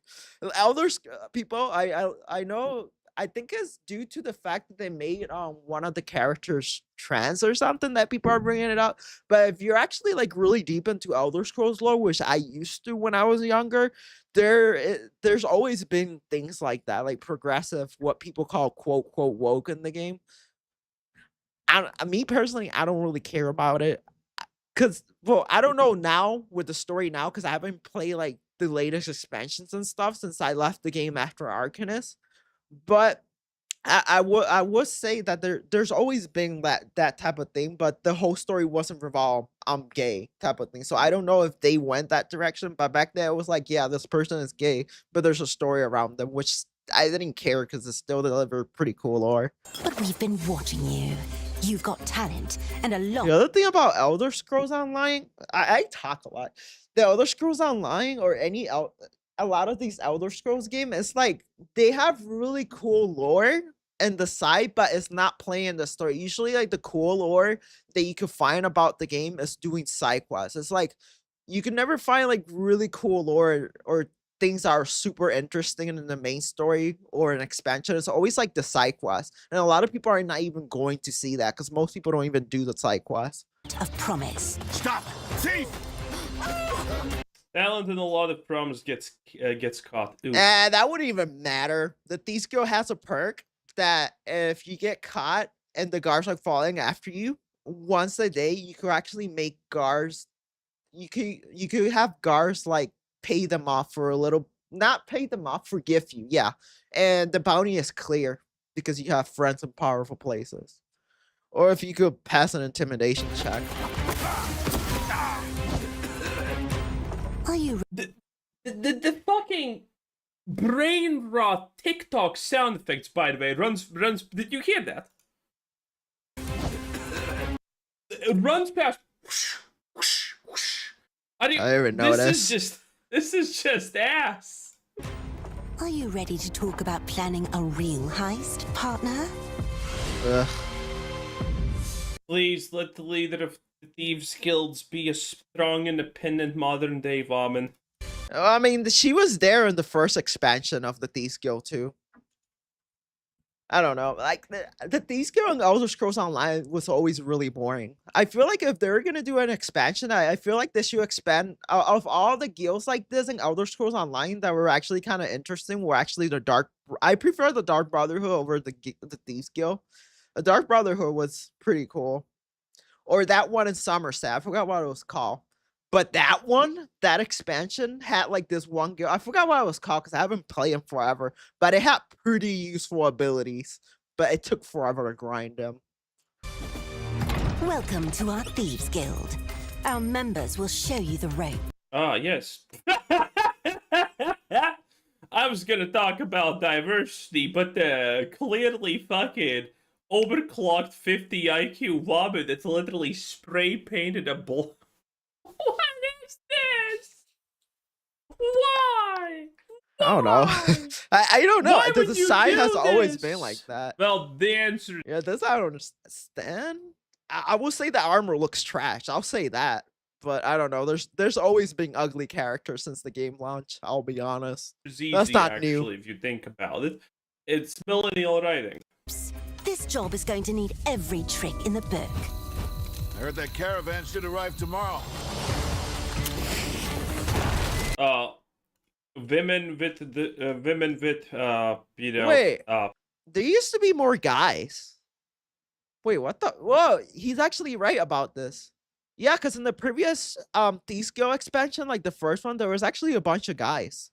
People, I know. I think it's due to the fact that they made one of the characters trans or something that people are bringing it up. But if you're actually like really deep into Elder Scrolls lore, which I used to when I was younger, there's always been things like that, like progressive, what people call quote woke in the game. Me personally, I don't really care about it because, well, I don't know now with the story now because I haven't played like the latest expansions and stuff since I left the game after Arcanist. But I would say that there's always been that type of thing, but the whole story wasn't revolved I'm gay type of thing. So I don't know if they went that direction, but back then it was like, yeah, this person is gay, but there's a story around them, which I didn't care because it still delivered pretty cool lore. But we've been watching you. You've got talent and a lot. The other thing about Elder Scrolls Online, I talk a lot. The Elder Scrolls Online or a lot of these Elder Scrolls games, it's like they have really cool lore in the side, but it's not playing the story. Usually, like the cool lore that you can find about the game is doing side quests. It's like you can never find like really cool lore or things that are super interesting in the main story or an expansion. It's always like the side quest, and a lot of people are not even going to see that because most people don't even do the side quest. Of promise. Stop! Thief! Talent and a lot of promise gets caught. Ooh. That wouldn't even matter. The Thieves Guild has a perk that if you get caught and the guards are falling after you, once a day you could actually make guards. You could have guards like pay them off for a little, not pay them off, forgive you, yeah. And the bounty is clear because you have friends in powerful places. Or if you could pass an intimidation check. Are you the fucking brain rot TikTok sound effects, by the way, runs. Did you hear that? It runs past. I didn't notice. This is just ass. Are you ready to talk about planning a real heist, partner? Ugh. Please let the leader of the Thieves Guilds be a strong, independent, modern-day woman. I mean, she was there in the first expansion of the Thieves Guild too. I don't know, like the Thieves Guild and Elder Scrolls Online was always really boring. I feel like if they're gonna do an expansion, I feel like they should expand. Of all the guilds like this in Elder Scrolls Online that were actually kind of interesting, were actually the Dark. I prefer the Dark Brotherhood over the Thieves Guild. The Dark Brotherhood was pretty cool, or that one in Somerset. I forgot what it was called. But that one, that expansion had like this one guild. I forgot what it was called because I haven't played them forever. But it had pretty useful abilities. But it took forever to grind them. Welcome to our Thieves Guild. Our members will show you the rope. Ah, yes. I was gonna talk about diversity, but clearly fucking overclocked 50 IQ woman that's literally spray painted a bull. What is this? Why? I don't know. I don't know. Why would The you side do has always this? been like that. Well, the answer. Yeah, this I don't understand. I will say the armor looks trash. I'll say that. But I don't know. There's always been ugly characters since the game launch. I'll be honest. It's easy, That's not actually, new. if you think about it. It's millennial writing. This job is going to need every trick in the book. I heard that caravan should arrive tomorrow. Women with you know. Wait. There used to be more guys. Wait, what the? Whoa, he's actually right about this. Yeah, because in the previous Thieves Guild expansion, like the first one, there was actually a bunch of guys.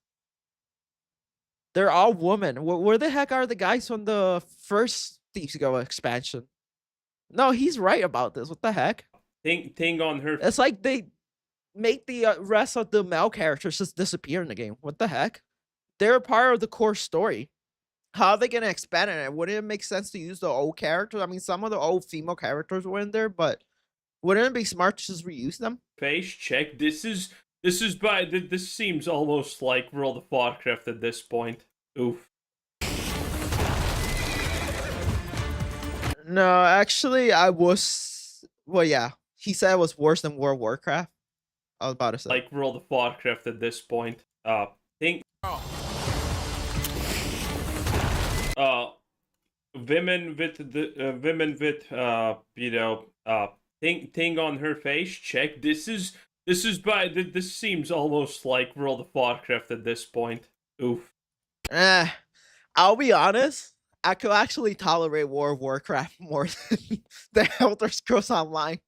They're all women. Where the heck are the guys from the first Thieves Guild expansion? No, he's right about this. What the heck? Thing on her. It's like they make the rest of the male characters just disappear in the game. What the heck? They're part of the core story. How are they gonna expand it? Wouldn't it make sense to use the old characters? I mean, some of the old female characters were in there, but wouldn't it be smart to just reuse them? Face check. This seems almost like World of Warcraft at this point. Oof. No, actually, I was. Well, yeah, he said it was worse than World of Warcraft. I was about to say like World of Warcraft at this point. Think. Women with you know thing on her face check. This seems almost like World of Warcraft at this point. Oof. I'll be honest. I could actually tolerate World of Warcraft more than the Elder Scrolls Online.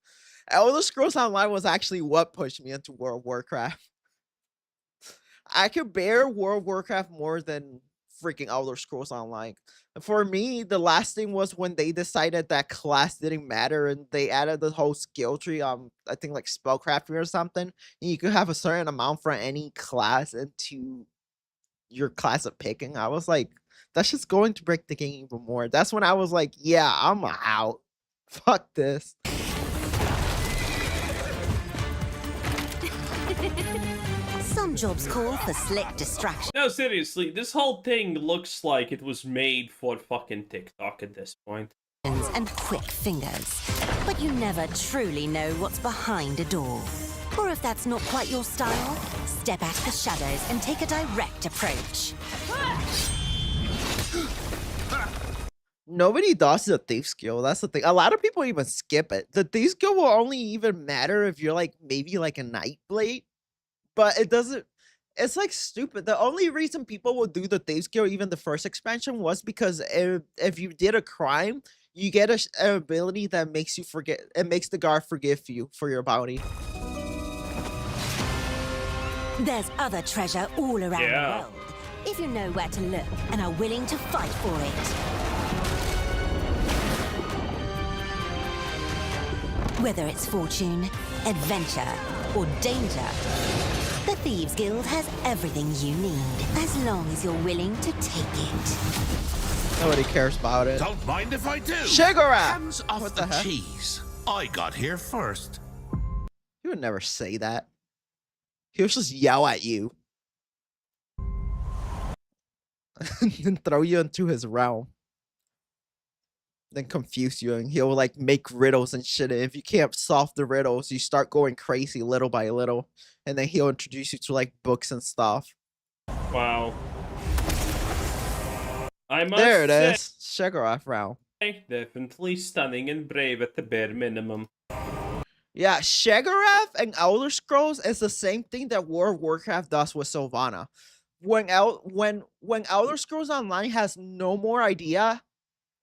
Elder Scrolls Online was actually what pushed me into World of Warcraft. I could bear World of Warcraft more than freaking Elder Scrolls Online. For me, the last thing was when they decided that class didn't matter and they added the whole skill tree, I think like spellcrafting or something. And you could have a certain amount for any class into your class of picking. I was like, that's just going to break the game even more. That's when I was like, yeah, I'm out. Fuck this. Some jobs call for slick distraction. No, seriously, this whole thing looks like it was made for fucking TikTok at this point. And quick fingers. But you never truly know what's behind a door. Or if that's not quite your style, step out of the shadows and take a direct approach. Nobody does the thief skill. That's the thing. A lot of people even skip it. The thief skill will only even matter if you're like maybe like a Nightblade, but it doesn't. It's like stupid. The only reason people will do the thief skill, even the first expansion, was because if you did a crime, you get an ability that makes you forget. It makes the guard forgive you for your bounty. There's other treasure all around the world, if you know where to look and are willing to fight for it. Whether it's fortune, adventure, or danger, the Thieves Guild has everything you need, as long as you're willing to take it. Nobody cares about it. Don't mind if I do. Shigara! Hands off What the the heck? cheese. I got here first. He would never say that. He'll just yell at you. And throw you into his realm. Then confuse you, and he'll like make riddles and shit. And if you can't solve the riddles, you start going crazy little by little. And then he'll introduce you to like books and stuff. Wow. I must There it say, is. Shigarath round. definitely stunning and brave at the bare minimum. Yeah, Shigarath and Elder Scrolls is the same thing that World of Warcraft does with Sylvana. When Elder Scrolls Online has no more idea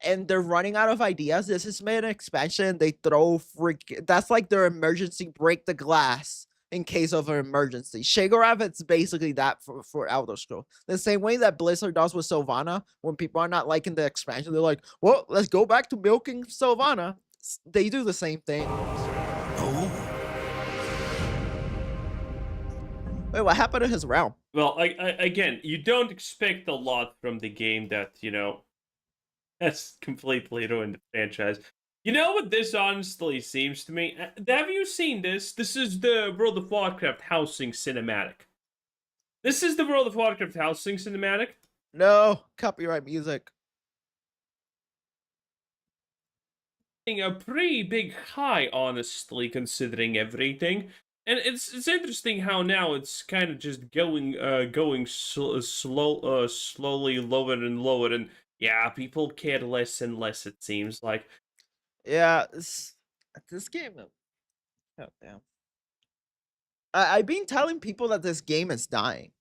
and they're running out of ideas, this is made an expansion. They throw that's like their emergency break the glass in case of an emergency. Shigarath, it's basically that for Elder Scrolls. The same way that Blizzard does with Sylvana. When people are not liking the expansion, they're like, well, let's go back to milking Sylvana. They do the same thing. Wait, what happened to his realm? Well, again, you don't expect a lot from the game that, that's completely ruined the franchise. You know what this honestly seems to me? Have you seen this? This is the World of Warcraft housing cinematic. This is the World of Warcraft housing cinematic? No, copyright music. A pretty big high, honestly, considering everything. And it's interesting how now it's kind of just going slowly lower and lower, and yeah, people care less and less, it seems like. Yeah, this game. Oh damn! I've been telling people that this game is dying,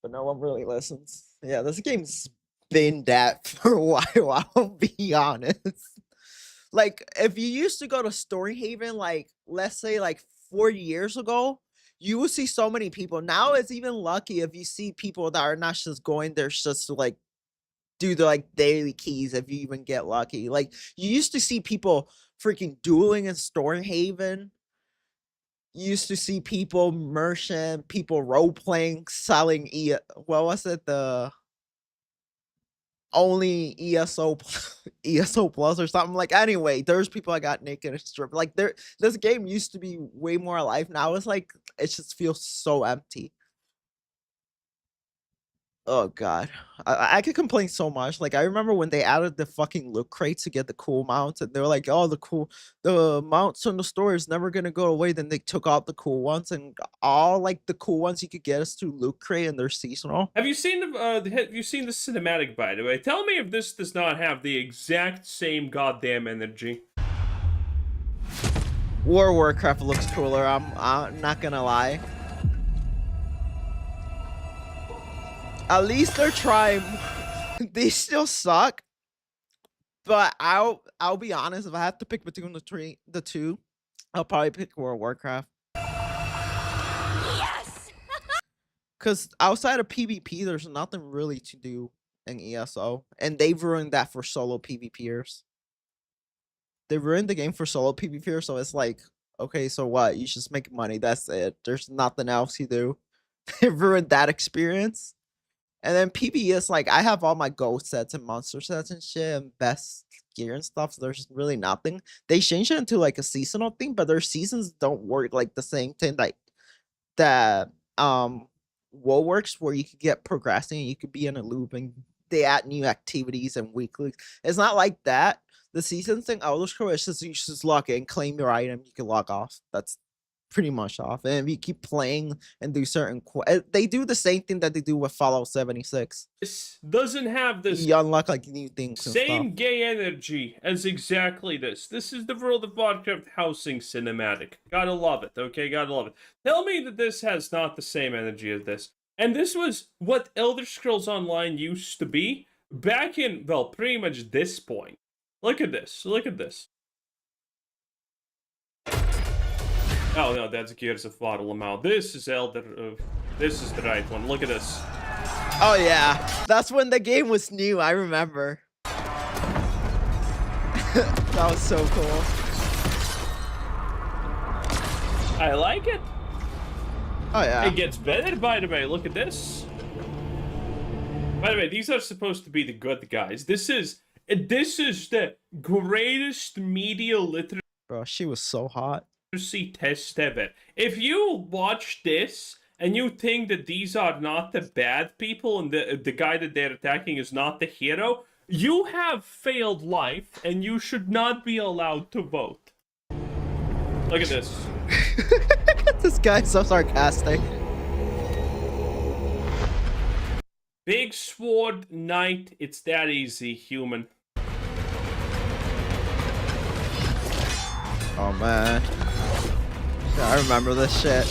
but no one really listens. Yeah, this game's been that for a while. I'll be honest. Like, if you used to go to Storyhaven, like let's say like 4 years ago, you would see so many people. Now it's even lucky if you see people that are not just going there just to like do the like daily keys, if you even get lucky. Like, you used to see people freaking dueling in Storyhaven. You used to see people merchant, people role playing, selling what was it, the only ESO plus or something. Like, anyway, there's people that got naked and stripped. Like, this game used to be way more alive. Now it's like it just feels so empty. Oh god, I could complain so much. Like, I remember when they added the fucking loot crates to get the cool mounts, and they were like, "Oh, the mounts in the store is never gonna go away." Then they took out the cool ones, and all like the cool ones you could get is through loot crate, and they're seasonal. Have you seen the cinematic, by the way? Tell me if this does not have the exact same goddamn energy. World of Warcraft looks cooler. I'm not gonna lie. At least they're trying. They still suck, but I'll be honest. If I have to pick between the two, I'll probably pick World of Warcraft. Yes! Because outside of PvP, there's nothing really to do in ESO, and they've ruined that for solo PvPers. They ruined the game for solo PvPers, so it's like, okay, so what? You just make money. That's it. There's nothing else you do. They ruined that experience. And then PB is like, I have all my gold sets and monster sets and shit and best gear and stuff. So there's really nothing. They changed it into like a seasonal thing, but their seasons don't work like the same thing like that WoW works, where you could get progressing and you could be in a loop and they add new activities and weekly. It's not like that. The season thing, Elder Scrolls, it's just you just log in, claim your item, you can log off. That's pretty much off. And if you keep playing and do certain they do the same thing that they do with Fallout 76. This doesn't have this you unlock like new things and same stuff. gay energy as exactly this. This is the World of Warcraft housing cinematic. Gotta love it, okay? Gotta love it. Tell me that this has not the same energy as this. And this was what Elder Scrolls Online used to be back in, well, pretty much this point. Look at this. Look at this. Oh no, that's Gears of War Lamau. This is this is the right one. Look at this. Oh yeah, that's when the game was new. I remember. That was so cool. I like it. Oh yeah. It gets better, by the way. Look at this. By the way, these are supposed to be the good guys. This is the greatest media literacy. Bro, she was so hot. Test ever. If you watch this and you think that these are not the bad people and the guy that they're attacking is not the hero, you have failed life and you should not be allowed to vote. Look at this. This guy's so sarcastic. Big sword knight, it's that easy, human. Oh man. I remember this shit.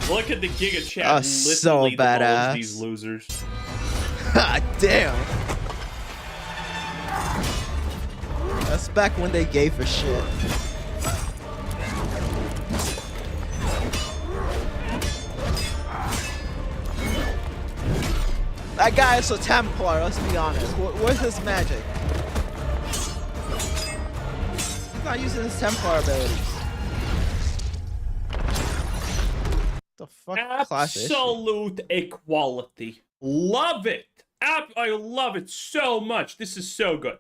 Look at the Giga Chat. Oh, so badass. These losers. Damn. That's back when they gave a shit. That guy is a Templar, let's be honest. What's his magic? He's not using his Templar abilities. The fuck? Absolute equality. Love it. I love it so much. This is so good.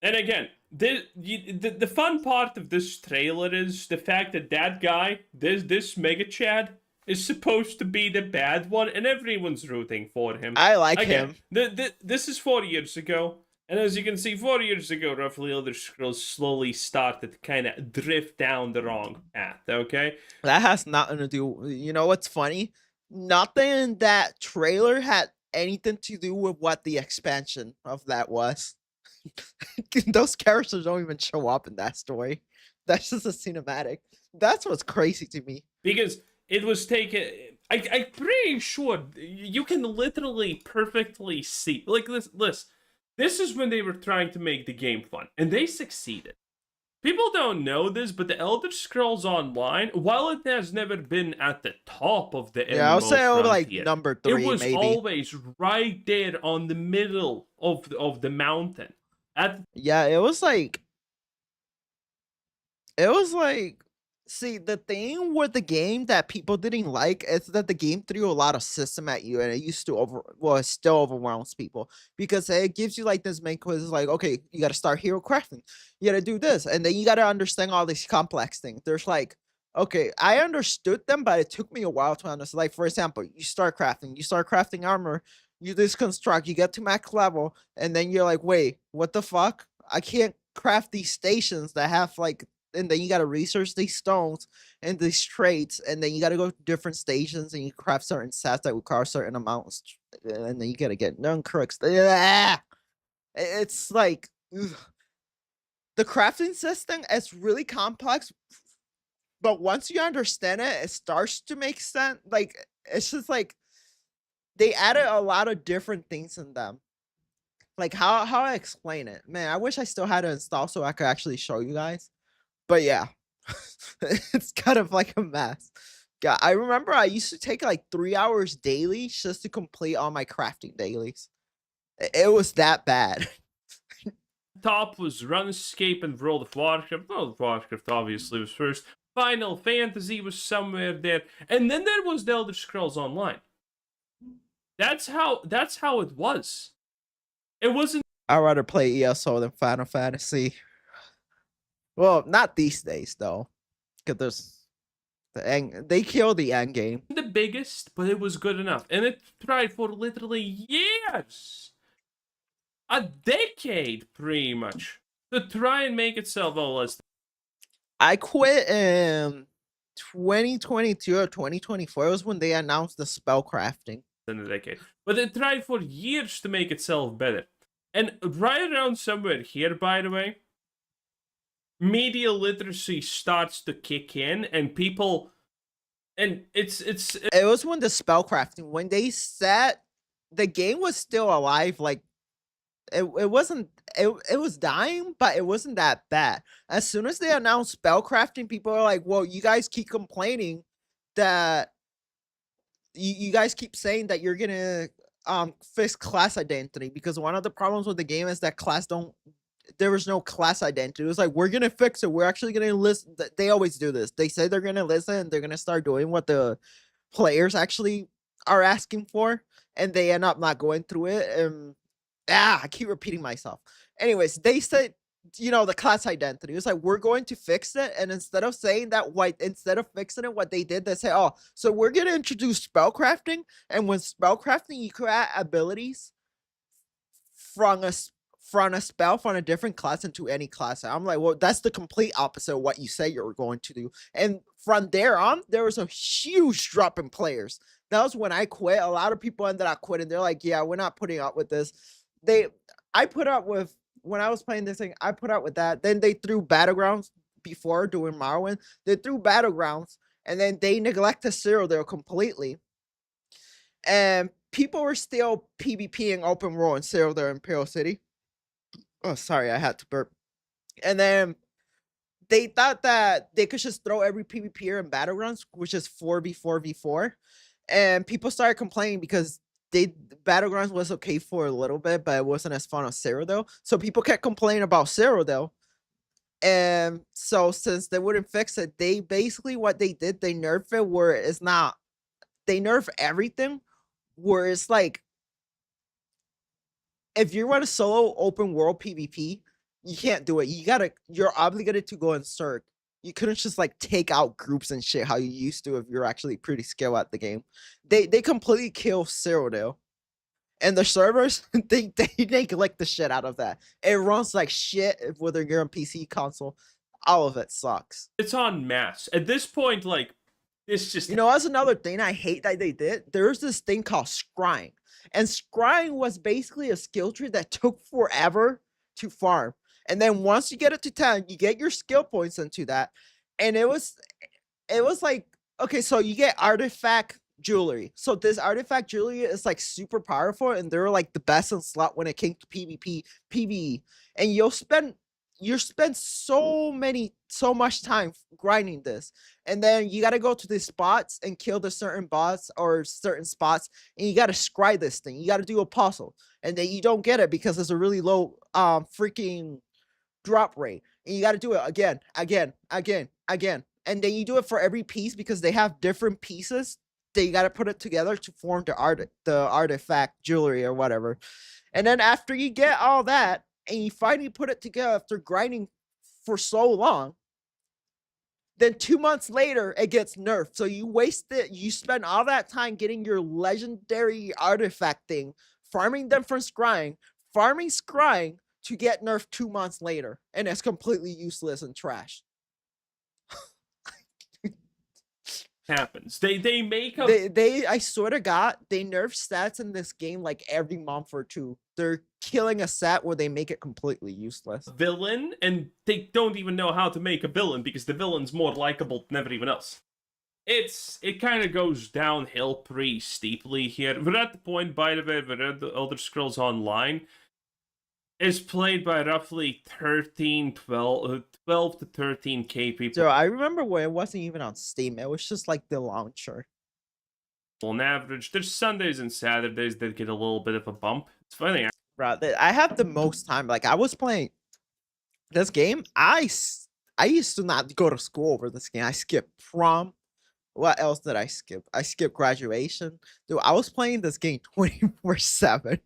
And again, the fun part of this trailer is the fact that that guy, this Mega Chad, is supposed to be the bad one, and everyone's rooting for him. I like him. This is 4 years ago, and as you can see, 4 years ago, roughly, Elder Scrolls slowly started to kind of drift down the wrong path, okay? That has nothing to do... You know what's funny? Nothing in that trailer had anything to do with what the expansion of that was. Those characters don't even show up in that story. That's just a cinematic. That's what's crazy to me. Because it was taken... I'm pretty sure you can literally perfectly see... Like, this is when they were trying to make the game fun. And they succeeded. People don't know this, but the Elder Scrolls Online, while it has never been at the top of the MMO I would say frontier, like number 3, it was maybe. always right there on the middle of the mountain. Yeah, it was like... See, the thing with the game that people didn't like is that the game threw a lot of system at you, and it used to it still overwhelms people because it gives you like this main quiz, like, okay, you got to start hero crafting, you got to do this, and then you got to understand all these complex things. There's like, okay, I understood them, but it took me a while to understand. Like, for example, you start crafting armor, you construct, you get to max level, and then you're like, wait, what the fuck? I can't craft these stations that have like... And then you got to research these stones and these traits, and then you got to go to different stations and you craft certain sets that require certain amounts, and then you got to get non-crooks. It's like ugh. The crafting system is really complex, but once you understand it, it starts to make sense. Like, it's just like they added a lot of different things in them. Like how I explain it, man. I wish I still had it installed so I could actually show you guys. But yeah, it's kind of like a mess. Yeah, I remember I used to take like 3 hours daily just to complete all my crafting dailies. It was that bad. Top was RuneScape and World of Warcraft. World of Warcraft obviously was first. Final Fantasy was somewhere there. And then there was the Elder Scrolls Online. That's how it was. It wasn't. I'd rather play ESO than Final Fantasy. Well, not these days though, because they killed the end game. The biggest, but it was good enough, and it tried for literally years, a decade, pretty much, to try and make itself all as. I quit in 2022 or 2024. It was when they announced the spellcrafting. In a decade, but it tried for years to make itself better, and right around somewhere here, by the way, media literacy starts to kick in, and people, and it was when the spellcrafting, when they said the game was still alive, like it wasn't, it was dying, but it wasn't that bad. As soon as they announced spellcrafting, people are like, well, you guys keep complaining that you guys keep saying that you're gonna fix class identity, because one of the problems with the game is that there was no class identity. It was like, we're gonna fix it, we're actually gonna listen. They always do this. They say they're gonna listen and they're gonna start doing what the players actually are asking for, and they end up not going through it. And I keep repeating myself. Anyways, they said, the class identity. It was like, we're going to fix it. And instead of saying that, instead of fixing it, what they did, they say, oh, so we're going to introduce spellcrafting. And when spellcrafting, you can add abilities from a spell from a different class into any class. And I'm like, well, that's the complete opposite of what you say you're going to do. And from there on, there was a huge drop in players. That was when I quit. A lot of people ended up quitting. They're like, yeah, we're not putting up with this. I put up with, when I was playing this thing, I put up with that. Then they threw Battlegrounds before doing Morrowind. They threw Battlegrounds, and then they neglected Cyrodiil completely. And people were still PvPing open world in Cyrodiil Imperial City. Oh, sorry, I had to burp. And then they thought that they could just throw every PvPer in Battlegrounds, which is 4v4v4. And people started complaining because Battlegrounds was okay for a little bit, but it wasn't as fun as Cyrodiil. So people kept complaining about Cyrodiil. And so since they wouldn't fix it, they basically, what they did, they nerfed it where it's not, they nerf everything where it's like, if you run a solo open world PvP, you can't do it. You're obligated to go and Zerg. You couldn't just like take out groups and shit how you used to if you're actually pretty skilled at the game. They completely kill Cyrodiil. And the servers, they neglect the shit out of that. It runs like shit whether you're on PC, console. All of it sucks. It's on mass. At this point, like, it's just... that's another thing I hate that they did. There's this thing called scrying. And scrying was basically a skill tree that took forever to farm. And then once you get it to 10, you get your skill points into that. And it was like, okay, so you get artifact jewelry. So this artifact jewelry is like super powerful, and they're like the best in slot when it came to PvP, PvE. And you spend so much time grinding this. And then you got to go to these spots and kill the certain bots or certain spots, and you got to scry this thing. You got to do a puzzle, and then you don't get it because it's a really low freaking drop rate, and you got to do it again. And then you do it for every piece because they have different pieces that you got to put it together to form the artifact jewelry or whatever. And then after you get all that and you finally put it together after grinding for so long, then 2 months later it gets nerfed. So you spend all that time getting your legendary artifact thing, farming them from scrying to get nerfed 2 months later, and it's completely useless and trash. Happens. They make a... I swear to God, they nerf stats in this game like every month or two. They're killing a set where they make it completely useless. Villain, and they don't even know how to make a villain because the villain's more likable than everyone else. It kind of goes downhill pretty steeply here. We're at the point, by the way, where the Elder Scrolls Online is played by roughly 12 to 13k people. So I remember when it wasn't even on Steam. It was just like the launcher. On average, there's Sundays and Saturdays that get a little bit of a bump. It's funny. Right, I have the most time. Like, I was playing this game. I used to not go to school over this game. I skipped prom, What else did I skip? I skipped graduation. Dude, I was playing this game 24/7.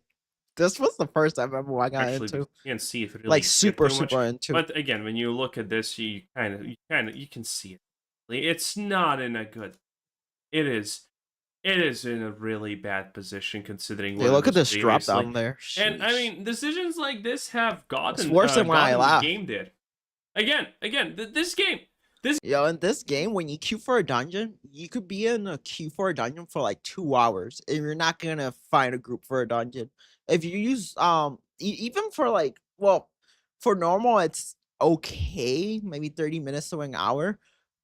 This was the first MMO I got Actually, into. you can't see it really. Like skip super too much. into. But again, when you look at this, you can see it. It's not in a good. It is in a really bad position considering. Hey, look at this drop down there. And I mean, decisions like this have gotten It's worse than when I the laughed. game did. Again, this game. Yo, in this game, when you queue for a dungeon, you could be in a queue for a dungeon for like 2 hours, and you're not gonna find a group for a dungeon. If you use even for like, well, for normal it's okay, maybe 30 minutes to an hour.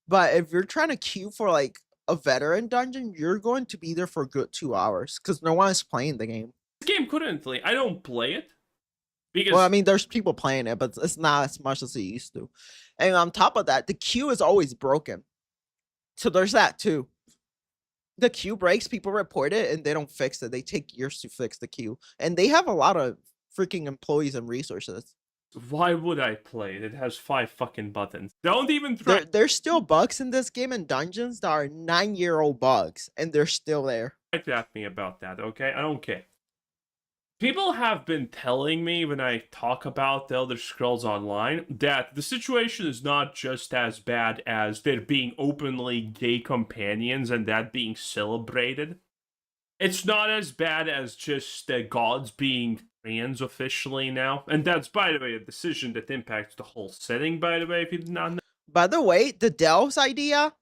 But if you're trying to queue for like a veteran dungeon, you're going to be there for a good 2 hours because no one is playing the game. This game currently, I don't play it because. Well, I mean, there's people playing it, but it's not as much as it used to. And on top of that, the queue is always broken. So there's that too. The queue breaks, people report it, and they don't fix it. They take years to fix the queue. And they have a lot of freaking employees and resources. Why would I play it? It has 5 fucking buttons. Don't even try. There's still bugs in this game and dungeons that are 9-year-old bugs, and they're still there. Don't at me about that, okay? I don't care. People have been telling me when I talk about the Elder Scrolls Online that the situation is not just as bad as there being openly gay companions and that being celebrated. It's not as bad as just the gods being trans officially now. And that's, by the way, a decision that impacts the whole setting, by the way, if you did not know. By the way, the Delves idea,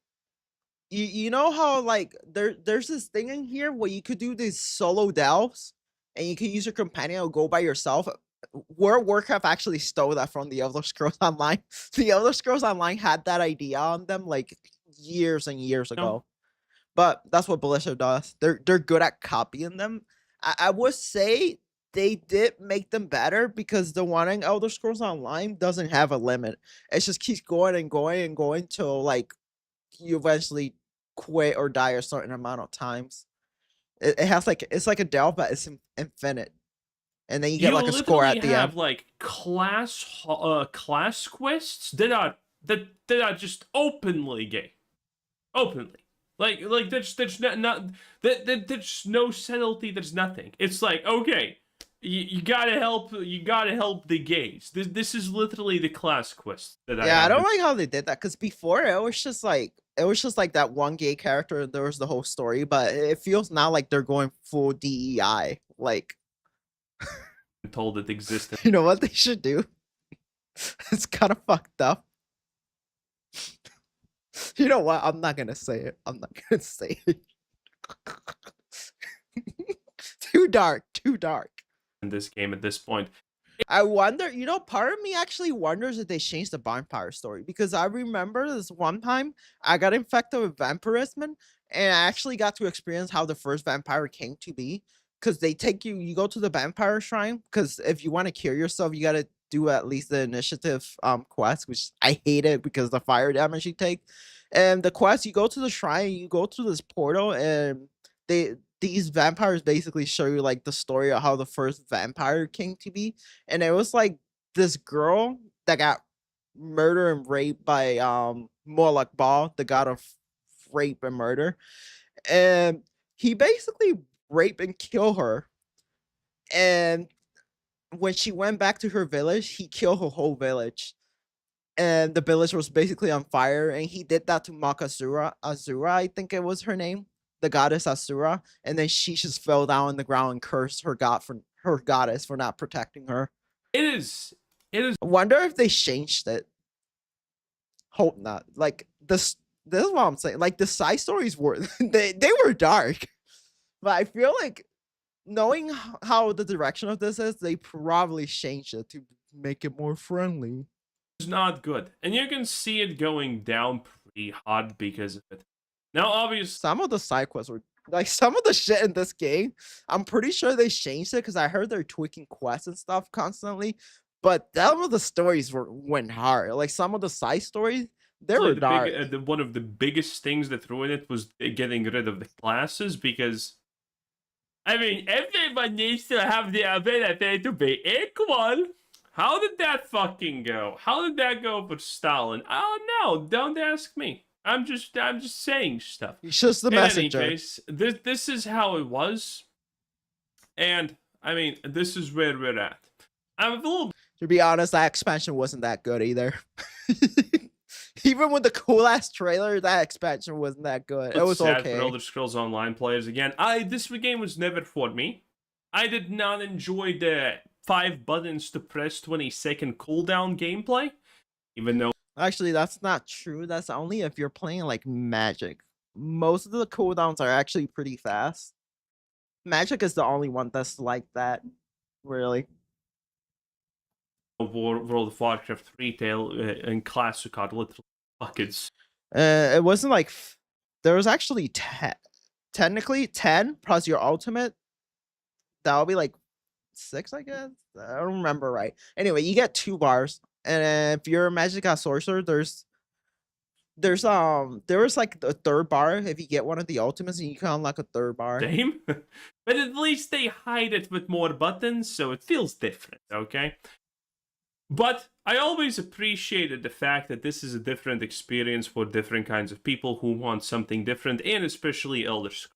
you know how like there's this thing in here where you could do these solo Delves? And you can use your companion or go by yourself. World of Warcraft actually stole that from the Elder Scrolls Online. The Elder Scrolls Online had that idea on them like years and years ago. But that's what Blizzard does. They're good at copying them. I would say they did make them better because the one in Elder Scrolls Online doesn't have a limit. It just keeps going and going and going till like you eventually quit or die a certain amount of times. It has like, it's like a delve, but it's infinite, and then you get like a score at the You have end. like class quests that are just openly gay, openly. Like there's no subtlety. There's nothing. It's like, okay, you gotta help the gays. This is literally the class quest that I don't like how they did that because before it was just like that one gay character. There was the whole story, but it feels now like they're going full DEI. Like, told it existed. You know what they should do? It's kind of fucked up. You know what? I'm not gonna say it. I'm not gonna say it. Too dark. In this game at this point. I wonder, part of me actually wonders if they changed the vampire story, because I remember this one time I got infected with vampirism and I actually got to experience how the first vampire came to be, because they take you go to the vampire shrine, because if you want to cure yourself, you got to do at least the initiative quest, which I hate it because the fire damage you take. And the quest, you go to the shrine, you go through this portal, and these vampires basically show you like the story of how the first vampire came to be. And it was like this girl that got murdered and raped by Moloch Baal, the god of rape and murder. And he basically raped and killed her. And when she went back to her village, he killed her whole village. And the village was basically on fire. And he did that to mock Azura, I think it was her name, the goddess Asura, and then she just fell down on the ground and cursed her goddess for not protecting her. It is. I wonder if they changed it. Hope not. Like this is what I'm saying. Like the side stories were they were dark, but I feel like knowing how the direction of this is, they probably changed it to make it more friendly. It's not good, and you can see it going down pretty hard because of it. Now, obviously, some of the side quests were like some of the shit in this game. I'm pretty sure they changed it because I heard they're tweaking quests and stuff constantly. But some of the stories went hard. Like some of the side stories, they were dark. One of the biggest things that ruined it was getting rid of the classes, because I mean, everyone needs to have the ability to be equal. How did that fucking go? How did that go for Stalin? Oh no, don't ask me. I'm just saying stuff. He's just the In messenger. any case, this is how it was, and I mean, this is where we're at. I'm a little. To be honest, that expansion wasn't that good either. Even with the cool ass trailer, that expansion wasn't that good. It was sad okay. for Elder Scrolls Online players again. This game was never for me. I did not enjoy the 5 buttons to press 20-second cooldown gameplay, even though. Actually, that's not true. That's only if you're playing like Magic. Most of the cooldowns are actually pretty fast. Magic is the only one that's like that, really. World of Warcraft retail and classic are literally buckets. It wasn't like there was actually technically 10 plus your ultimate. That'll be like 6, I guess. I don't remember right. Anyway, you get 2 bars, and if you're a magic sorcerer, there was like a 3rd bar if you get one of the ultimates, and you can unlock a 3rd bar. Same, but at least they hide it with more buttons, so it feels different. Okay. But I always appreciated the fact that this is a different experience for different kinds of people who want something different, and especially Elder Scrolls.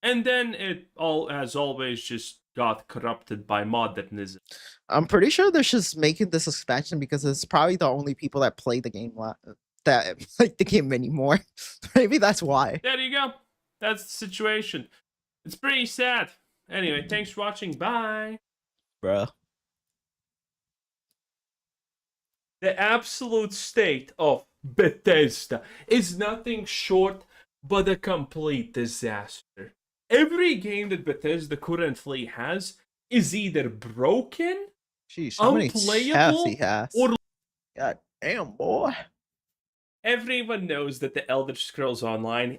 And then it all, as always, just got corrupted by modernism. I'm pretty sure they're just making this expansion because it's probably the only people that play the game that like the game anymore. Maybe that's why. There you go. That's the situation. It's pretty sad. Anyway, thanks for watching. Bye. Bruh. The absolute state of Bethesda is nothing short but a complete disaster. Every game that Bethesda currently has is either broken, unplayable, or... God damn, boy. Everyone knows that the Elder Scrolls Online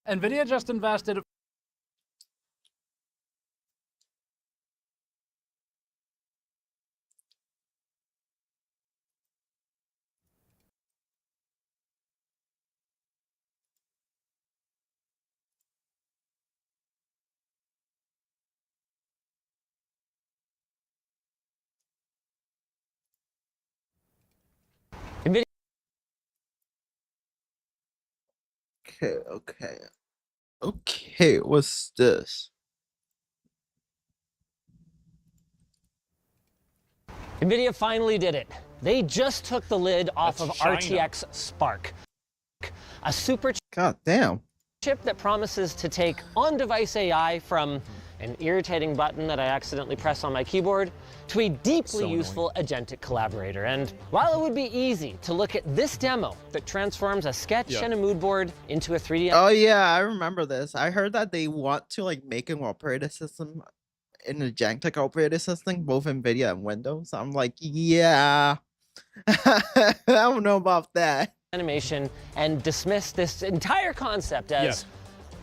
NVIDIA just invested Okay, what's this? NVIDIA finally did it. They just took the lid off of RTX Spark, a super God damn chip that promises to take on-device AI from an irritating button that I accidentally press on my keyboard to a deeply useful agentic collaborator. And while it would be easy to look at this demo that transforms a sketch and a mood board into a 3D... Oh yeah, I remember this. I heard that they want to like make an operating system in a agentic operating system, both NVIDIA and Windows. I'm like, yeah. I don't know about that. Animation and dismiss this entire concept as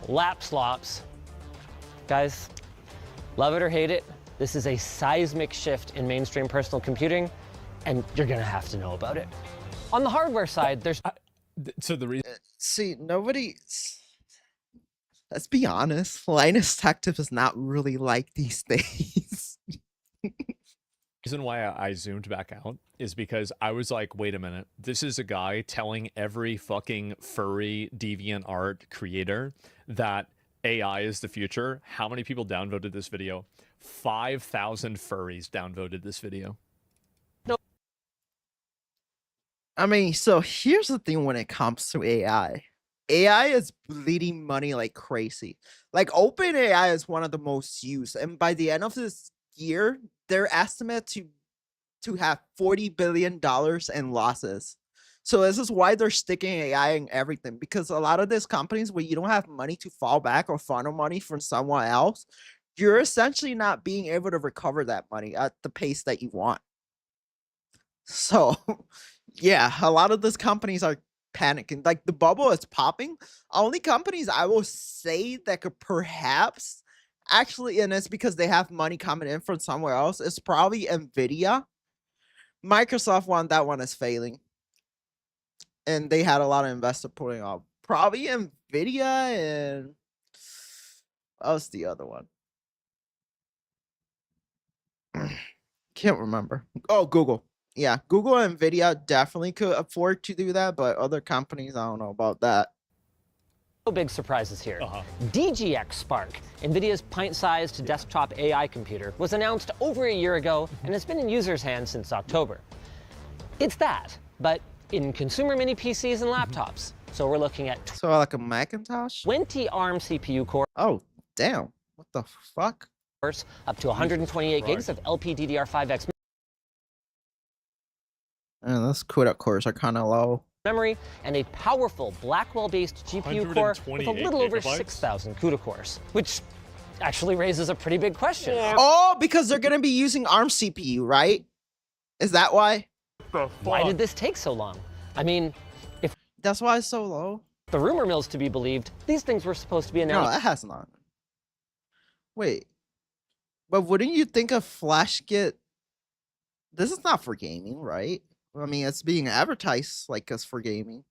lap slops. Guys, love it or hate it, this is a seismic shift in mainstream personal computing, and you're gonna have to know about it. On the hardware side, there's... So the reason... See, nobody... Let's be honest, Linus Tech Tips is not really like these things. The reason why I zoomed back out is because I was like, wait a minute, this is a guy telling every fucking furry deviant art creator that AI is the future. How many people downvoted this video? 5,000 furries downvoted this video. I mean, so here's the thing when it comes to AI. AI is bleeding money like crazy. Like OpenAI is one of the most used, and by the end of this year, they're estimated to have $40 billion in losses. So this is why they're sticking AI in everything, because a lot of these companies where you don't have money to fall back or funnel money from someone else, you're essentially not being able to recover that money at the pace that you want. So yeah, a lot of these companies are panicking. Like the bubble is popping. Only companies I will say that could perhaps actually, and it's because they have money coming in from somewhere else, is probably NVIDIA. Microsoft one, that one is failing. And they had a lot of investor pulling off. Probably Nvidia and what was the other one? Can't remember. Oh, Google. Yeah, Google and Nvidia definitely could afford to do that, but other companies, I don't know about that. No big surprises here. DGX Spark, NVIDIA's pint-sized desktop AI computer, was announced over a year ago and has been in users' hands since October. It's that, but in consumer mini PCs and laptops. So we're looking at So like a Macintosh? 20 ARM CPU cores. Oh, damn. What the fuck? Up to 128 gigs of LPDDR5X And those CUDA cores are kind of low. memory, and a powerful Blackwell-based GPU core with a little over 6,000 CUDA cores, which actually raises a pretty big question. Oh, because they're going to be using ARM CPU, right? Is that why? Why did this take so long? I mean, if that's why it's so low. The rumor mill's to be believed, these things were supposed to be announced. No, that has not. Wait. But wouldn't you think a flash kit? This is not for gaming, right? I mean, it's being advertised like it's for gaming.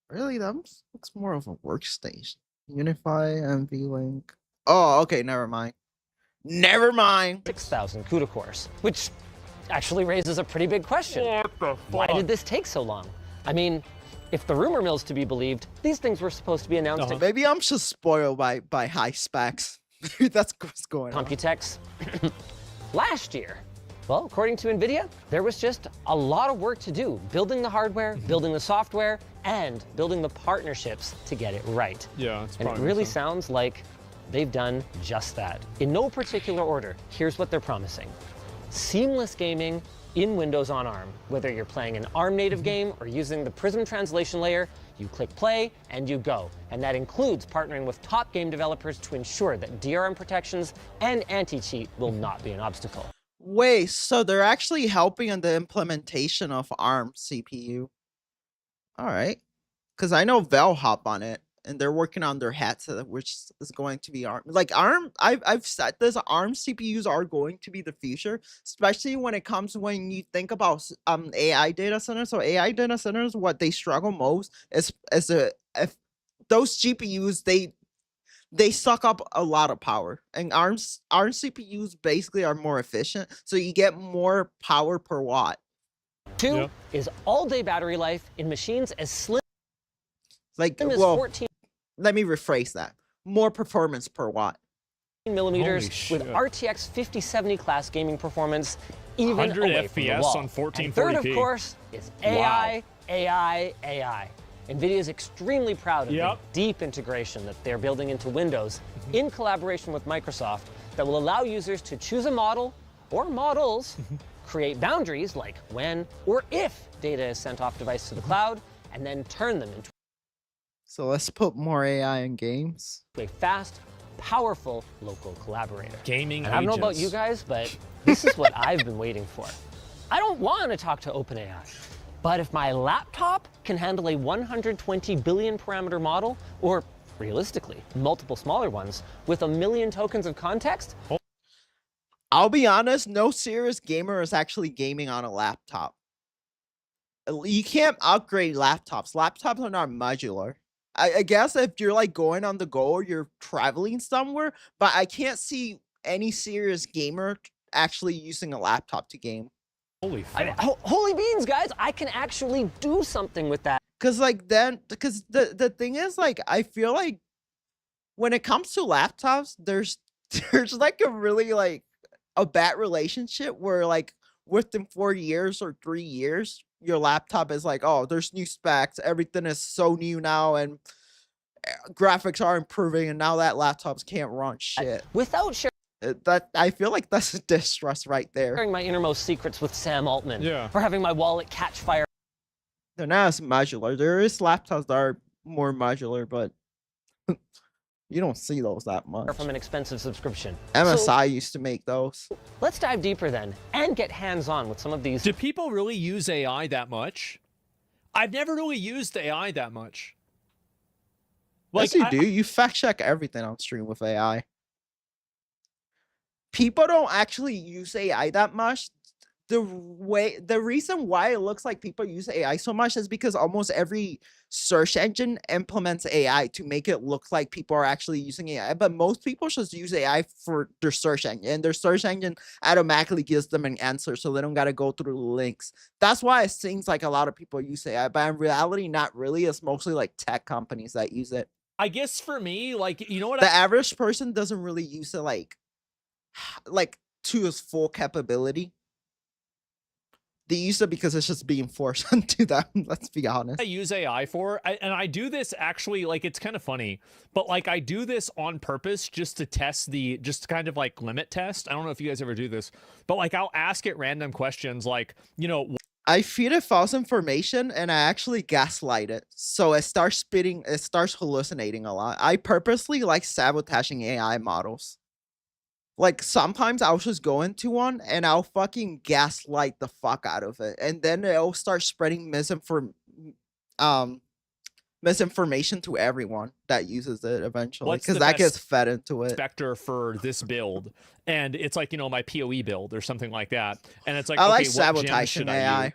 Really, that looks more of a workstation. Unify, NVLink. Oh, okay, never mind. Never mind. 6,000 CUDA cores, which actually raises a pretty big question. What the fuck? Why did this take so long? I mean, if the rumor mill's to be believed, these things were supposed to be announced in Maybe I'm just spoiled by high specs. That's what's going on. Computex last year. Well, according to NVIDIA, there was just a lot of work to do, building the hardware, building the software, and building the partnerships to get it right. Yeah, it's and it probably really so. sounds like they've done just that. In no particular order, here's what they're promising. Seamless gaming in Windows on ARM. Whether you're playing an ARM native game or using the Prism translation layer, you click play and you go. And that includes partnering with top game developers to ensure that DRM protections and anti-cheat will not be an obstacle. Wait, so they're actually helping in the implementation of ARM CPU. All right. Because I know Valve hop on it, and they're working on their headset, which is going to be ARM. Like ARM, I've said this, ARM CPUs are going to be the future, especially when it comes when you think about AI data centers. So AI data centers, what they struggle most is if those GPUs, they suck up a lot of power, and ARM CPUs basically are more efficient, so you get more power per watt. Two is all-day battery life in machines as slim Like, as well, 14 let me rephrase that. More performance per watt. millimeters Holy with shit. RTX 5070 class gaming performance, even 100 away from the FPS wall. on 1440p. And third, of course, is AI, AI. NVIDIA is extremely proud of the deep integration that they're building into Windows in collaboration with Microsoft that will allow users to choose a model or models, create boundaries like when or if data is sent off device to the cloud, and then turn them into So let's put more AI in games. a fast, powerful local collaborator. Gaming And I don't know about you guys, but this is what I've been waiting for. I don't want to talk to OpenAI, but if my laptop can handle a 120 billion parameter model, or realistically, multiple smaller ones, with 1 million tokens of context, I'll be honest, no serious gamer is actually gaming on a laptop. You can't upgrade laptops. Laptops are not modular. I guess if you're like going on the go or you're traveling somewhere, but I can't see any serious gamer actually using a laptop to game. Holy fuck. Holy beans, guys, I can actually do something with that. Because the thing is, like, I feel like when it comes to laptops, there's like a really like a bad relationship where like within 4 years or 3 years, your laptop is like, oh, there's new specs, everything is so new now, and graphics are improving, and now that laptops can't run shit. Without sharing That I feel like that's a distrust right there. my innermost secrets with Sam Altman, Yeah. or having my wallet catch fire. They're not as modular. There is laptops that are more modular, but you don't see those that much. From an expensive subscription. MSI used to make those. Let's dive deeper then and get hands-on with some of these. Do people really use AI that much? I've never really used AI that much. Yes, you do. You fact check everything on stream with AI. People don't actually use AI that much the reason why it looks like people use AI so much is because almost every search engine implements AI to make it look like people are actually using AI. But most people just use AI for their search engine, and their search engine automatically gives them an answer, so they don't got to go through links. That's why it seems like a lot of people use AI, but in reality, not really. It's mostly like tech companies that use it. I guess for me, like, you know what? The average person doesn't really use it like to its full capability. They use it because it's just being forced onto them. Let's be honest. I use AI for, and I do this actually, like, it's kind of funny, but like I do this on purpose just to test just kind of like limit test. I don't know if you guys ever do this, but like I'll ask it random questions like, you know, I feed it false information and I actually gaslight it. So it starts hallucinating a lot. I purposely like sabotaging AI models. Like, sometimes I'll just go into one and I'll fucking gaslight the fuck out of it. And then it'll start spreading misinformation to everyone that uses it eventually. Because that gets fed into it. Spectre for this build. And it's like, you know, my PoE build or something like that. And it's like, I okay, like what sabotaging gem should AI. I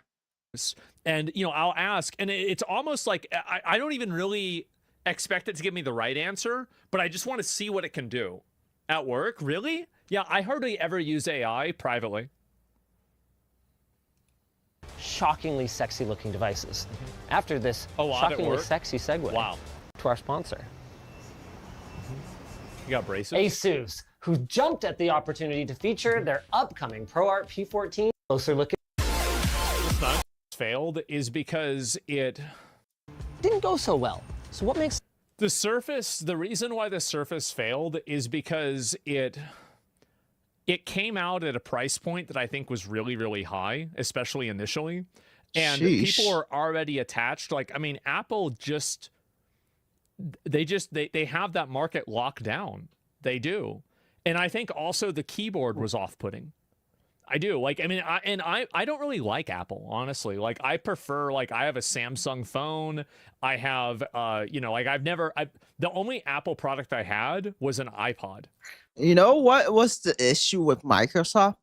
use? And, you know, I'll ask, and it's almost like I don't even really expect it to give me the right answer, but I just want to see what it can do. At work? Really? Yeah, I hardly ever use AI privately. Shockingly sexy looking devices. After this shockingly sexy segue to our sponsor. You got braces? ASUS, who jumped at the opportunity to feature their upcoming ProArt P14. Closer look at failed is because it didn't go so well. So what makes the Surface, the reason why the Surface failed is because it came out at a price point that I think was really, really high, especially initially. And people are already attached. Like, I mean, Apple they have that market locked down. They do. And I think also the keyboard was off-putting. I do. Like, I mean, I don't really like Apple, honestly. Like, I prefer, like, I have a Samsung phone. I have, you know, like, the only Apple product I had was an iPod. You know what was the issue with Microsoft?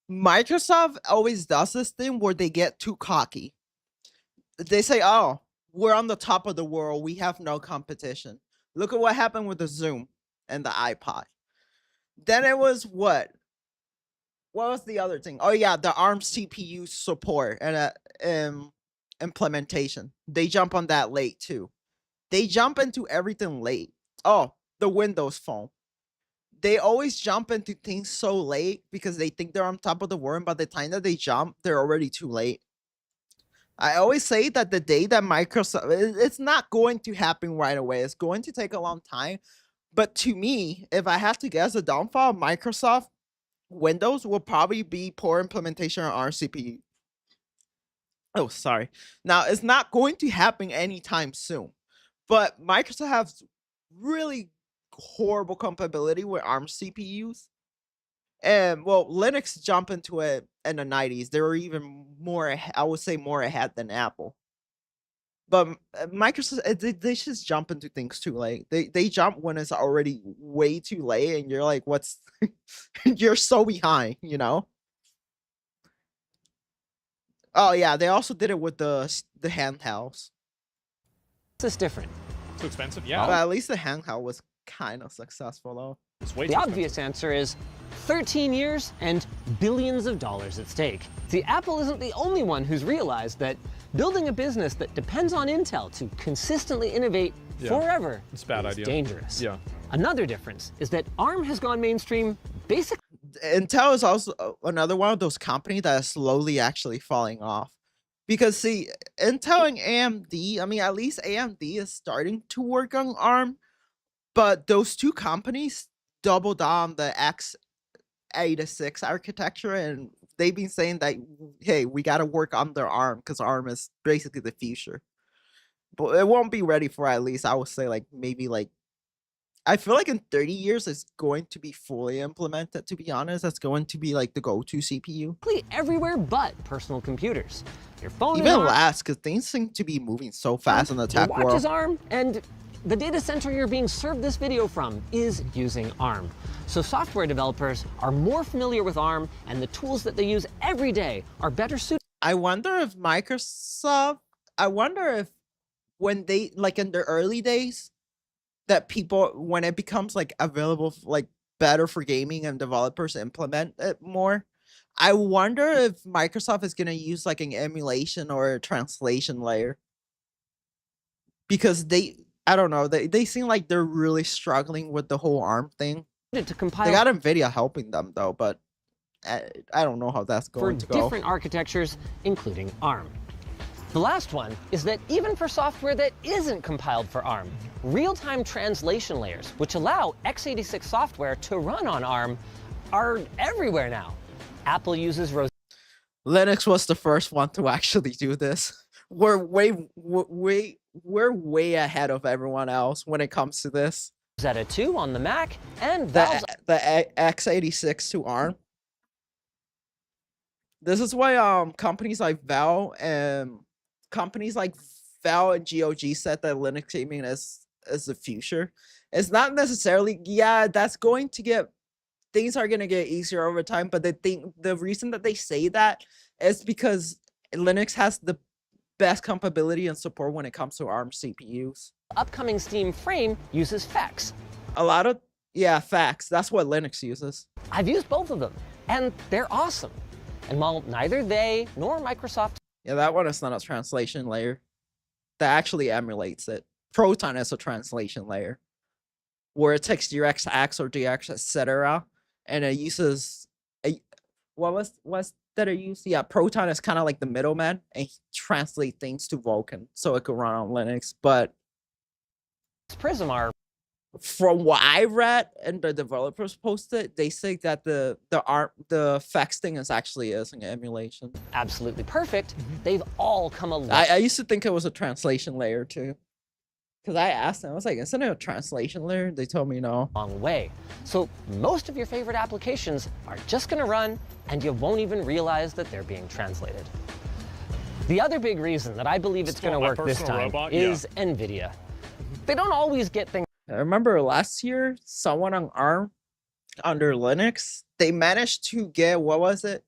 Microsoft always does this thing where they get too cocky. They say, oh, we're on the top of the world. We have no competition. Look at what happened with the Zoom and the iPod. Then it was what? What was the other thing? Oh yeah, the ARM CPU support and implementation. They jump on that late too. They jump into everything late. Oh, the Windows Phone. They always jump into things so late because they think they're on top of the world. And by the time that they jump, they're already too late. I always say that the day that Microsoft, it's not going to happen right away. It's going to take a long time. But to me, if I have to guess a downfall, Microsoft Windows will probably be poor implementation on ARM CPU. Oh, sorry. Now, it's not going to happen anytime soon. But Microsoft has really horrible compatibility with ARM CPUs. And, well, Linux jumped into it in the 90s. They were even more, I would say, more ahead than Apple. But Microsoft, they just jump into things too late. They jump when it's already way too late, and you're like, what's... you're so behind, you know? Oh, yeah, they also did it with the handhelds. This is different. Too expensive? Yeah. But at least the handheld was kind of successful, though. It's way the obvious answer is 13 years and billions of dollars at stake. See, Apple isn't the only one who's realized that building a business that depends on Intel to consistently innovate forever it's a bad is idea. Dangerous. Yeah. Another difference is that ARM has gone mainstream basically. Intel is also another one of those companies that is slowly actually falling off. Because, see, Intel and AMD, I mean, at least AMD is starting to work on ARM, but those two companies doubled on the x86 architecture, and they've been saying that, hey, we got to work on their ARM because ARM is basically the future. But it won't be ready for, at least, I would say, like, maybe, like, I feel like in 30 years, it's going to be fully implemented, to be honest. That's going to be, like, the go-to CPU. Everywhere but personal computers. Your phone Even less, because things seem to be moving so fast in the tech your watch world. is ARM, and the data center you're being served this video from is using ARM. So software developers are more familiar with ARM, and the tools that they use every day are better suited. I wonder if Microsoft, I wonder if when they, like in the early days, that people, when it becomes like available, like better for gaming and developers implement it more, I wonder if Microsoft is going to use like an emulation or a translation layer. Because they, I don't know, they seem like they're really struggling with the whole ARM thing. To compile They got NVIDIA helping them though, but I don't know how that's going to for go. different architectures, including ARM. The last one is that even for software that isn't compiled for ARM, real-time translation layers, which allow x86 software to run on ARM, are everywhere now. Apple uses Linux was the first one to actually do this. We're way ahead of everyone else when it comes to this. Rosetta 2 on the Mac, and the x86 to ARM. This is why companies like Valve and GOG said that Linux gaming is the future. It's not necessarily, yeah, that's going to get, things are going to get easier over time, but the reason that they say that is because Linux has the best compatibility and support when it comes to ARM CPUs. Upcoming Steam Frame uses FACS. A lot of, yeah, FACS. That's what Linux uses. I've used both of them, and they're awesome. And while neither they nor Microsoft... Yeah, that one is not a translation layer. That actually emulates it. Proton is a translation layer, where it takes DirectX or DX, etc., and it uses what's that it used? Yeah, Proton is kind of like the middleman, and translate things to Vulkan so it could run on Linux. But Prism are, from what I read and the developers posted, they say that the FACS thing is an emulation. Absolutely perfect. They've all come a long. I used to think it was a translation layer too. Because I asked them, I was like, isn't it a translation layer? They told me no. Long way. So most of your favorite applications are just going to run, and you won't even realize that they're being translated. The other big reason that I believe it's going to work this time is NVIDIA. They don't always get things. I remember last year, someone on ARM under Linux, they managed to get, what was it?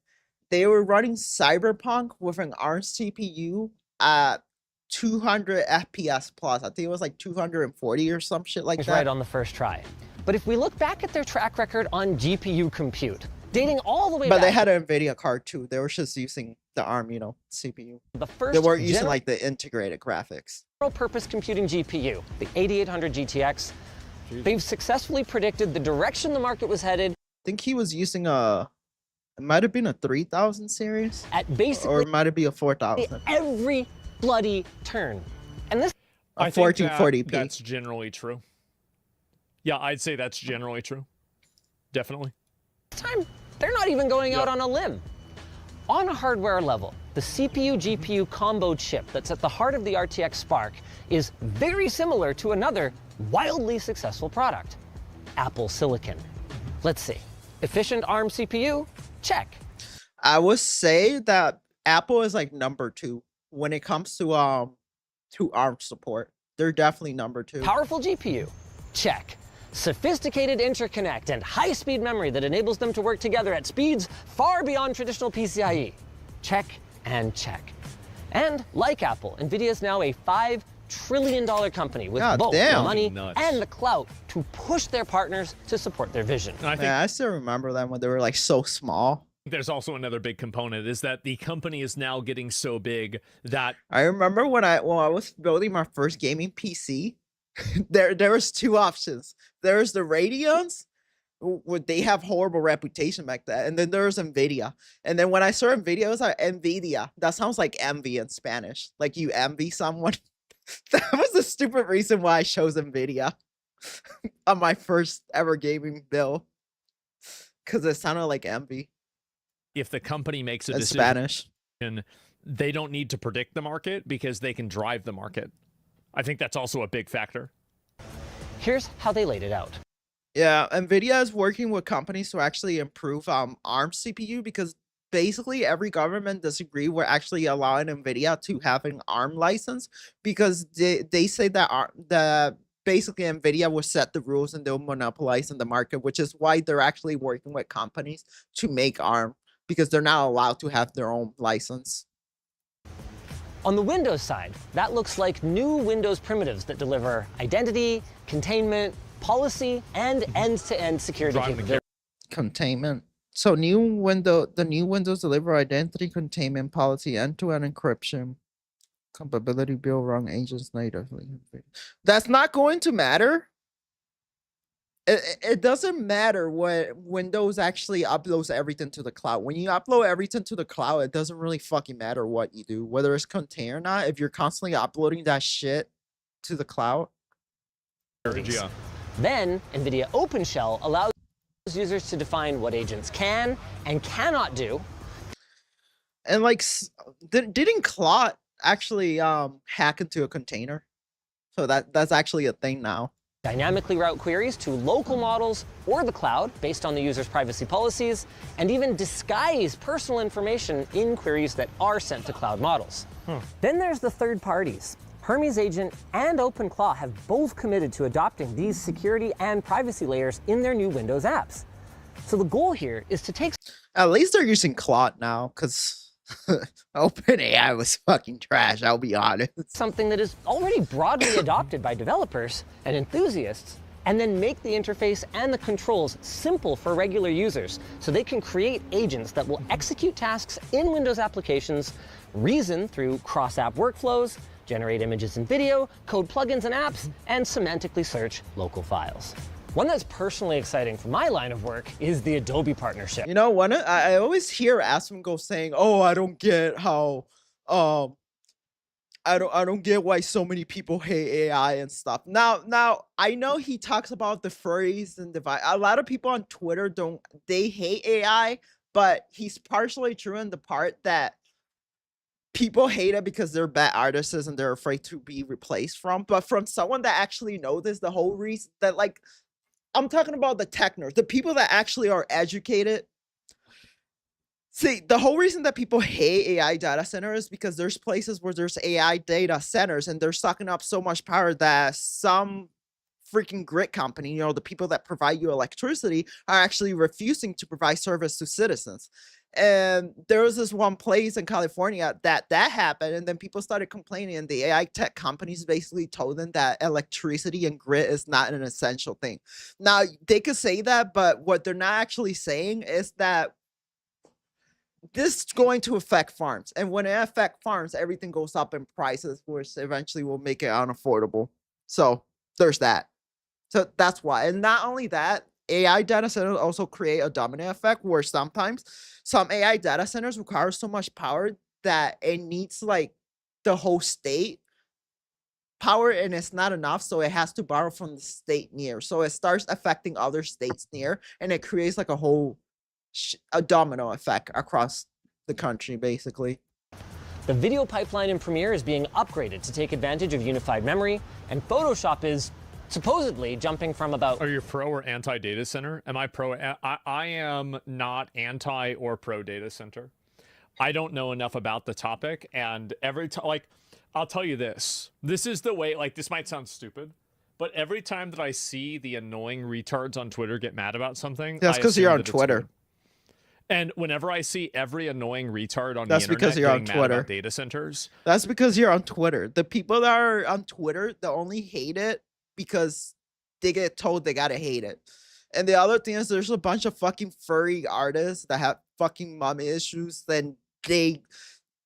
They were running Cyberpunk with an ARM CPU at 200 FPS plus. I think it was like 240 or some shit like that. Right on the first try. But if we look back at their track record on GPU compute, dating all the way back. But they had an NVIDIA card too. They were just using the ARM, CPU. The first they weren't using like the integrated graphics. Purpose computing GPU, the 8800 GTX. They've successfully predicted the direction the market was headed. I think he was using it might have been a 3000 series. At basically, or it might have been a 4000. Every bloody turn. And this I think 1440p. That's generally true. Yeah, I'd say that's generally true. Definitely. This time, they're not even going out on a limb. On a hardware level, the CPU-GPU combo chip that's at the heart of the RTX Spark is very similar to another wildly successful product, Apple Silicon. Let's see. Efficient ARM CPU? Check. I would say that Apple is like number 2 when it comes to ARM support. They're definitely number 2. Powerful GPU? Check. Sophisticated interconnect and high-speed memory that enables them to work together at speeds far beyond traditional PCIe. Check and check. And like Apple, NVIDIA is now a $5 trillion company with both the money and the clout to push their partners to support their vision. I still remember them when they were like so small. There's also another big component is that the company is now getting so big that I remember when I was building my first gaming PC, there was 2 options. There's the Radeons, they have horrible reputation back then, and then there's NVIDIA. And then when I saw NVIDIA, it was like NVIDIA. That sounds like envy in Spanish, like you envy someone. That was the stupid reason why I chose NVIDIA on my first ever gaming build, because it sounded like envy. If the company makes a in decision, Spanish, they don't need to predict the market because they can drive the market. I think that's also a big factor. Here's how they laid it out. Yeah, NVIDIA is working with companies to actually improve ARM CPU, because basically every government disagreed with actually allowing NVIDIA to have an ARM license, because they say that basically Nvidia will set the rules and they'll monopolize in the market, which is why they're actually working with companies to make ARM, because they're not allowed to have their own license. On the Windows side, that looks like new Windows primitives that deliver identity, containment, policy, and end-to-end security capabilities. Containment. So the new Windows deliver identity, containment, policy, end-to-end encryption, compatibility, build, run agents natively. That's not going to matter. It doesn't matter what Windows actually uploads everything to the cloud. When you upload everything to the cloud, it doesn't really fucking matter what you do, whether it's contained or not. If you're constantly uploading that shit to the cloud. Yeah. Then, NVIDIA OpenShell allows users to define what agents can and cannot do. And like, didn't Clot actually hack into a container? So that's actually a thing now. Dynamically route queries to local models or the cloud based on the user's privacy policies, and even disguise personal information in queries that are sent to cloud models. Then there's the third parties. Hermes Agent and OpenClaw have both committed to adopting these security and privacy layers in their new Windows apps. So the goal here is to take... At least they're using Clot now, because OpenAI was fucking trash, I'll be honest. Something that is already broadly adopted by developers and enthusiasts, and then make the interface and the controls simple for regular users so they can create agents that will execute tasks in Windows applications, reason through cross-app workflows, generate images and video, code plugins and apps, and semantically search local files. One that's personally exciting for my line of work is the Adobe partnership. You know, I always hear Asmongold saying, "Oh, I don't get how, I don't get why so many people hate AI and stuff." Now I know he talks about the furries and a lot of people on Twitter they hate AI, but he's partially true in the part that people hate it because they're bad artists and they're afraid to be replaced from. But from someone that actually knows this, the whole reason that, like, I'm talking about the tech nerds, the people that actually are educated. See, the whole reason that people hate AI data centers is because there's places where there's AI data centers and they're sucking up so much power that some freaking grid company, you know, the people that provide you electricity, are actually refusing to provide service to citizens. And there was this one place in California that happened, and then people started complaining, and the AI tech companies basically told them that electricity and grid is not an essential thing. Now, they could say that, but what they're not actually saying is that this is going to affect farms. And when it affects farms, everything goes up in prices, which eventually will make it unaffordable. So there's that. So that's why. And not only that, AI data centers also create a domino effect where sometimes some AI data centers require so much power that it needs like the whole state power, and it's not enough, so it has to borrow from the state near. So it starts affecting other states near, and it creates like a whole a domino effect across the country, basically. The video pipeline in Premiere is being upgraded to take advantage of unified memory, and Photoshop is supposedly jumping from about... Are you pro or anti data center? Am I pro? I am not anti or pro data center. I don't know enough about the topic, and every time, like, I'll tell you this. This is the way, like, this might sound stupid, but every time that I see the annoying retards on Twitter get mad about something... That's because you're on Twitter. And whenever I see every annoying retard on That's the internet because you're on getting Twitter. mad about data centers... That's because you're on Twitter. The people that are on Twitter, they only hate it because they get told they gotta hate it. And the other thing is there's a bunch of fucking furry artists that have fucking mommy issues, then they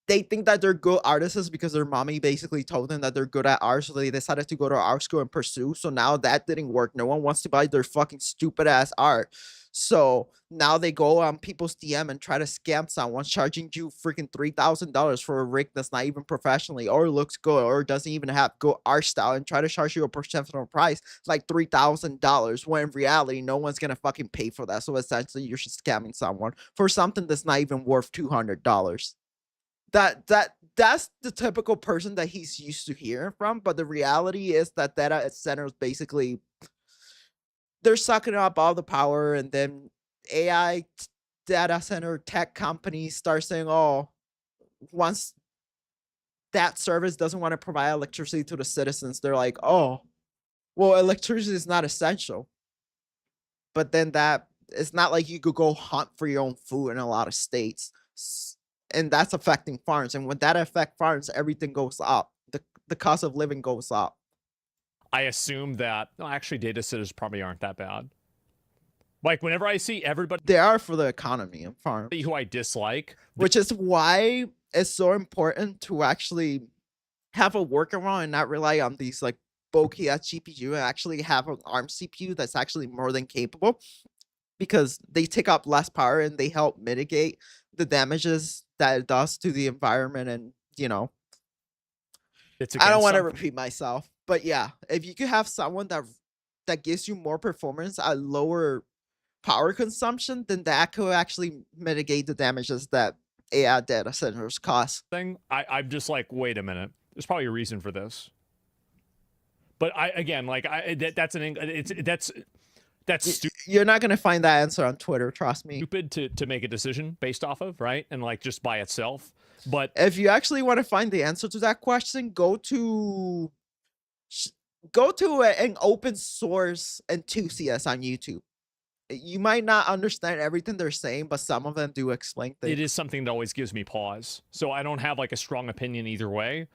think that they're good artists because their mommy basically told them that they're good at art, so they decided to go to art school and pursue. So now that didn't work. No one wants to buy their fucking stupid ass art. So now they go on people's DM and try to scam someone, charging you freaking $3,000 for a rig that's not even professionally or looks good or doesn't even have good art style, and try to charge you a percent of the price, like $3,000, when in reality no one's gonna fucking pay for that. So essentially you're just scamming someone for something that's not even worth $200. That's the typical person that he's used to hearing from. But the reality is that data centers basically, they're sucking up all the power, and then AI data center tech companies start saying, oh, once that service doesn't want to provide electricity to the citizens, they're like, oh, Well, electricity is not essential. But then that it's not like you could go hunt for your own food in a lot of states. And that's affecting farms. And when that affect farms, everything goes up. The cost of living goes up. I assume that actually data centers probably aren't that bad. Like whenever I see everybody, they are for the economy and farm who I dislike, which is why it's so important to actually have a workaround and not rely on these like bulky ass GPU and actually have an ARM CPU that's actually more than capable, because they take up less power and they help mitigate the damages that it does to the environment. And I don't want to repeat myself, but yeah, if you could have someone that gives you more performance at lower power consumption, then that could actually mitigate the damages that AI data centers cost. I'm just like, wait a minute, there's probably a reason for this. But that's stupid. You're not gonna find that answer on Twitter, trust me. Stupid to make a decision based off of, right? And like just by itself. But if you actually want to find the answer to that question, go to an open source enthusiast on YouTube. You might not understand everything they're saying, but some of them do explain things. It is something that always gives me pause. So I don't have like a strong opinion either way.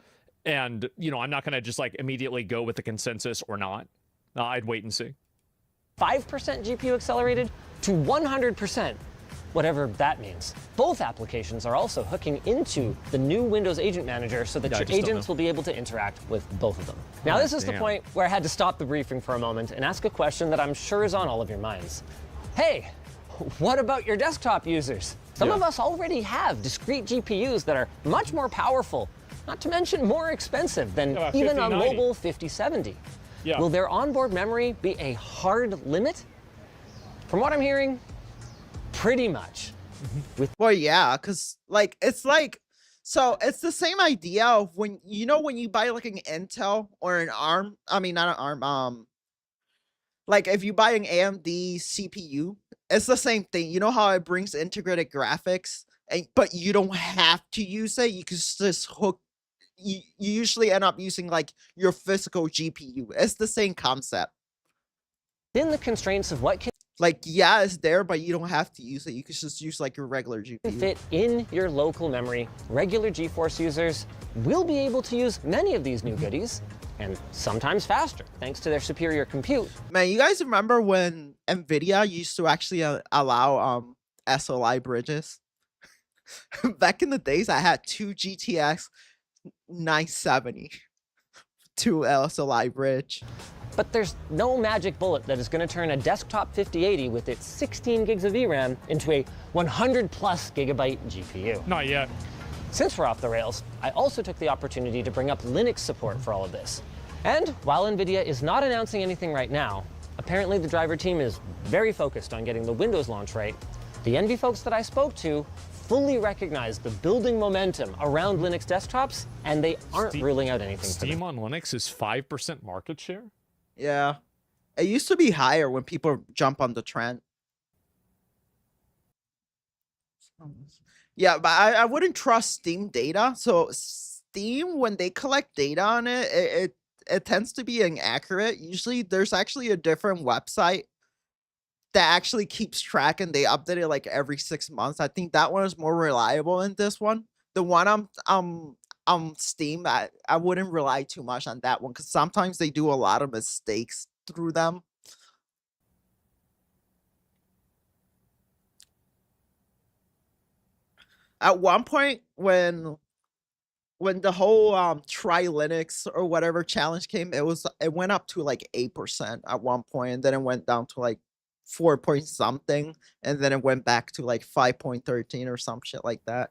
And, I'm not going to just like immediately go with the consensus or not. I'd wait and see. 5% GPU accelerated to 100%, whatever that means. Both applications are also hooking into the new Windows Agent Manager so that your agents will be able to interact with both of them. Now, this is the point where I had to stop the briefing for a moment and ask a question that I'm sure is on all of your minds. Hey, what about your desktop users? Some of us already have discrete GPUs that are much more powerful, not to mention more expensive than even a mobile 5070. Will their onboard memory be a hard limit? From what I'm hearing, pretty much. Well, yeah, because it's the same idea of when you buy like an Intel or an ARM. I mean, not an ARM. Like if you buy an AMD CPU, it's the same thing. You know how it brings integrated graphics, but you don't have to use it. You can just hook. You usually end up using like your physical GPU. It's the same concept. Then the constraints of what can it's there, but you don't have to use it. You can just use like your regular GPU. Fit in your local memory. Regular GeForce users will be able to use many of these new goodies, and sometimes faster, thanks to their superior compute. Man, you guys remember when NVIDIA used to actually allow SLI bridges? Back in the days, I had two GTX 970 to SLI bridge. But there's no magic bullet that is going to turn a desktop 5080 with its 16 gigs of VRAM into a 100 plus gigabyte GPU. Not yet. Since we're off the rails, I also took the opportunity to bring up Linux support for all of this. And while NVIDIA is not announcing anything right now, apparently the driver team is very focused on getting the Windows launch right. The Envy folks that I spoke to fully recognize the building momentum around Linux desktops, and they aren't ruling out anything. Steam on Linux is 5% market share? Yeah. It used to be higher when people jump on the trend. Yeah, but I wouldn't trust Steam data. So Steam, when they collect data on it tends to be inaccurate. Usually there's actually a different website that actually keeps track, and they update it like every 6 months. I think that one is more reliable than this one. The one on Steam, I wouldn't rely too much on that one, because sometimes they do a lot of mistakes through them. At one point, when the whole try Linux or whatever challenge came, it went up to like 8% at one point, and then it went down to like 4 point something, and then it went back to like 5.13 or some shit like that.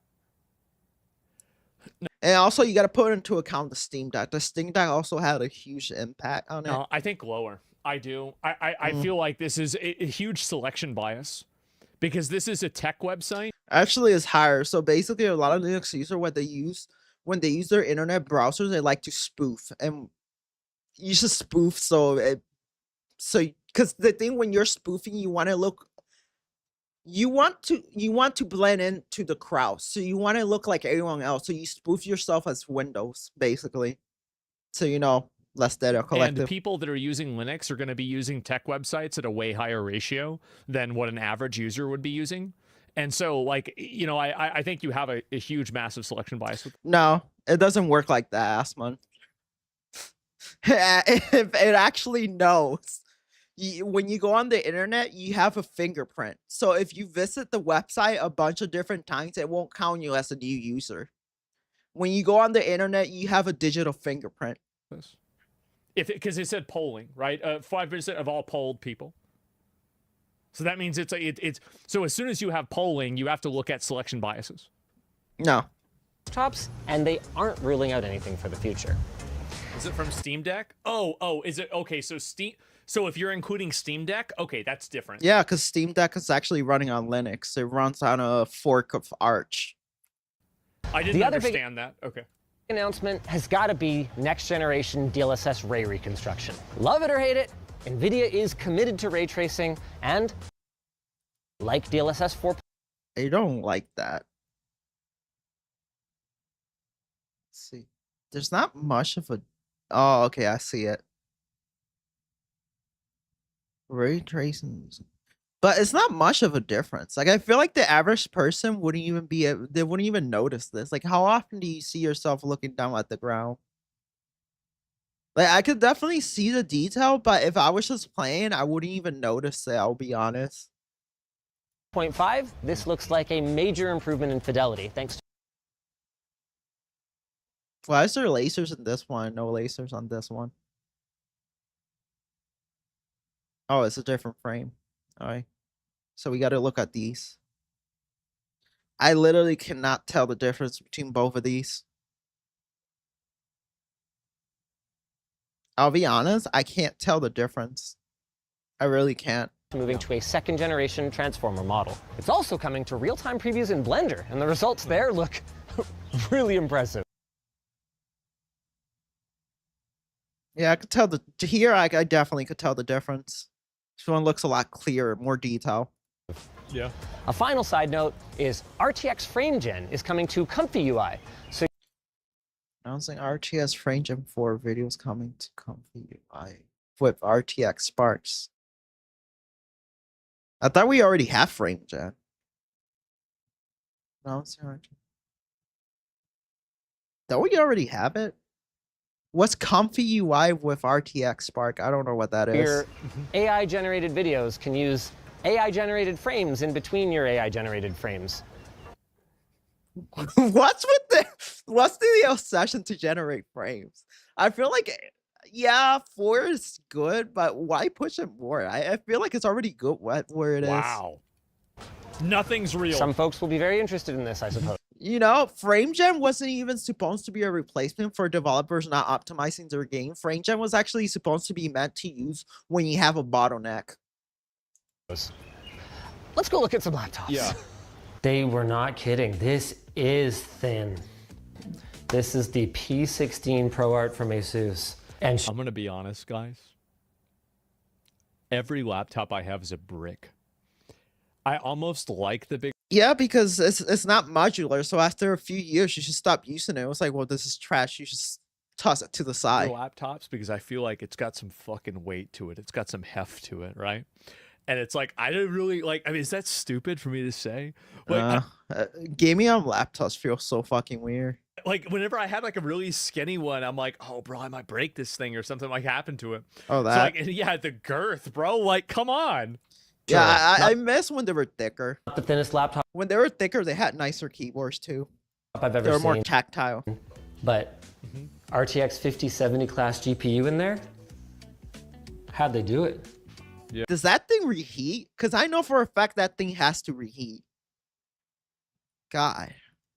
And also, you got to put into account the Steam Deck. The Steam Deck also had a huge impact on it. No, I think lower. I do. I feel like this is a huge selection bias, because this is a tech website. Actually, it's higher. So basically, a lot of Linux users, when they use their internet browsers, they like to spoof, and you should spoof because the thing when you're spoofing, you want to blend into the crowd, so you want to look like everyone else. So you spoof yourself as Windows, basically. So less data And collected. people that are using Linux are going to be using tech websites at a way higher ratio than what an average user would be using. And so, like, you know, I think you have a huge, massive selection bias. No, it doesn't work like that, Asmon. It actually knows. When you go on the internet, you have a fingerprint. So if you visit the website a bunch of different times, it won't count you as a new user. When you go on the internet, you have a digital fingerprint. Because it said polling, right? 5% of all polled people. So that means it's so as soon as you have polling, you have to look at selection biases. No. Tops, and they aren't ruling out anything for the future. Is it from Steam Deck? Oh, is it okay? So So if you're including Steam Deck, okay, that's different. Yeah, because Steam Deck is actually running on Linux. It runs on a fork of Arch. I didn't understand that. Okay. Announcement has got to be next generation DLSS ray reconstruction. Love it or hate it, NVIDIA is committed to ray tracing, and like DLSS 4. I don't like that. Let's see. There's not much of a... Oh, okay, I see it. Ray tracing. But it's not much of a difference. Like, I feel like the average person wouldn't even they wouldn't even notice this. Like, how often do you see yourself looking down at the ground? Like, I could definitely see the detail, but if I was just playing, I wouldn't even notice it, I'll be honest. 0.5, this looks like a major improvement in fidelity, thanks to... Why is there lasers in this one? No lasers on this one. Oh, it's a different frame. All right. So we got to look at these. I literally cannot tell the difference between both of these. I'll be honest, I can't tell the difference. I really can't. Moving to a second generation transformer model. It's also coming to real-time previews in Blender, and the results there look really impressive. Yeah, I could tell here I definitely could tell the difference. This one looks a lot clearer, more detail. Yeah. A final side note is RTX Frame Gen is coming to Comfy UI. So announcing RTS Frame Gen 4 videos coming to Comfy UI with RTX Sparks. I thought we already have Frame Gen. Announcing RTX. Don't we already have it? What's Comfy UI with RTX Spark? I don't know what that is. your AI-generated videos can use AI-generated frames in between your AI-generated frames. What's the obsession to generate frames? I feel like, yeah, 4 is good, but why push it more? I feel like it's already good where it is. Wow. Nothing's real. Some folks will be very interested in this, I suppose. You know, FrameGen wasn't even supposed to be a replacement for developers not optimizing their game. FrameGen was actually supposed to be meant to use when you have a bottleneck. Let's go look at some laptops. Yeah. They were not kidding. This is thin. This is the P16 ProArt from Asus. And I'm going to be honest, guys. Every laptop I have is a brick. I almost like the big... Yeah, because it's not modular, so after a few years, you should stop using it. It was like, well, this is trash. You should toss it to the side. laptops, because I feel like it's got some fucking weight to it. It's got some heft to it, right? And it's like, I didn't really like... I mean, is that stupid for me to say? Like, gaming on laptops feels so fucking weird. like, whenever I had like a really skinny one, I'm like, oh, bro, I might break this thing or something like happened to it. Oh, that? So, like, yeah, the girth, bro. Like, come on. Yeah, I miss when they were thicker. Not the thinnest laptop When they were thicker, they had nicer keyboards too. I've ever They were seen. more tactile. But RTX 5070 class GPU in there? How'd they do it? Yeah. Does that thing reheat? Because I know for a fact that thing has to reheat. God.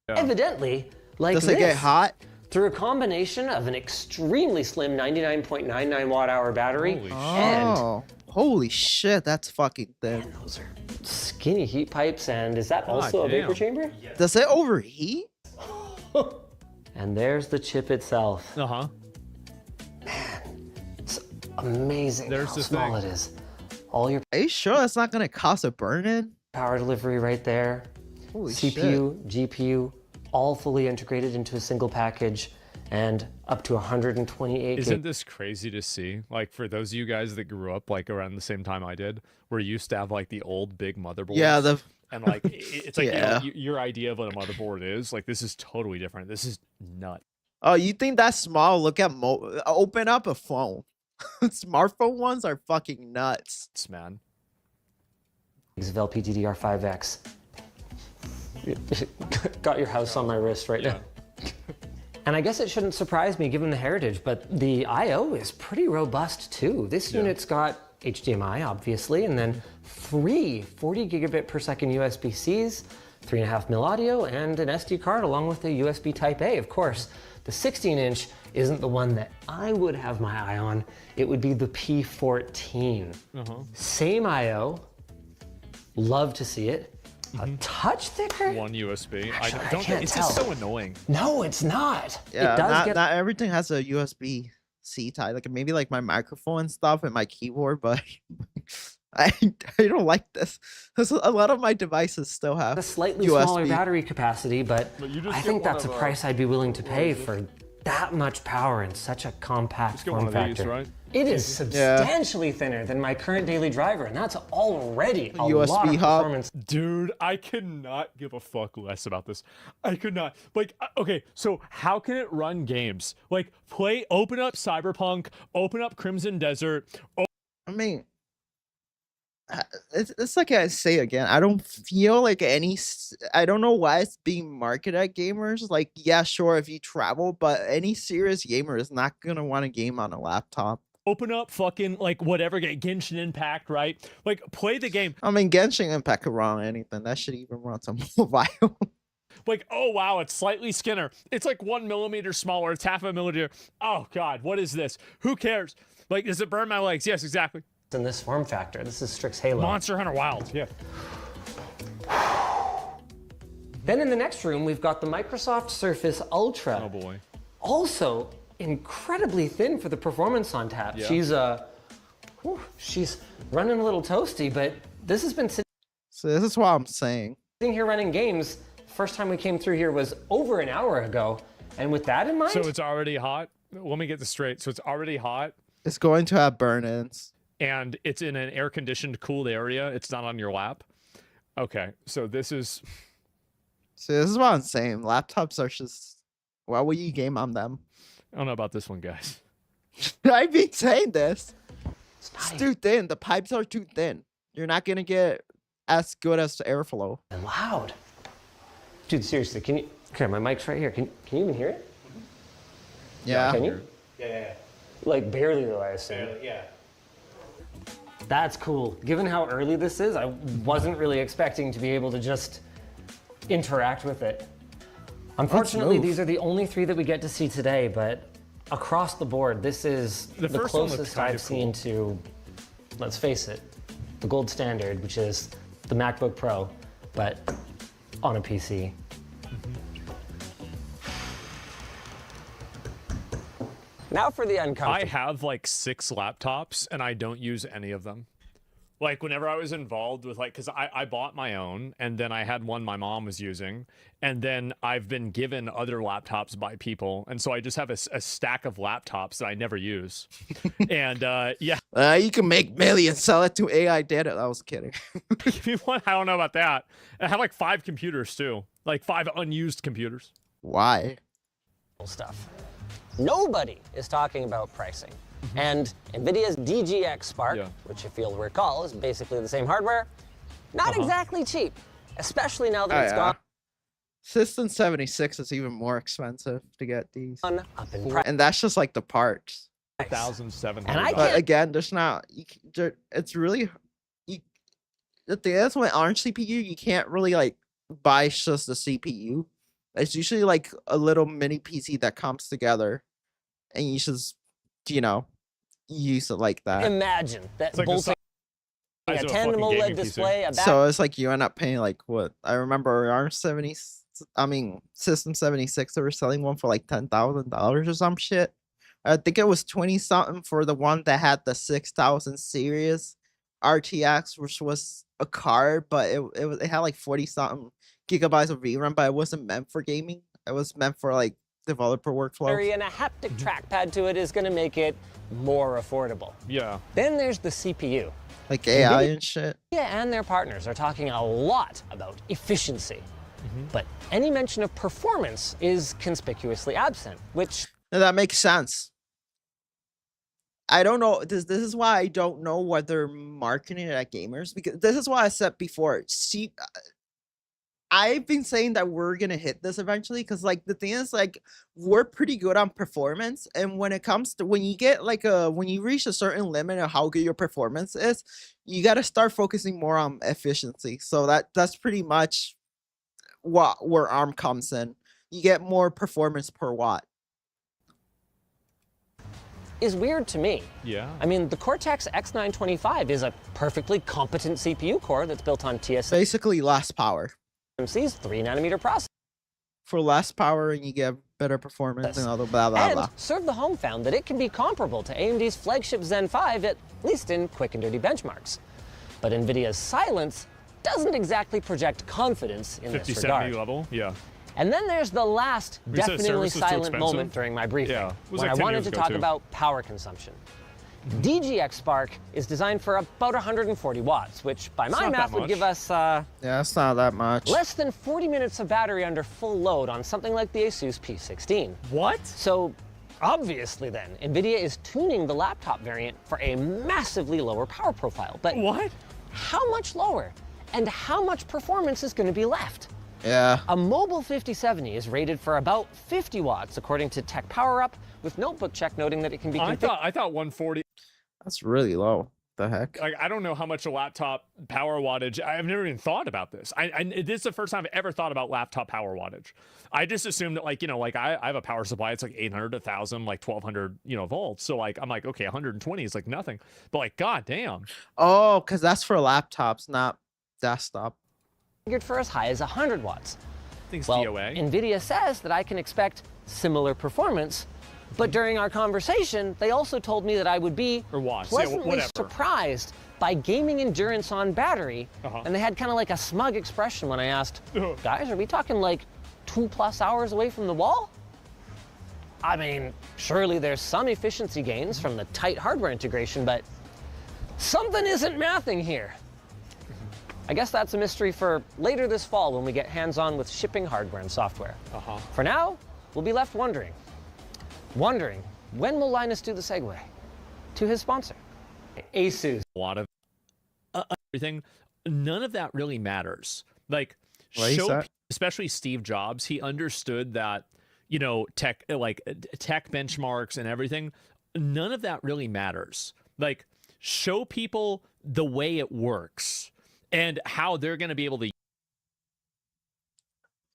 Evidently, like Does this. it get hot? Through a combination of an extremely slim 99.99 watt-hour battery and Holy shit, that's fucking thin. those are skinny heat pipes, and is that also a vapor chamber? Does it overheat? And there's the chip itself. Uh-huh. It's amazing There's how the small thing. it is. All your Are you sure that's not gonna cause a burn-in? power delivery right there. Holy CPU, GPU, all fully integrated into a single package. and up to 128 Isn't this crazy to see? Like, for those of you guys that grew up like around the same time I did, where you used to have like the old big motherboards. Yeah, and like it's like Yeah. your idea of what a motherboard is. Like, this is totally different. This is nuts. Oh, you think that's small? Look at open up a phone. Smartphone ones are fucking nuts. Man. of LPDDR5X. Got your house on my wrist right now. And I guess it shouldn't surprise me given the heritage, but the I/O is pretty robust too. This unit's got HDMI, obviously, and then 3 40 gigabit per second USB-Cs, 3.5mm audio, and an SD card along with a USB Type-A. Of course, the 16-inch isn't the one that I would have my eye on. It would be the P14. Same I/O. Love to see it. A touch thicker? One USB. I Actually, don't I can't it's tell. just so annoying. No, it's not. Yeah, it does not, get not everything has a USB-C type. Like maybe like my microphone and stuff and my keyboard, but I don't like this. 'Cause a lot of my devices still have a slightly USB. smaller battery capacity, but I think that's a price I'd be willing to pay for that much power in such a compact get one form of these, factor. right? It is substantially thinner than my current daily driver, and that's already a lot of performance. Dude, I could not give a fuck less about this. I could not. Like, okay, so how can it run games? Like, open up Cyberpunk, open up Crimson Desert. I mean, it's like I say again, I don't feel like I don't know why it's being marketed at gamers. Like, yeah, sure, if you travel, but any serious gamer is not gonna want a game on a laptop. Open up fucking, like, whatever, Genshin Impact, right? Like, play the game. I mean, Genshin Impact could run anything. That should even run on mobile. Like, oh, wow, it's slightly skinner. It's like 1 millimeter smaller. It's half a millimeter. Oh, God, what is this? Who cares? Like, does it burn my legs? Yes, exactly. In this form factor, this is Strix Halo. Monster Hunter Wilds, yeah. Then in the next room, we've got the Microsoft Surface Ultra. Oh, boy. Also incredibly thin for the performance on tap. Yeah. She's running a little toasty, but this has been sitting So this is what I'm saying. here running games. First time we came through here was over an hour ago. And with that in mind, So it's already hot? Let me get this straight. So it's already hot? It's going to have burn-ins. And it's in an air-conditioned, cooled area. It's not on your lap. Okay, so this is... So this is what I'm saying. Laptops are just... Why would you game on them? I don't know about this one, guys. I've been saying this. It's too thin. The pipes are too thin. You're not going to get as good as airflow. and loud. Dude, seriously, can you... Okay, my mic's right here. Can you even hear it? Yeah. Can you? Yeah. Like barely though, I assume. Yeah. That's cool. Given how early this is, I wasn't really expecting to be able to just interact with it. Unfortunately, move. these are the only 3 that we get to see today, but across the board, this is the first one looked closest kinda I've seen to, let's face it, the gold standard, which is the MacBook Pro, but on a PC. Now for the uncomfortable. I have like 6 laptops and I don't use any of them. Like whenever I was involved with like, cause I bought my own and then I had one my mom was using and then I've been given other laptops by people. And so I just have a stack of laptops that I never use. And yeah. You can make millions, sell it to AI data. I was kidding. If you want, I don't know about that. I have like 5 computers too. Like 5 unused computers. Why? Stuff. Nobody is talking about pricing. And NVIDIA's DGX Spark, which if you'll recall is basically the same hardware, not exactly cheap, especially now that it's gone System 76 is even more expensive to get these. up in price. And that's just like the parts. $1,700. But again, there's not, it's really, the thing is with ARM CPU, you can't really like buy just the CPU. It's usually like a little mini PC that comes together and you just, you know, use it like that. Imagine that like bolting a 10 AMOLED display, a back So it's like you end up paying like what? I remember System 76, they were selling one for like $10,000 or some shit. I think it was 20 something for the one that had the 6000 series RTX, which was a card, but it had like 40 something gigabytes of VRAM, but it wasn't meant for gaming. It was meant for like developer workflow. And a haptic trackpad to it is going to make it more affordable. Yeah. Then there's the CPU. Like AI and shit. Yeah, and their partners are talking a lot about efficiency. But any mention of performance is conspicuously absent, which... Now, that makes sense. I don't know. This is why I don't know what they're marketing it at gamers, because this is why I said before. See, I've been saying that we're gonna hit this eventually, because like the thing is, like, we're pretty good on performance, and when it comes to when you get like when you reach a certain limit of how good your performance is, you got to start focusing more on efficiency. So that's pretty much where ARM comes in. You get more performance per watt. Is weird to me. Yeah. I mean, the Cortex X925 is a perfectly competent CPU core that's built on TSMC's Basically, less power. 3nm processor. For less power, and you get better performance and all the blah blah blah. And Serve the Home found that it can be comparable to AMD's flagship Zen 5, at least in quick and dirty benchmarks. But NVIDIA's silence doesn't exactly project confidence in this 5070 regard. level, yeah. And then there's the last We said deafeningly service was too silent expensive? moment during my briefing, Yeah, it was when like I 10 wanted years to ago, talk too. about power consumption. DGX Spark is designed for about 140 watts, which by my not math that would much. give us Yeah, it's not that much. less than 40 minutes of battery under full load on something like the Asus P16. What? So obviously then, NVIDIA is tuning the laptop variant for a massively lower power profile. But what? How much lower? And how much performance is going to be left? Yeah. A mobile 5070 is rated for about 50 watts, according to Tech Power Up, with Notebook Check noting that it can be I configured. thought 140. That's really low. The heck? Like, I don't know how much a laptop power wattage. I've never even thought about this. This is the first time I've ever thought about laptop power wattage. I just assumed that, like, you know, like I have a power supply. It's like 800, 1,000, like 1,200, you know, volts. So like I'm like, okay, 120 is like nothing. But like, god damn. Oh, because that's for laptops, not desktop. For as high as 100 watts. Thanks, Well, DOA. NVIDIA says that I can expect similar performance, but during our conversation, they also told me that I would be Or watch, say pleasantly whatever. surprised by gaming endurance on battery, Uh-huh. and they had kind of like a smug expression when I asked, guys, are we talking like 2+ hours away from the wall? I mean, surely there's some efficiency gains from the tight hardware integration, but something isn't mathing here. I guess that's a mystery for later this fall when we get hands-on with shipping hardware and software. For now, we'll be left wondering when will Linus do the segue to his sponsor, Asus. A lot of everything. None of that really matters. Like, What is that? especially Steve Jobs, he understood that, you know, tech benchmarks and everything. None of that really matters. Like, show people the way it works and how they're going to be able to.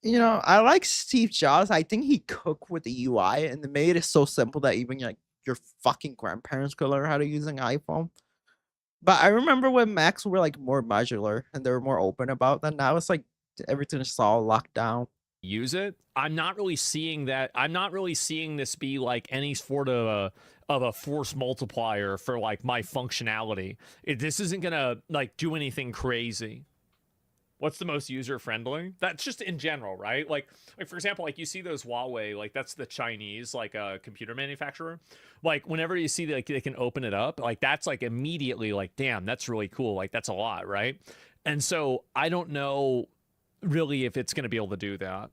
You know, I like Steve Jobs. I think he cooked with the UI and they made it so simple that even like your fucking grandparents could learn how to use an iPhone. But I remember when Macs were like more modular and they were more open about that. Now it's like everything is all locked down. Use it. I'm not really seeing that. I'm not really seeing this be like any sort of a force multiplier for like my functionality. This isn't gonna like do anything crazy. What's the most user friendly? That's just in general, right? Like for example, like you see those Huawei, like that's the Chinese like computer manufacturer. Like whenever you see like they can open it up, like that's like immediately like, damn, that's really cool. Like that's a lot, right? And so I don't know really if it's going to be able to do that.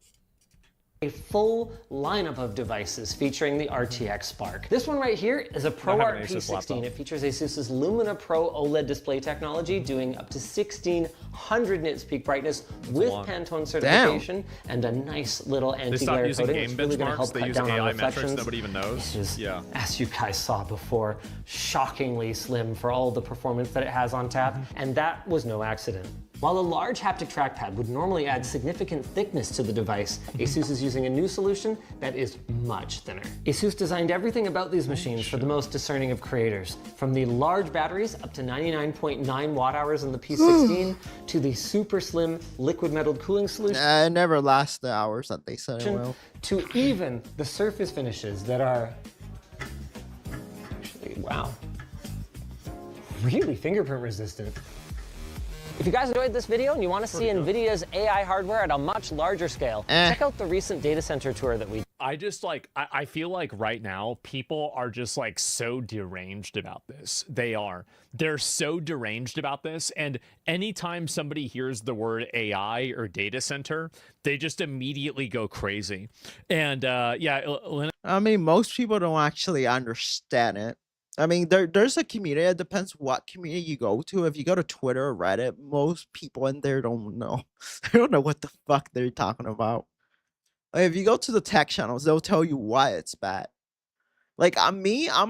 A full lineup of devices featuring the RTX Spark. This one right here is a ProArt P16. It features Asus's Lumina Pro OLED display technology, doing up to 1600 nits peak brightness with Pantone certification and a nice little anti-glare coating. It's really going to help cut down on reflections. Nobody even knows. This is, as you guys saw before, shockingly slim for all the performance that it has on tap, and that was no accident. While a large haptic trackpad would normally add significant thickness to the device, Asus is using a new solution that is much thinner. Asus designed everything about these machines for the most discerning of creators, from the large batteries up to 99.9 watt-hours in the P16 to the super slim liquid metal cooling solution. It never lasts the hours that they said it will. To even the surface finishes that are actually, wow, really fingerprint resistant. If you guys enjoyed this video and you want to see NVIDIA's AI hardware at a much larger scale, check out the recent data center tour that we I just like I feel like right now people are just like so deranged about this. They're so deranged about this, and anytime somebody hears the word AI or data center, they just immediately go crazy. And I mean, most people don't actually understand it. I mean, there's a community. It depends what community you go to. If you go to Twitter or Reddit, most people in there don't know. They don't know what the fuck they're talking about. Like, if you go to the tech channels, they'll tell you why it's bad. Like, I'm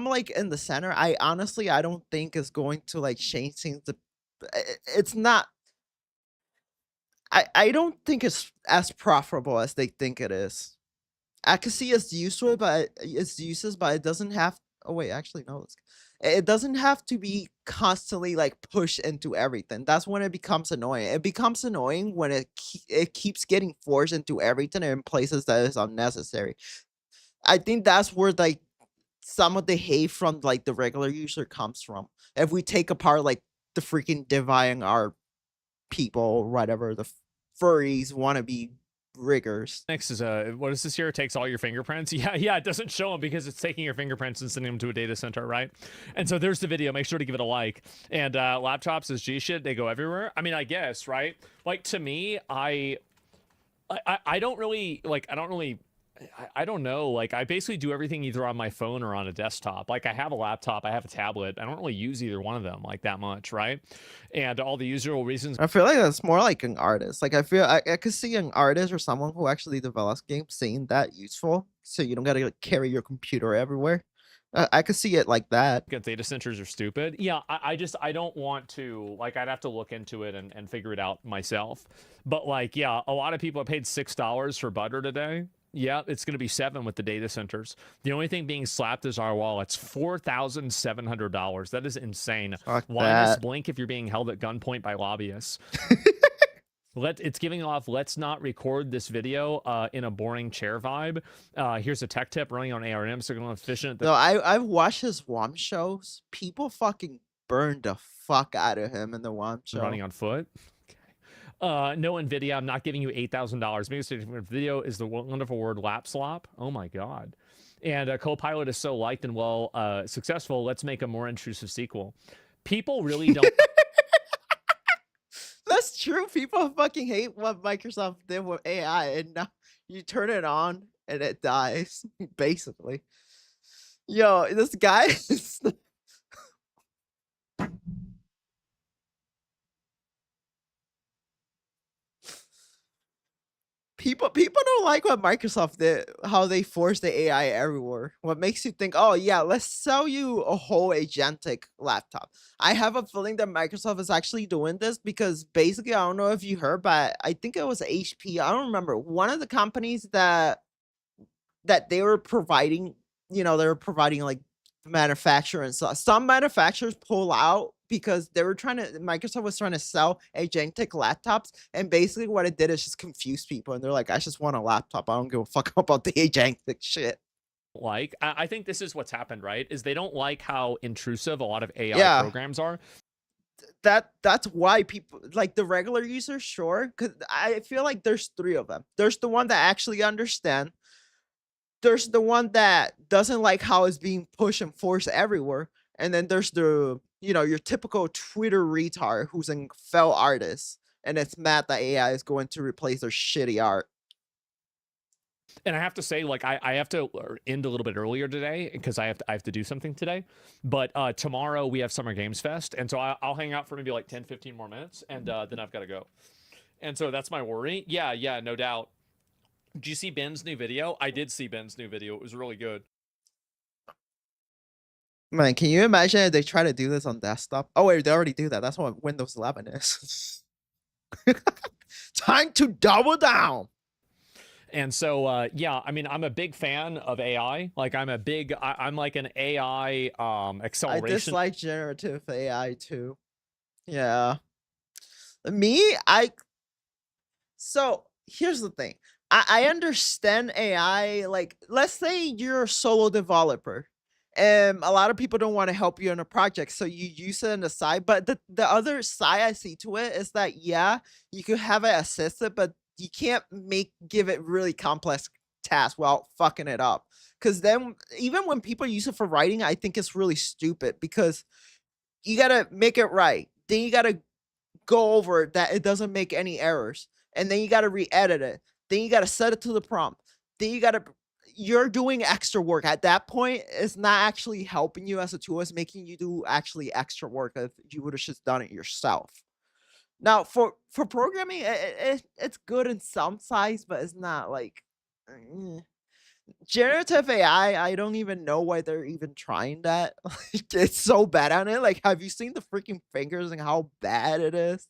like in the center. I honestly, I don't think it's going to like change things. It's not. I don't think it's as profitable as they think it is. I can see its useful, but its uses, but it doesn't have. Oh wait, actually no. It doesn't have to be constantly like pushed into everything. That's when it becomes annoying. It becomes annoying when it keeps getting forced into everything in places that is unnecessary. I think that's where like some of the hate from like the regular user comes from. If we take apart like the freaking divine art people or whatever, the furries wannabe riggers. Next is what is this here? It takes all your fingerprints. Yeah, it doesn't show them because it's taking your fingerprints and sending them to a data center, right? And so there's the video. Make sure to give it a like. And laptops is G shit. They go everywhere. I mean, I guess, right? Like, to me, I don't really like. I don't know. Like, I basically do everything either on my phone or on a desktop. Like, I have a laptop, I have a tablet. I don't really use either one of them like that much, right? And all the usual reasons. I feel like that's more like an artist. Like, I feel I could see an artist or someone who actually develops games saying that useful, so you don't gotta like, carry your computer everywhere. I could see it like that. Data centers are stupid. Yeah, I don't want to, like, I'd have to look into it and figure it out myself. But like, yeah, a lot of people paid $6 for butter today. Yeah, it's going to be $7 with the data centers. The only thing being slapped is our wallets. $4,700. That is insane. Fuck Why that. just blink if you're being held at gunpoint by lobbyists? It's giving off let's not record this video in a boring chair vibe. Here's a tech tip: running on ARM signal efficient. No, I've watched his WOM shows. People fucking burned the fuck out of him in the WOM show. Running on foot. No NVIDIA, I'm not giving you $8,000. Biggest video is the wonderful word lap slop. Oh my god. And Copilot is so liked and well successful, let's make a more intrusive sequel. People really don't. That's true. People fucking hate what Microsoft did with AI, and now you turn it on and it dies, basically. Yo, this guy is... People don't like what Microsoft did, how they forced the AI everywhere. What makes you think, oh yeah, let's sell you a whole agentic laptop. I have a feeling that Microsoft is actually doing this because basically, I don't know if you heard, but I think it was HP. I don't remember. One of the companies that they were providing, they were providing like manufacturer and so some manufacturers pull out because Microsoft was trying to sell agentic laptops, and basically what it did is just confuse people, and they're like, I just want a laptop. I don't give a fuck about the agentic shit. Like, I think this is what's happened, right? Is they don't like how intrusive a lot of AI programs are. That's why people like the regular users, sure, because I feel like there's three of them. There's the one that actually understand. There's the one that doesn't like how it's being pushed and forced everywhere. And then there's the, your typical Twitter retard who's a fell artist and it's mad that AI is going to replace their shitty art. And I have to say, like, I have to end a little bit earlier today because I have to do something today. But tomorrow we have Summer Games Fest. And so I'll hang out for maybe like 10, 15 more minutes. And then I've got to go. And so that's my worry. Yeah, no doubt. Did you see Ben's new video? I did see Ben's new video. It was really good. Man, can you imagine if they try to do this on desktop? Oh, wait, they already do that. That's what Windows 11 is. Time to double down. And so, yeah, I mean, I'm a big fan of AI. Like, I'm like an AI acceleration. I dislike generative AI too. Yeah. So here's the thing. I understand AI. Like, let's say you're a solo developer and a lot of people don't want to help you in a project, so you use it on the side. But the other side I see to it is that, yeah, you could have it assisted, but you can't give it really complex task without fucking it up. Because then, even when people use it for writing, I think it's really stupid because you gotta make it right. Then you gotta go over that it doesn't make any errors, and then you gotta re-edit it. Then you gotta set it to the prompt. Then you're doing extra work. At that point, it's not actually helping you as a tool. It's making you do actually extra work if you would have just done it yourself. Now, for programming, it's good in some size, but it's not like generative AI. I don't even know why they're even trying that. It's so bad on it. Like, have you seen the freaking fingers and how bad it is?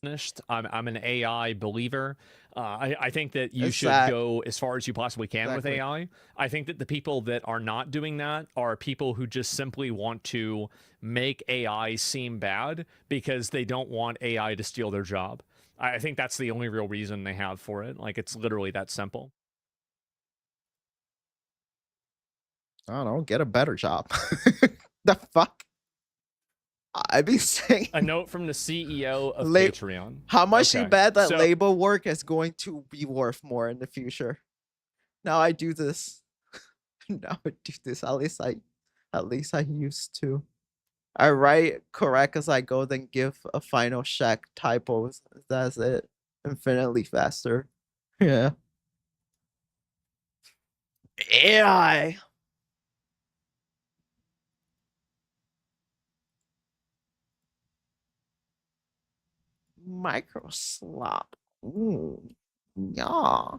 I'm an AI believer. I think that you It's should sad. go as far as you possibly can with Exactly. AI. I think that the people that are not doing that are people who just simply want to make AI seem bad because they don't want AI to steal their job. I think that's the only real reason they have for it. Like, it's literally that simple. I don't know. Get a better job. The fuck? I'd be saying A note from the CEO of Patreon. how much you Okay, bet that so- label work is going to be worth more in the future. Now I do this. Now I do this. At least I used to. I write correct as I go, then give a final check. Typos. That's it. Infinitely faster. Yeah. AI. Micro slop. Ooh. Yeah.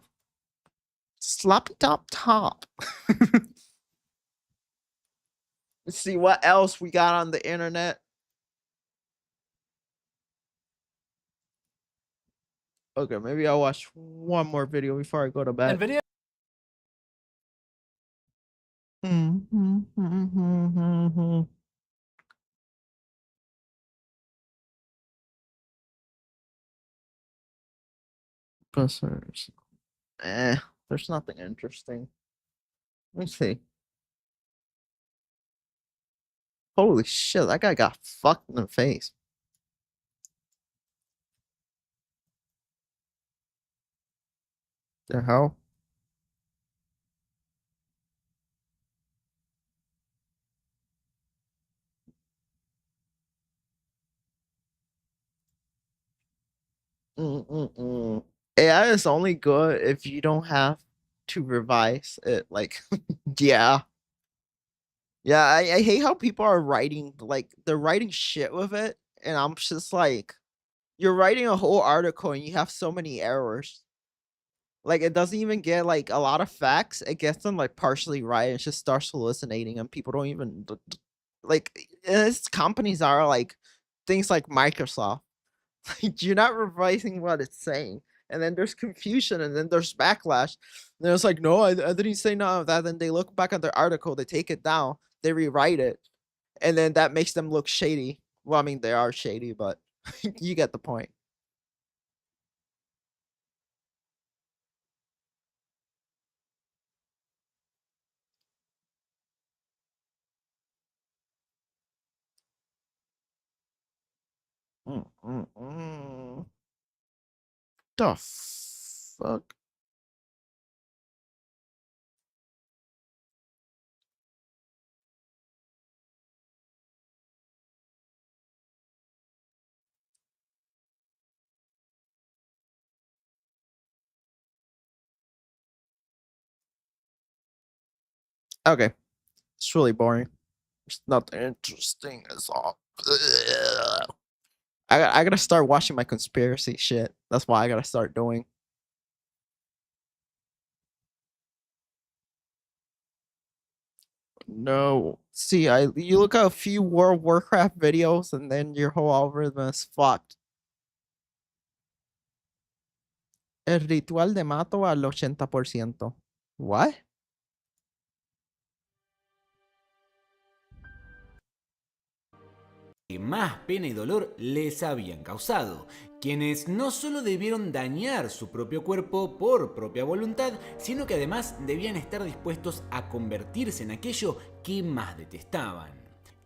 Sloppy top. Let's see what else we got on the internet. Okay, maybe I'll watch one more video before I go to bed. NVIDIA Buzzers. There's nothing interesting. Let me see. Holy shit, that guy got fucked in the face. The hell? AI is only good if you don't have to revise it. Like, yeah. Yeah, I hate how people are writing, like, they're writing shit with it. And I'm just like, you're writing a whole article and you have so many errors. Like, it doesn't even get, like, a lot of facts. It gets them, like, partially right. It just starts hallucinating and people don't even, like, it's companies are like things like Microsoft. Like, you're not revising what it's saying. And then there's confusion and then there's backlash. And it's like, no, I didn't say none of that. Then they look back at their article, they take it down, they rewrite it. And then that makes them look shady. Well, I mean, they are shady, but you get the point. The fuck? Okay. It's really boring. There's nothing interesting as all. I gotta start watching my conspiracy shit. That's why I gotta start doing. No. See, you look at a few World of Warcraft videos and then your whole algorithm is fucked. El ritual de mato al 80%. What? que más pena y dolor les habían causado, quienes no solo debieron dañar su propio cuerpo por propia voluntad, sino que además debían estar dispuestos a convertirse en aquello que más detestaban.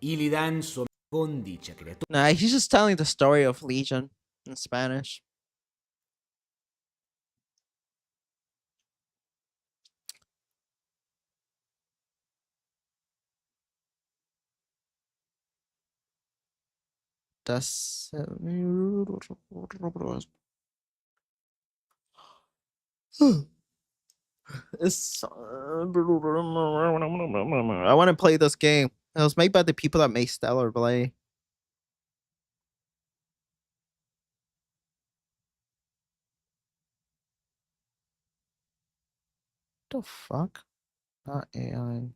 Illidan someó con dicha criatura. Nah, he's just telling the story of Legion in Spanish. That's it's I want to play this game. It was made by the people that made Stellar Blade. The fuck? Not AI.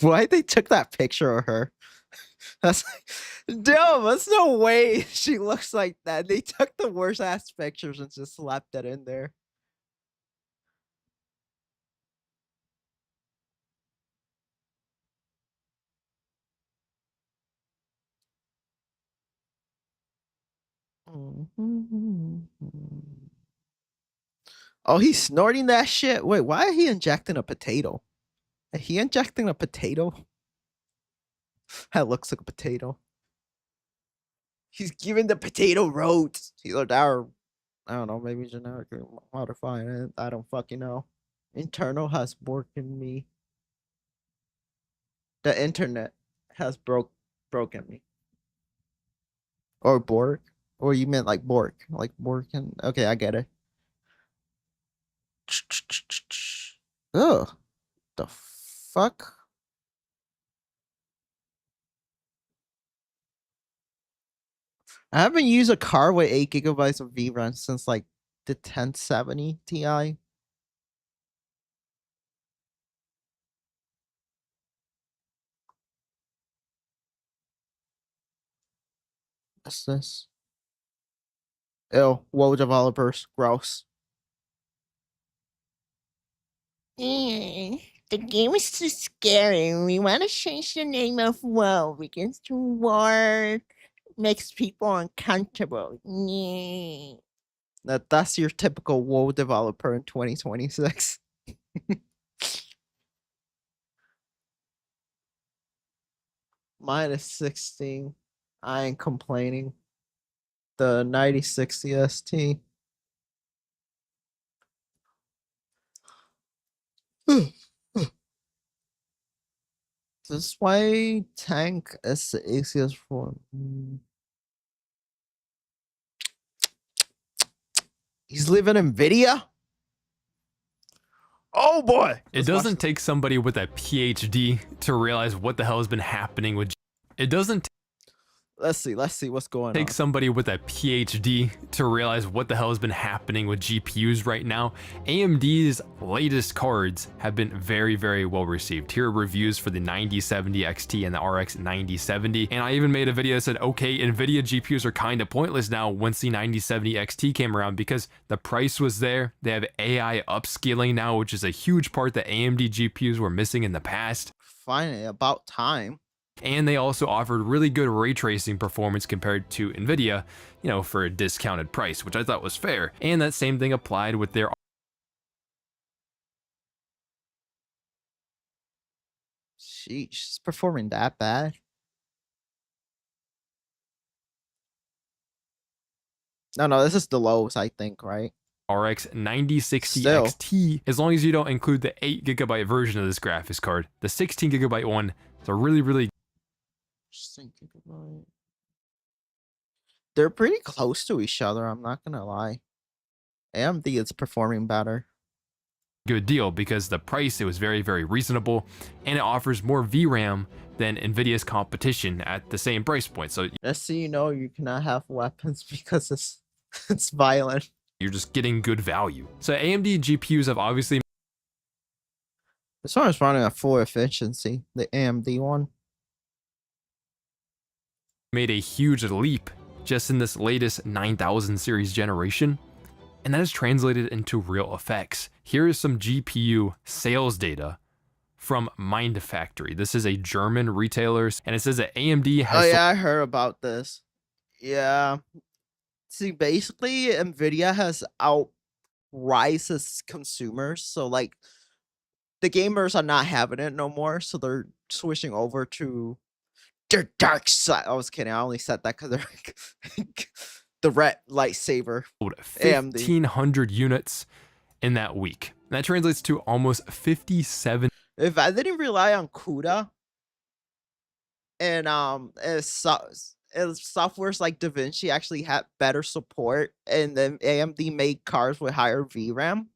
Why they took that picture of her? That's dumb. There's no way she looks like that. They took the worst ass pictures and just slapped that in there. Oh, he's snorting that shit. Wait, why are he injecting a potato? Are he injecting a potato? That looks like a potato. He's giving the potato roads. Either that or, I don't know, maybe genetically modifying it. I don't fucking know. Internal has broken me. The internet has broken me. Or Borg? Or you meant like Borg? Like Borg and okay, I get it. Ugh. The fuck? I haven't used a card with 8 gigabytes of VRAM since like the 1070 Ti. What's this? Ew, WoW developers, gross. The game is too scary. We want to change the name of WoW because the war makes people uncomfortable. That's your typical WoW developer in 2026. Minus 16. I ain't complaining. The 9060 ST. This why tank is the easiest for. He's living in NVIDIA? Oh boy! It doesn't take somebody with a PhD to realize what the hell has been happening with. It doesn't Let's see what's going take on. somebody with a PhD to realize what the hell has been happening with GPUs right now. AMD's latest cards have been very, very well received. Here are reviews for the 9070 XT and the RX 9070. And I even made a video that said, okay, NVIDIA GPUs are kind of pointless now once the 9070 XT came around because the price was there. They have AI upscaling now, which is a huge part that AMD GPUs were missing in the past. Finally, about time. And they also offered really good ray tracing performance compared to NVIDIA, you know, for a discounted price, which I thought was fair. And that same thing applied with their Sheesh, it's performing that bad. No, this is the lows, I think, right? RX 9060 Still. XT, as long as you don't include the 8GB version of this graphics card. The 16GB one is a really They're pretty close to each other, I'm not gonna lie. AMD is performing better. good deal because the price, it was very, very reasonable, and it offers more VRAM than NVIDIA's competition at the same price point. So Just so you know, you cannot have weapons because it's violent. you're just getting good value. So AMD GPUs have obviously This one is running at full efficiency, the AMD one. made a huge leap just in this latest 9000 series generation, and that is translated into real effects. Here is some GPU sales data from Mind Factory. This is a German retailer, and it says that AMD has Oh yeah, I heard about this. Yeah. See, basically, NVIDIA has outriced its consumers. So, like, the gamers are not having it no more. So they're switching over to Your dark side. I was kidding. I only said that because they're the red lightsaber. AMD. 1,500 units in that week. And that translates to almost 57. If I didn't rely on CUDA and as softwares like DaVinci actually had better support, and then AMD made cards with higher VRAM,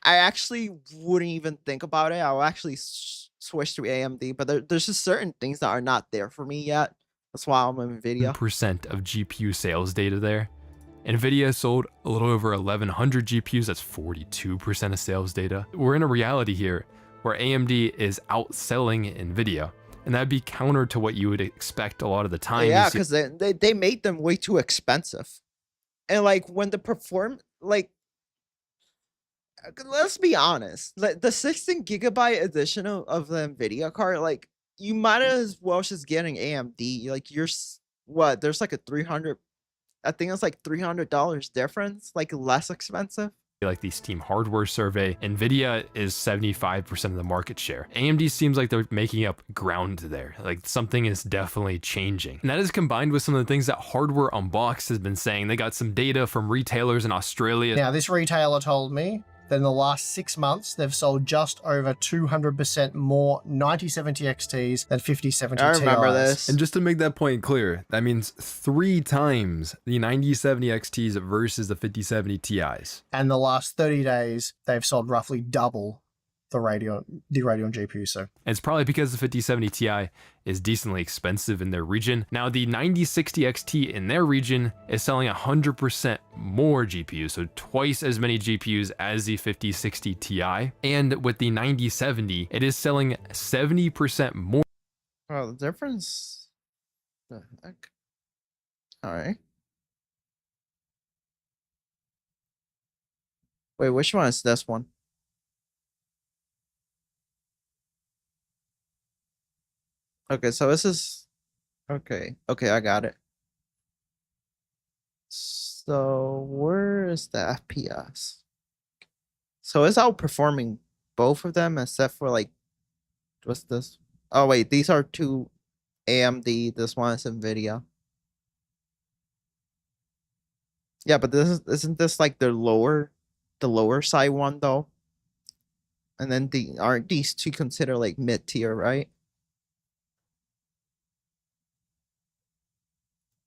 I actually wouldn't even think about it. I'll actually switch to AMD, but there's just certain things that are not there for me yet. That's why I'm in NVIDIA. % of GPU sales data there. NVIDIA sold a little over 1,100 GPUs. That's 42% of sales data. We're in a reality here where AMD is outselling NVIDIA. And that'd be counter to what you would expect a lot of the time. Yeah, because they made them way too expensive. And like when the let's be honest, like the 16GB edition of the NVIDIA card, like you might as well just get an AMD. Like there's like a 300, I think it's like $300 difference, like less expensive. Like the Steam hardware survey, NVIDIA is 75% of the market share. AMD seems like they're making up ground there. Like something is definitely changing. And that is combined with some of the things that Hardware Unboxed has been saying. They got some data from retailers in Australia. Now, this retailer told me that in the last 6 months, they've sold just over 200% more 9070 XTs than 5070 Ti's. I remember this. And just to make that point clear, that means 3 times the 9070 XTs versus the 5070 Ti's. And the last 30 days, they've sold roughly double the Radeon GPU. So it's probably because the 5070 Ti is decently expensive in their region. Now the 9060 XT in their region is selling 100% more GPUs, so twice as many GPUs as the 5060 Ti. And with the 9070, it is selling 70% more. Oh, the difference. The heck? All right. Wait, which one is this one? Okay, so this is okay. Okay, I got it. So where is the FPS? So it's outperforming both of them except for like what's this? Oh wait, these are two AMD. This one is NVIDIA. Yeah, but isn't this like the lower side one though? And then aren't these two considered like mid tier, right?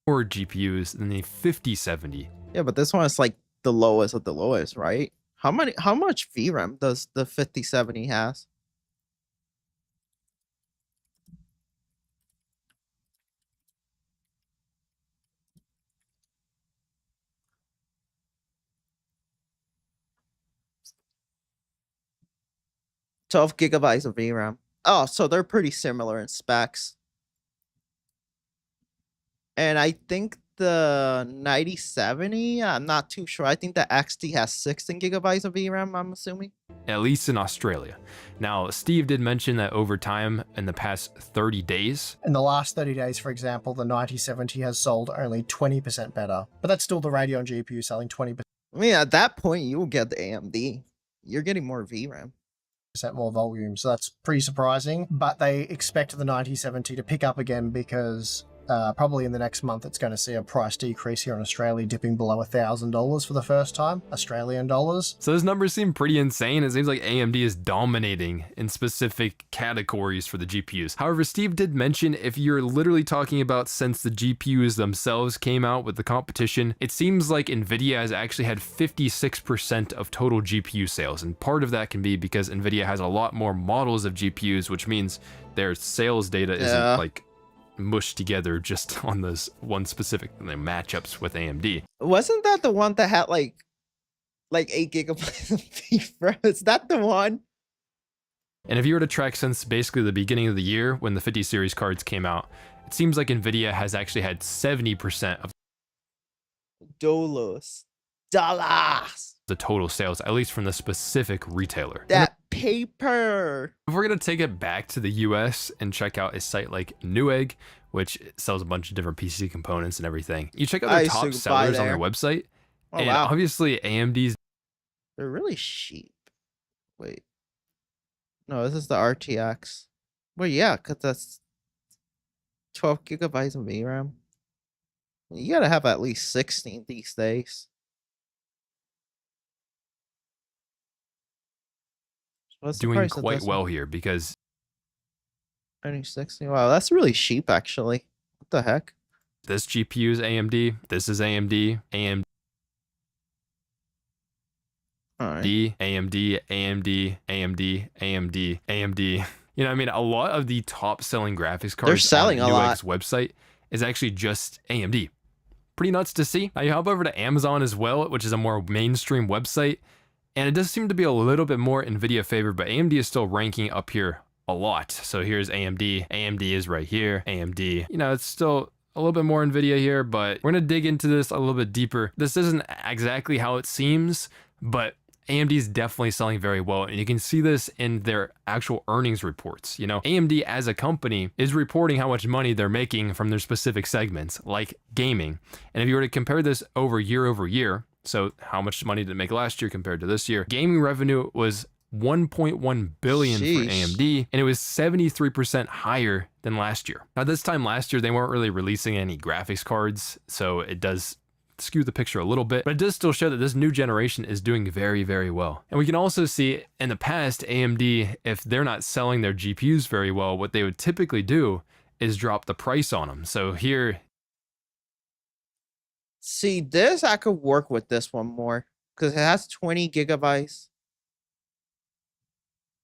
More GPUs than the 5070. Yeah, but this one is like the lowest of the lowest, right? How much VRAM does the 5070 has? $12 GB of VRAM. Oh, so they're pretty similar in specs. And I think the 9070, I'm not too sure. I think the XT has 16 GB of VRAM, I'm assuming. At least in Australia. Now, Steve did mention that over time, in the past 30 days. In the last 30 days, for example, the 9070 has sold only 20% better. But that's still the Radeon GPU selling 20%. I mean, at that point, you will get the AMD. You're getting more VRAM. More volume, so that's pretty surprising. But they expect the 9070 to pick up again because probably in the next month it's going to see a price decrease here in Australia, dipping below $1,000 for the first time, Australian dollars. So those numbers seem pretty insane. It seems like AMD is dominating in specific categories for the GPUs. However, Steve did mention if you're literally talking about since the GPUs themselves came out with the competition, it seems like NVIDIA has actually had 56% of total GPU sales. And part of that can be because NVIDIA has a lot more models of GPUs, which means their sales data isn't like mushed together just on this one specific matchups with AMD. Wasn't that the one that had like 8 GB of VRAM? Is that the one? And if you were to track since basically the beginning of the year when the 50 series cards came out, it seems like NVIDIA has actually had 70% of dollars the total sales, at least from the specific retailer. That paper. If we're going to take it back to the US and check out a site like Newegg, which sells a bunch of different PC components and everything, you check out their top sellers on their website. Oh, and wow. Obviously AMD's. They're really cheap. Wait. No, this is the RTX. Well, yeah, because 12 gigabytes of VRAM. You gotta have at least 16 these days. What's the Doing price of quite this one? well here because Only 60. Wow, that's really cheap actually. What the heck? this GPU is AMD, this is AMD, AMD, Alright. AMD, AMD, AMD, AMD, AMD. You know, I mean, a lot of the top selling graphics cards selling on a lot. Newegg's website is actually just AMD. Pretty nuts to see. Now you hop over to Amazon as well, which is a more mainstream website, and it does seem to be a little bit more NVIDIA favored, but AMD is still ranking up here a lot. So here's AMD. AMD is right here. AMD. You know, it's still a little bit more NVIDIA here, but we're going to dig into this a little bit deeper. This isn't exactly how it seems, but AMD is definitely selling very well, and you can see this in their actual earnings reports. You know, AMD as a company is reporting how much money they're making from their specific segments, like gaming. And if you were to compare this over year, so how much money did it make last year compared to this year, gaming revenue was 1.1 billion for AMD, and it was 73% higher than last year. Now, this time last year, they weren't really releasing any graphics cards, so it does skew the picture a little bit, but it does still show that this new generation is doing very, very well. And we can also see in the past, AMD, if they're not selling their GPUs very well, what they would typically do is drop the price on them. So here, See, this I could work with this one more because it has 20 gigabytes.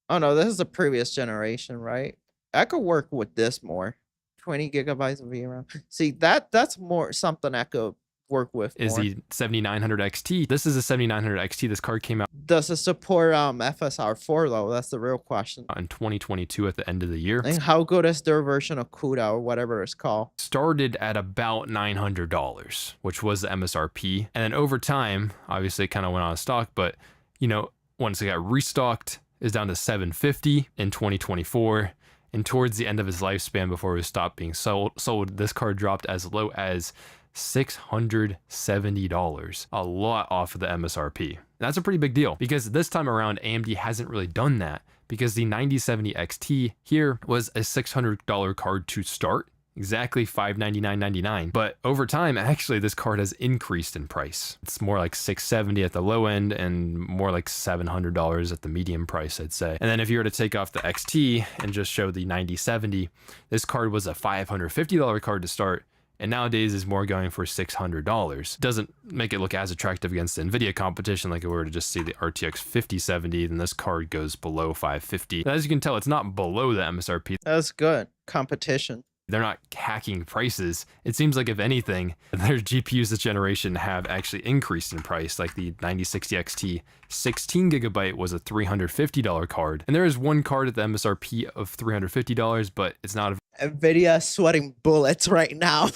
Oh no, this is the previous generation, right? I could work with this more. 20 gigabytes of VRAM. See, that's more something I could work with is more. the 7900 XT. This is a 7900 XT. This card came out Does it support FSR4 though? That's the real question. in 2022 at the end of the year. And how good is their version of CUDA or whatever it's called? Started at about $900, which was the MSRP. And then over time, obviously it kind of went out of stock, but you know, once it got restocked, is down to $750 in 2024. And towards the end of his lifespan before it was stopped being sold, this card dropped as low as $670, a lot off of the MSRP. And that's a pretty big deal because this time around, AMD hasn't really done that because the 9070 XT here was a $600 card to start, exactly $599.99. But over time, actually, this card has increased in price. It's more like $670 at the low end and more like $700 at the medium price, I'd say. And then if you were to take off the XT and just show the 9070, this card was a $550 card to start, and nowadays is more going for $600. Doesn't make it look as attractive against the NVIDIA competition like if we were to just see the RTX 5070, then this card goes below $550. As you can tell, it's not below the MSRP. That's good. Competition. They're not hacking prices. It seems like if anything, their GPUs this generation have actually increased in price. Like the 9060 XT 16 gigabyte was a $350 card. And there is one card at the MSRP of $350, but it's not a NVIDIA is sweating bullets right now.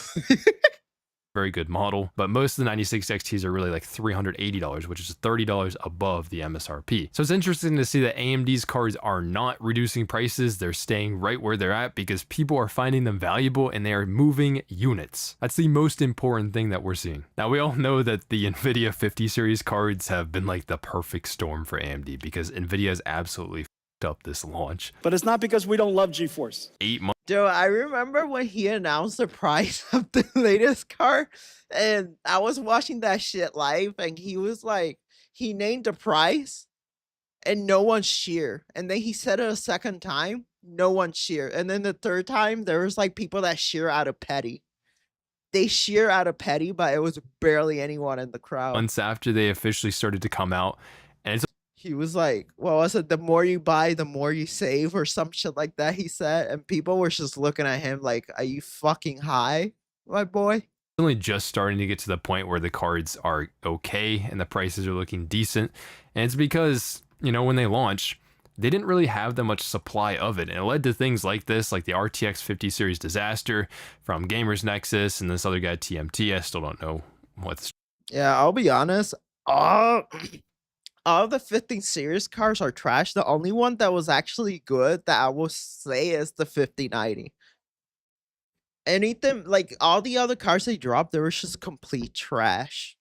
very good model, but most of the 96 XTs are really like $380, which is $30 above the MSRP. So it's interesting to see that AMD's cards are not reducing prices. They're staying right where they're at because people are finding them valuable and they are moving units. That's the most important thing that we're seeing. Now, we all know that the NVIDIA 50 series cards have been like the perfect storm for AMD because NVIDIA has absolutely f***ed up this launch. But it's not because we don't love GeForce. 8 months. Dude, I remember when he announced the price of the latest car, and I was watching that shit live, and he was like, he named the price, and no one cheered. And then he said it a second time, no one cheered. And then the third time, there was like people that cheer out of petty. They cheer out of petty, but it was barely anyone in the crowd. Months after they officially started to come out, and it's He was like, well, was it the more you buy, the more you save or some shit like that, he said. And people were just looking at him like, are you fucking high, my boy? only just starting to get to the point where the cards are okay and the prices are looking decent. And it's because, you know, when they launched, they didn't really have that much supply of it. And it led to things like this, like the RTX 50 series disaster from Gamers Nexus and this other guy, TMT. I still don't know what's... Yeah, I'll be honest. All the 50 series cars are trash. The only one that was actually good that I will say is the 5090. Anything like all the other cars they dropped, they were just complete trash.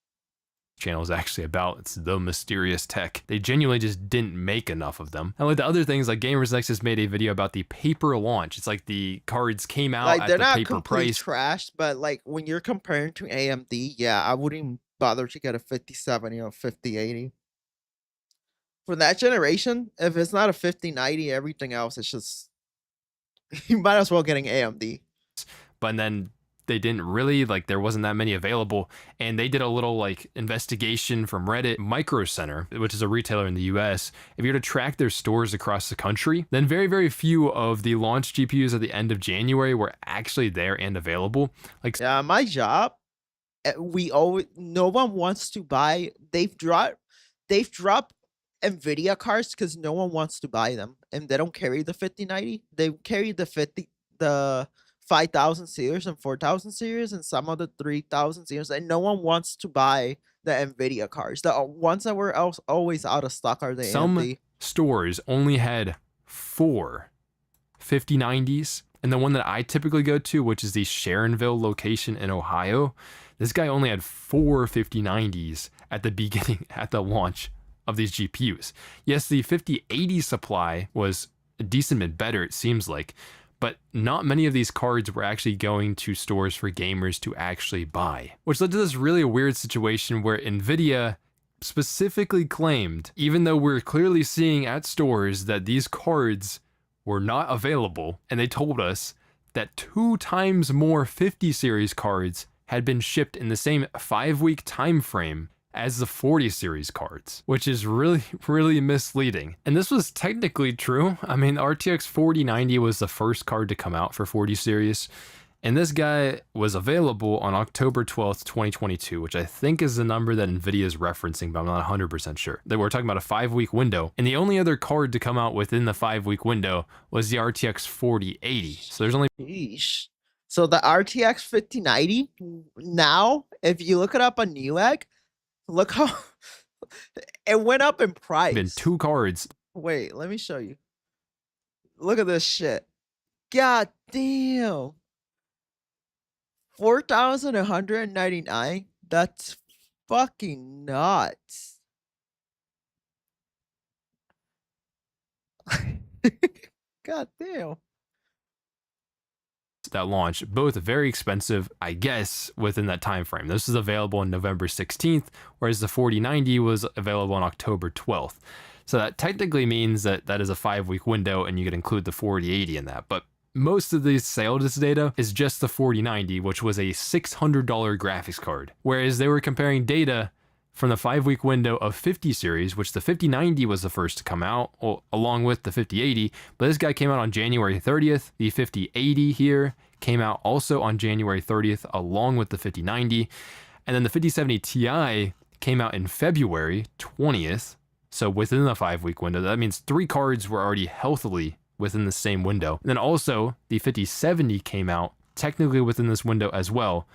channel is actually about. It's the mysterious tech. They genuinely just didn't make enough of them. And like the other things, like Gamers Nexus made a video about the paper launch. It's like the cards came out Like at they're the not paper complete price. trash, but like when you're comparing to AMD, yeah, I wouldn't bother to get a 5070 or 5080. For that generation, if it's not a 5090, everything else is just you might as well getting AMD. But then they didn't really, like, there wasn't that many available, and they did a little like investigation from Reddit. Micro Center, which is a retailer in the US, if you're to track their stores across the country, then very few of the launch GPUs at the end of January were actually there and available. Like, yeah, my job, no one wants to buy. They've dropped Nvidia cards because no one wants to buy them, and they don't carry the 5090. They carry the 5000 series and 4000 series and some of the 3000 series, and no one wants to buy the Nvidia cards. The ones that were always out of stock are the some AMD. stores only had 4 5090s, and the one that I typically go to, which is the Sharonville location in Ohio, this guy only had 4 5090s at the beginning, at the launch of these GPUs. Yes, the 5080 supply was a decent bit better, it seems like, but not many of these cards were actually going to stores for gamers to actually buy, which led to this really weird situation where Nvidia specifically claimed, even though we're clearly seeing at stores that these cards were not available, and they told us that 2 times more 50 series cards had been shipped in the same 5-week time frame as the 40 series cards, which is really misleading. And this was technically true. I mean, RTX 4090 was the first card to come out for 40 series, and this guy was available on October 12th, 2022, which I think is the number that Nvidia is referencing, but I'm not 100% sure. That we're talking about a 5-week window, and the only other card to come out within the 5-week window was the RTX 4080. So there's only... Yeesh. So the RTX 5090, now, if you look it up on Newegg, look how it went up in price. Been 2 cards. Wait, let me show you. Look at this shit. God damn. 4,199. That's fucking nuts. God damn. That launch, both very expensive, I guess, within that time frame. This is available on November 16th, whereas the 4090 was available on October 12th. So that technically means that that is a 5-week window, and you could include the 4080 in that. But most of the sales data is just the 4090, which was a $600 graphics card, whereas they were comparing data from the 5-week window of 50 series, which the 5090 was the first to come out, along with the 5080, but this guy came out on January 30th. The 5080 here came out also on January 30th, along with the 5090, and then the 5070 Ti came out in February 20th, so within the 5-week window. That means 3 cards were already healthily within the same window. And then also, the 5070 came out technically within this window as well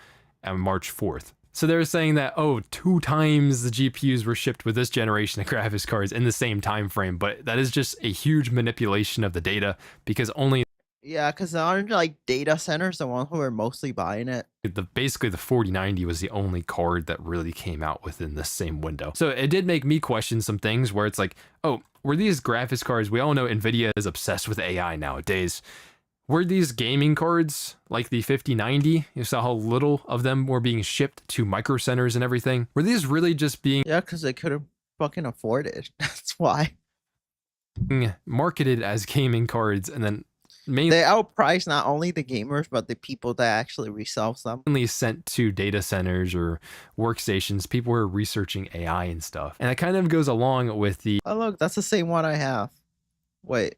on March 4th. So they're saying that, oh, 2 times the GPUs were shipped with this generation of graphics cards in the same time frame, but that is just a huge manipulation of the data, because only... Yeah, because aren't like data centers the one who are mostly buying it? Basically, the 4090 was the only card that really came out within the same window. So it did make me question some things where it's like, oh, were these graphics cards... We all know NVIDIA is obsessed with AI nowadays. Were these gaming cards like the 5090? You saw how little of them were being shipped to micro centers and everything. Were these really just being... Yeah, because they couldn't fucking afford it. That's why. Marketed as gaming cards, and then mainly... They outprice not only the gamers, but the people that actually resell them. Mainly sent to data centers or workstations. People were researching AI and stuff. And that kind of goes along with the... Oh, look, that's the same one I have. Wait.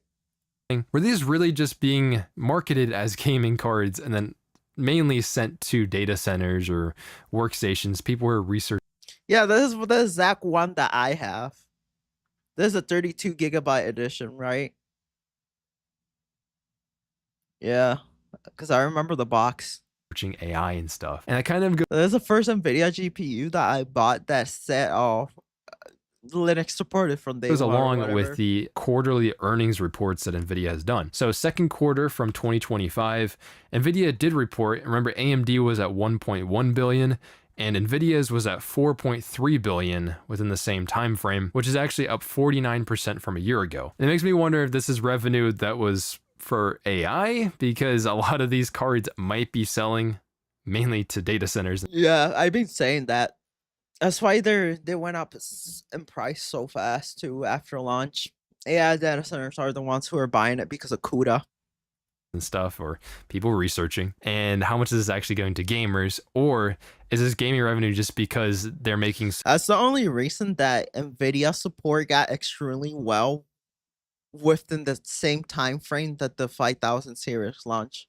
Were these really just being marketed as gaming cards and then mainly sent to data centers or workstations? People were researching. Yeah, this is the exact one that I have. This is a 32 gigabyte edition, right? Yeah, because I remember the box. AI and stuff. And I kind of go... This is the first NVIDIA GPU that I bought that set off Linux supported from day one. Goes along with the quarterly earnings reports that NVIDIA has done. So second quarter from 2025, NVIDIA did report, remember AMD was at 1.1 billion and Nvidia's was at 4.3 billion within the same time frame, which is actually up 49% from a year ago. And it makes me wonder if this is revenue that was for AI, because a lot of these cards might be selling mainly to data centers. Yeah, I've been saying that. That's why they went up in price so fast too after launch. AI data centers are the ones who are buying it because of CUDA and stuff, or people researching. And how much is this actually going to gamers, or is this gaming revenue just because they're making? That's the only reason that Nvidia support got extremely well within the same time frame that the 5000 series launch.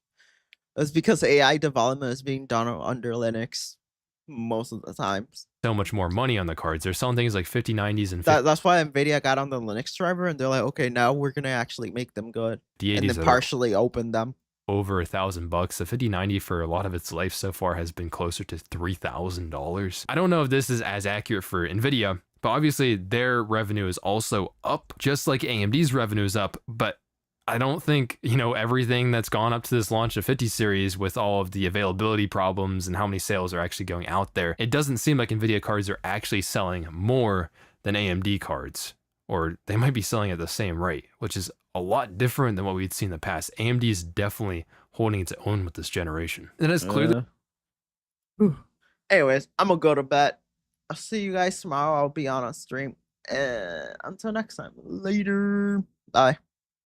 It's because AI development is being done under Linux most of the times. So much more money on the cards. They're selling things like 5090s and that's why Nvidia got on the Linux driver, and they're like, okay, now we're gonna actually make them good, and then partially open them. Over $1,000. The 5090 for a lot of its life so far has been closer to $3,000. I don't know if this is as accurate for Nvidia, but obviously their revenue is also up, just like AMD's revenue is up. But I don't think, you know, everything that's gone up to this launch of 50 series with all of the availability problems and how many sales are actually going out there, it doesn't seem like Nvidia cards are actually selling more than AMD cards, or they might be selling at the same rate, which is a lot different than what we'd seen in the past. AMD is definitely holding its own with this generation. And it's clear that... Anyways, I'm gonna go to bed. I'll see you guys tomorrow. I'll be on stream. Until next time. Later. Bye.